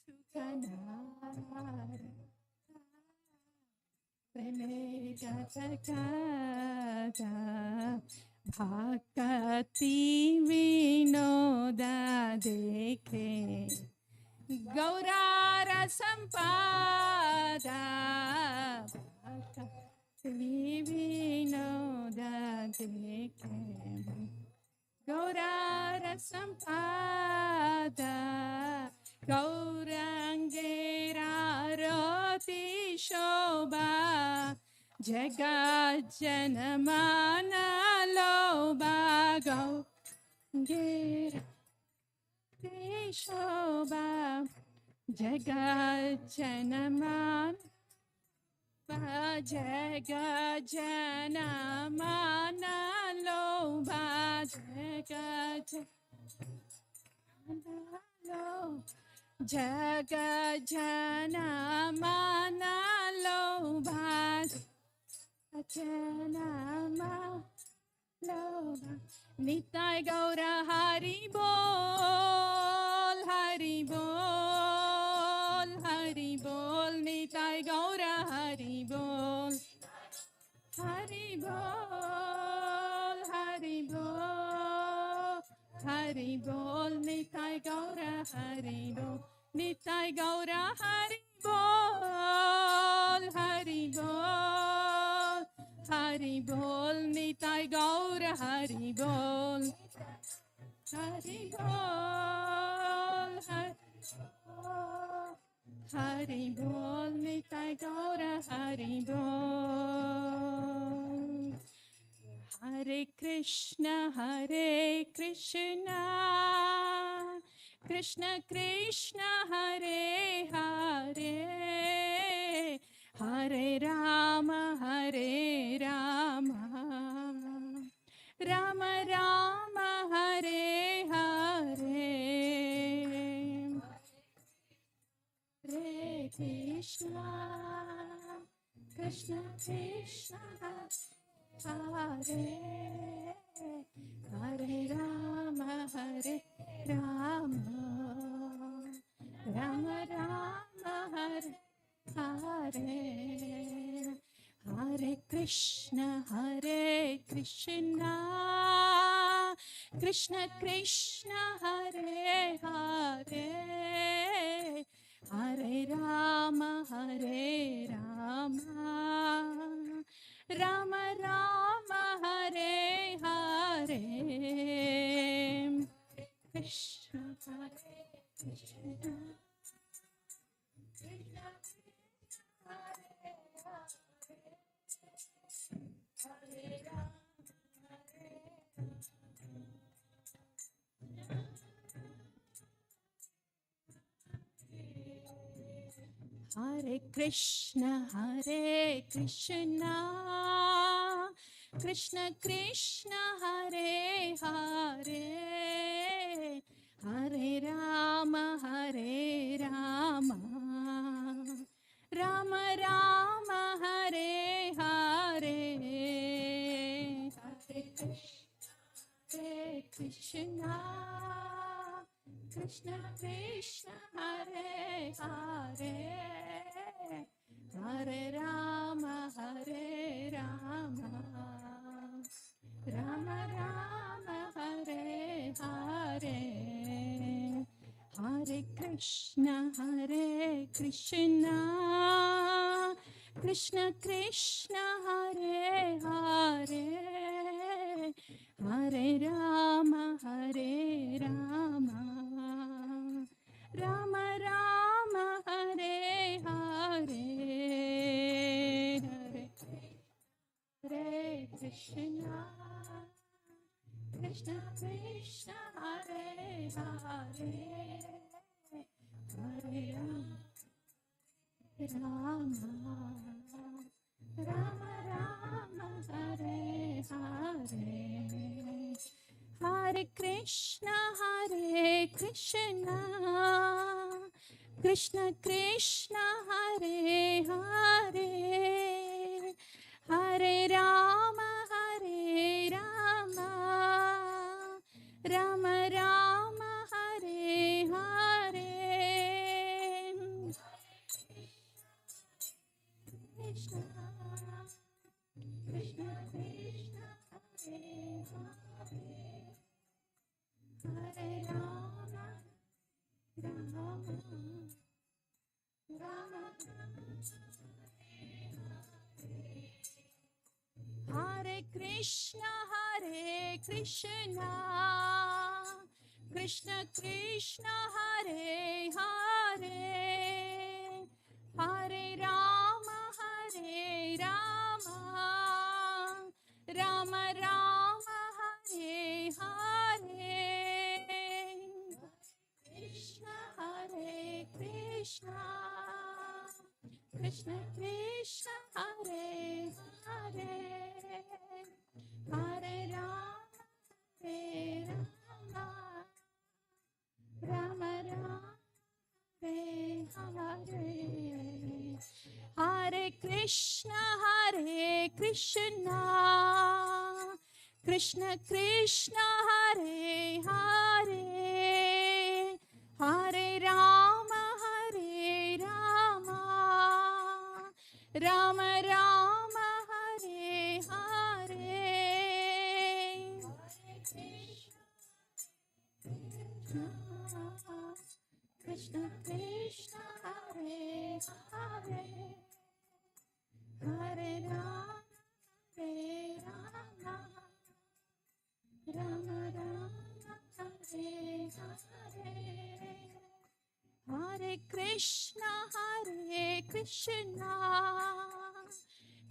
Speaker 1: Sukha Narada Preme Gada Gada Bhakati Vinoda Dekhe Gaurara Sampada Vinoda Dekhe Gaurara Sampada Gaurangera Roti Shobha Jaganamana Loba Gaurangera Shobha Jaganamana Jaganamana Loba Jaganamana Loba Jaganama Loba Nitai Gaura Hari Bol Hari Bol Hari Bol Nitai Gaura Hari Bol Hari Bol Hari Bol Hari Bol Nitai Gaura Hari Bol Nitai Gaura Hari Bol Hari Bol Hari Bol Nitai Gaura Hari Bol Hari Bol
Speaker 7: Hari Bol, Nitai Gaura Hari Bol. Hare Krishna, Krishna Krishna, Hare Hare, Hare Rama, Rama Rama, Hare Hare. Hare Krishna, Krishna Krishna, Hare Hare Rama, Rama Rama, Hare Hare. Hare Krishna, Krishna Krishna, Hare Hare, Hare Rama, Rama Rama, Hare Hare. Krishna, Krishna, Hare Krishna, Krishna Krishna, Hare Hare, Hare Rama, Rama Rama, Hare Hare. Hare Krishna, Krishna Krishna, Hare Hare, Hare Rama, Rama Rama, Hare Hare. Hare Krishna, Krishna Krishna, Hare Hare, Hare Rama, Rama Rama, Hare Hare. Hare Krishna, Krishna Krishna, Hare Hare, Hare Rama, Rama Rama, Hare Hare. Hare Krishna, Krishna Krishna, Hare Hare, Hare Rama, Rama Rama, Hare Hare. Krishna, Krishna Krishna, Hare Hare, Hare Rama, Rama Rama, Hare Krishna, Krishna Krishna, Hare Hare, Hare Rama, Rama Rama, Hare Hare. Krishna, Krishna Krishna Krishna, Hare Hare, Hare Rama, Rama Rama, Hare Hare. Hare Krishna, Krishna Krishna, Hare Hare, Hare Rama, Rama Rama, Hare Hare. Krishna Krishna, Hare Hare, Hare Rama, Rama Rama, Hare Hare. Hare Krishna, Hare Krishna,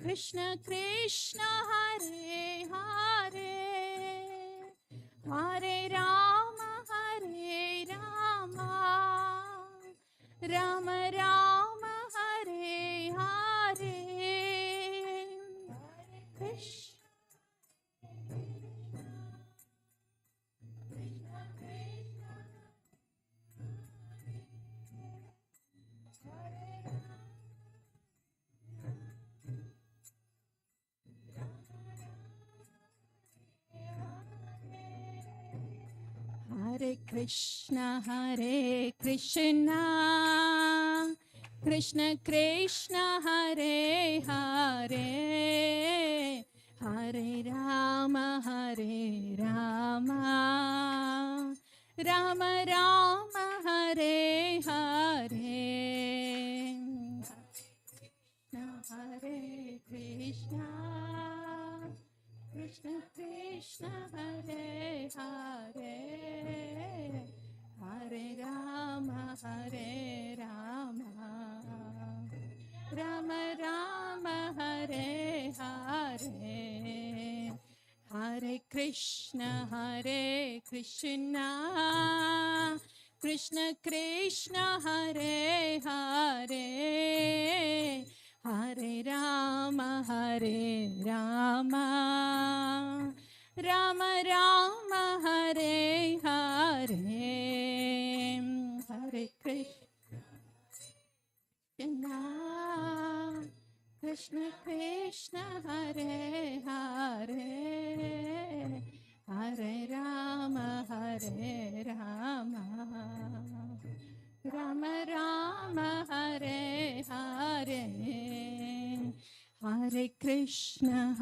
Speaker 7: Krishna Krishna Hare Hare, Hare Rama Hare Rama, Rama Rama Hare Hare, Krishna. Hare Krishna, Krishna Krishna, Hare Hare, Hare Rama, Rama Rama, Hare Hare. Hare Krishna, Krishna Krishna, Hare Hare, Hare Rama, Rama Rama, Hare Hare. Hare Krishna, Krishna Krishna, Hare Hare, Hare Rama, Rama Rama, Hare Hare. Hare Krishna, Krishna Krishna, Hare Hare, Hare Rama, Rama Rama, Hare Hare. Hare Krishna,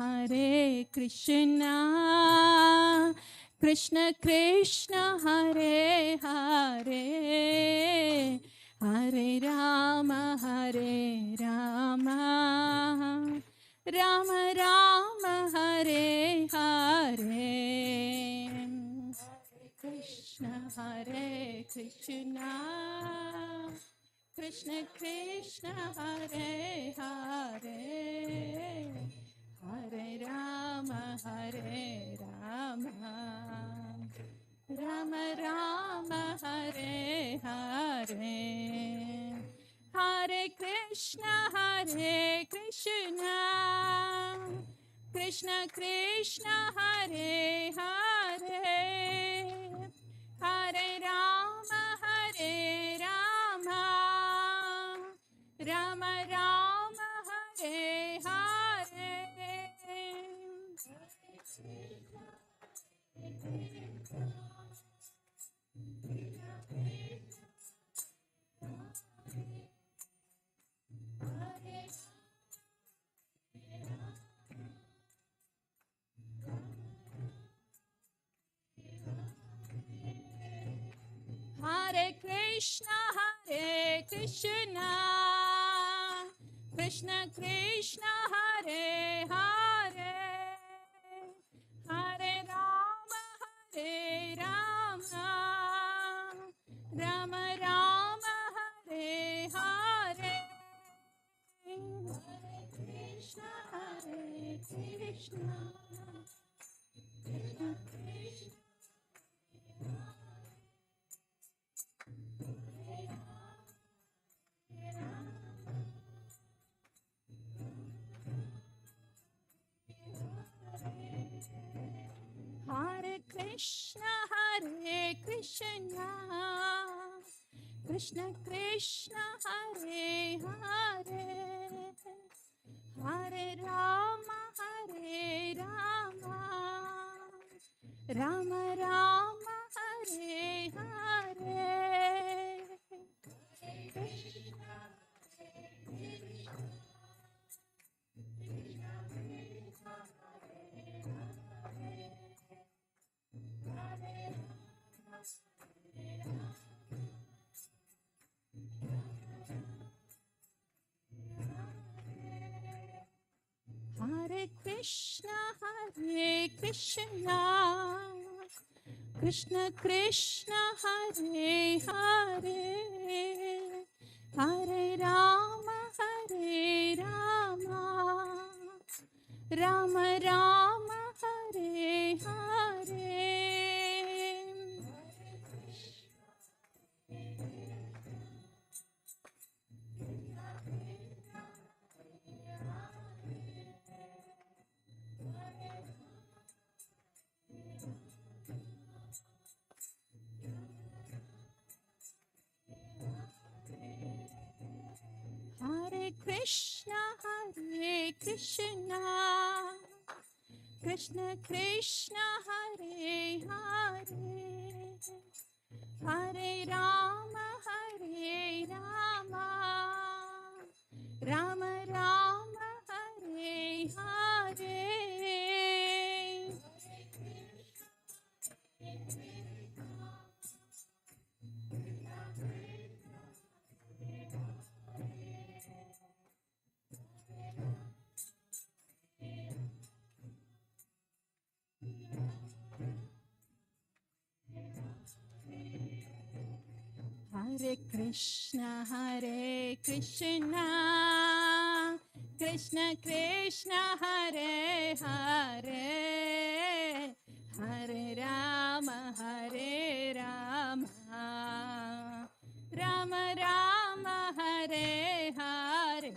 Speaker 7: Krishna Krishna, Hare Hare, Hare Rama, Rama Rama, Hare Hare. Hare Krishna, Krishna Krishna, Hare Hare, Hare Rama, Rama Rama, Hare Hare. Hare Krishna, Krishna Krishna, Hare Hare, Hare Rama, Rama Rama, Hare Hare. Hare Krishna, Krishna Krishna, Hare Hare, Hare Rama, Rama Rama, Hare Hare. Hare Krishna, Krishna Krishna, Hare Krishna, Krishna Krishna, Hare Hare, Hare Rama, Rama Rama, Hare Hare. Hare Krishna, Krishna Krishna, Hare Hare, Hare Rama, Hare Rama, Rama Rama, Hare Hare. Hare Krishna, Hare Krishna, Krishna Krishna, Hare Hare, Hare Rama, Hare Rama, Rama Rama, Hare Hare. Hare Krishna, Krishna Krishna, Hare Hare, Hare Rama, Hare Rama, Rama Rama, Hare Hare,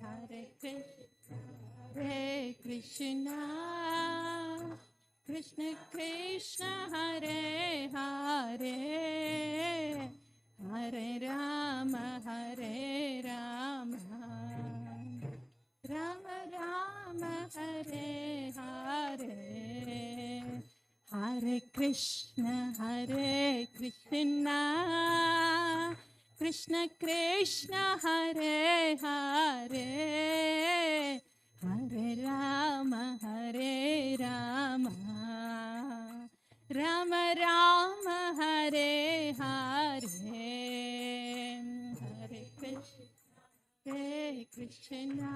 Speaker 7: Hare Krishna, Krishna Krishna, Hare Hare, Hare Rama, Hare Rama, Rama Rama, Hare Hare, Hare Krishna, Krishna Krishna, Hare Hare, Hare Rama, Hare Rama, Rama Rama, Hare Hare, Hare Krishna,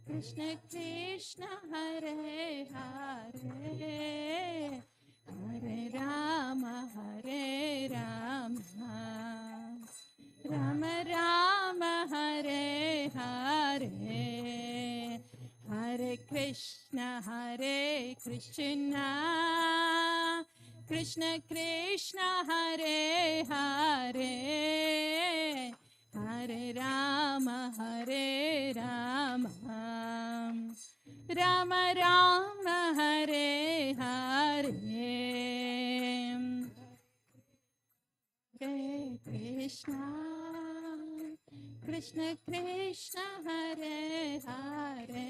Speaker 7: Krishna Krishna, Hare Hare, Hare Rama, Hare Rama, Rama Rama, Hare Hare, Hare Krishna, Krishna Krishna, Hare Hare, Hare Rama, Hare Rama, Rama Rama, Hare Hare, Hare Krishna, Krishna Krishna, Hare Hare,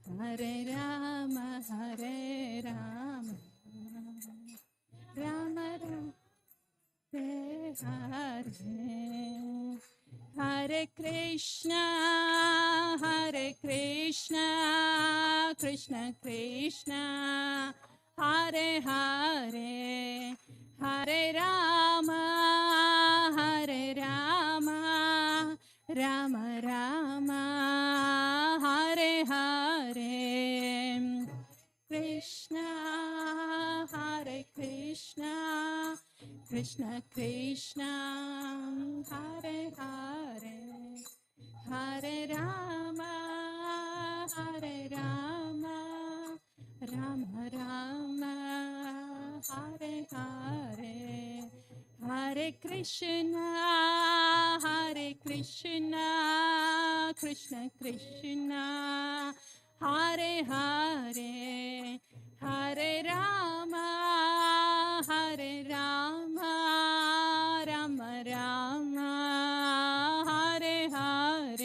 Speaker 7: Hare Rama, Hare Rama, Rama Rama, Hare Hare, Hare Krishna, Krishna Krishna, Hare Hare, Hare Rama, Rama Rama, Hare Hare, Krishna, Krishna Krishna, Hare Hare, Hare Rama, Rama Rama, Hare Hare, Hare Krishna, Krishna Krishna, Hare Hare, Hare Rama, Rama Rama, Hare Hare.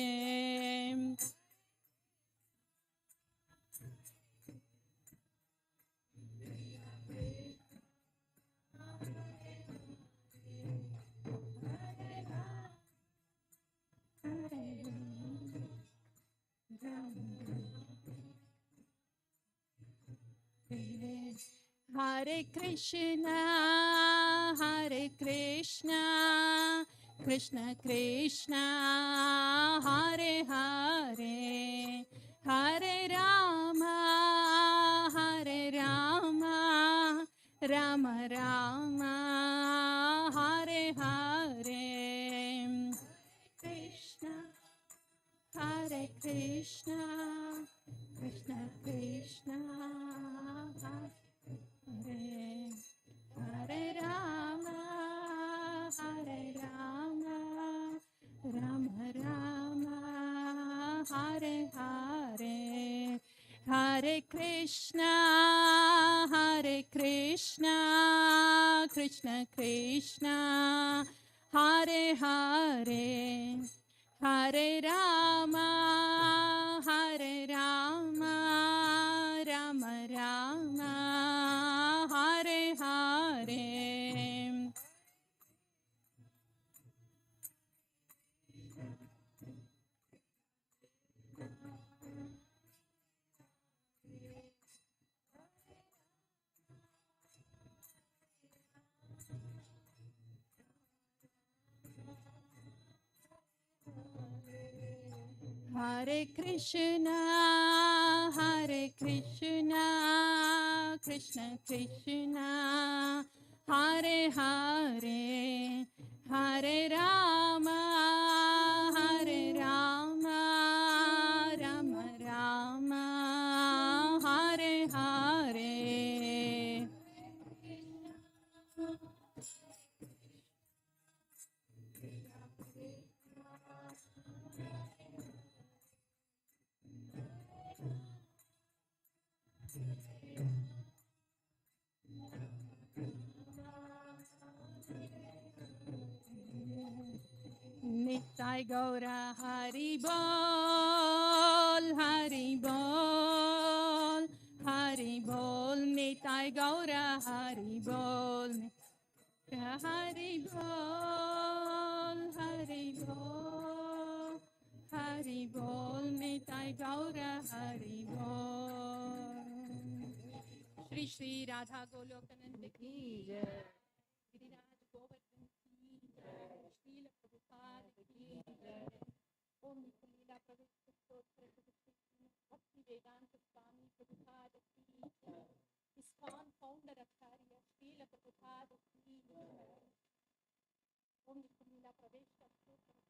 Speaker 7: Hare Krishna, Krishna Krishna, Hare Hare, Hare Rama, Rama Rama, Hare Hare, Hare Krishna, Krishna Krishna, Hare Hare Rama, Hare Rama, Rama Rama, Hare Hare, Hare Krishna, Krishna Krishna, Hare Hare, Hare Rama, Rama Rama, Hare Hare. Hare Krishna, Krishna Krishna, Hare Hare, Hare Rama, Rama Rama, Hare Hare. Nittai Gaura Hari Bol, Hari Bol, Hari Bol, Nittai Gaura Hari Bol, Hari Bol, Hari Bol, Hari Bol, Nittai Gaura Hari Bol. Shri Shri Radha Golokananda ki jai. Giriraj Govardhan की जय, श्रील प्रभुपाद की जय। ओम लीला प्रवेश स्तोत्र भक्ति वेदांत स्वामी प्रभुपाद की जय। ISKCON founder आचार्य श्रील प्रभुपाद की जय। ओम लीला प्रवेश स्तोत्र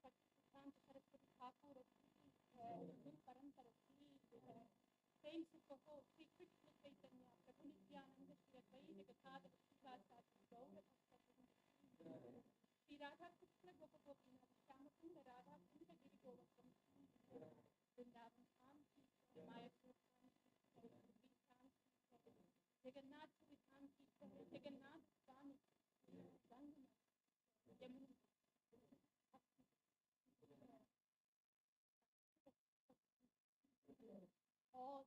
Speaker 7: भक्ति सरस्वती ठाकुर की जय। गुरु परंपरा की जय। प्रेम से कहो श्री कृष्ण चैतन्य प्रभु नित्यानंद श्री अद्वैत गदाधर श्रीवासादि गौर भक्तवृंद की जय। श्री राधा कृष्ण गोप गोपीनाथ श्याम कुंड राधा कुंड गिरि गोवर्धन की जय। वृंदावन धाम की जय। मायापुर धाम की जय। पुरी धाम की जय। जगन्नाथ पुरी धाम की जय। जगन्नाथ स्वामी की जय। गंग Yamuna all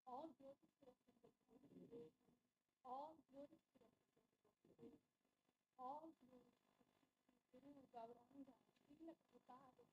Speaker 7: all glory to the all glory to the all glory to Guru Gauranga Srila Prabhupada.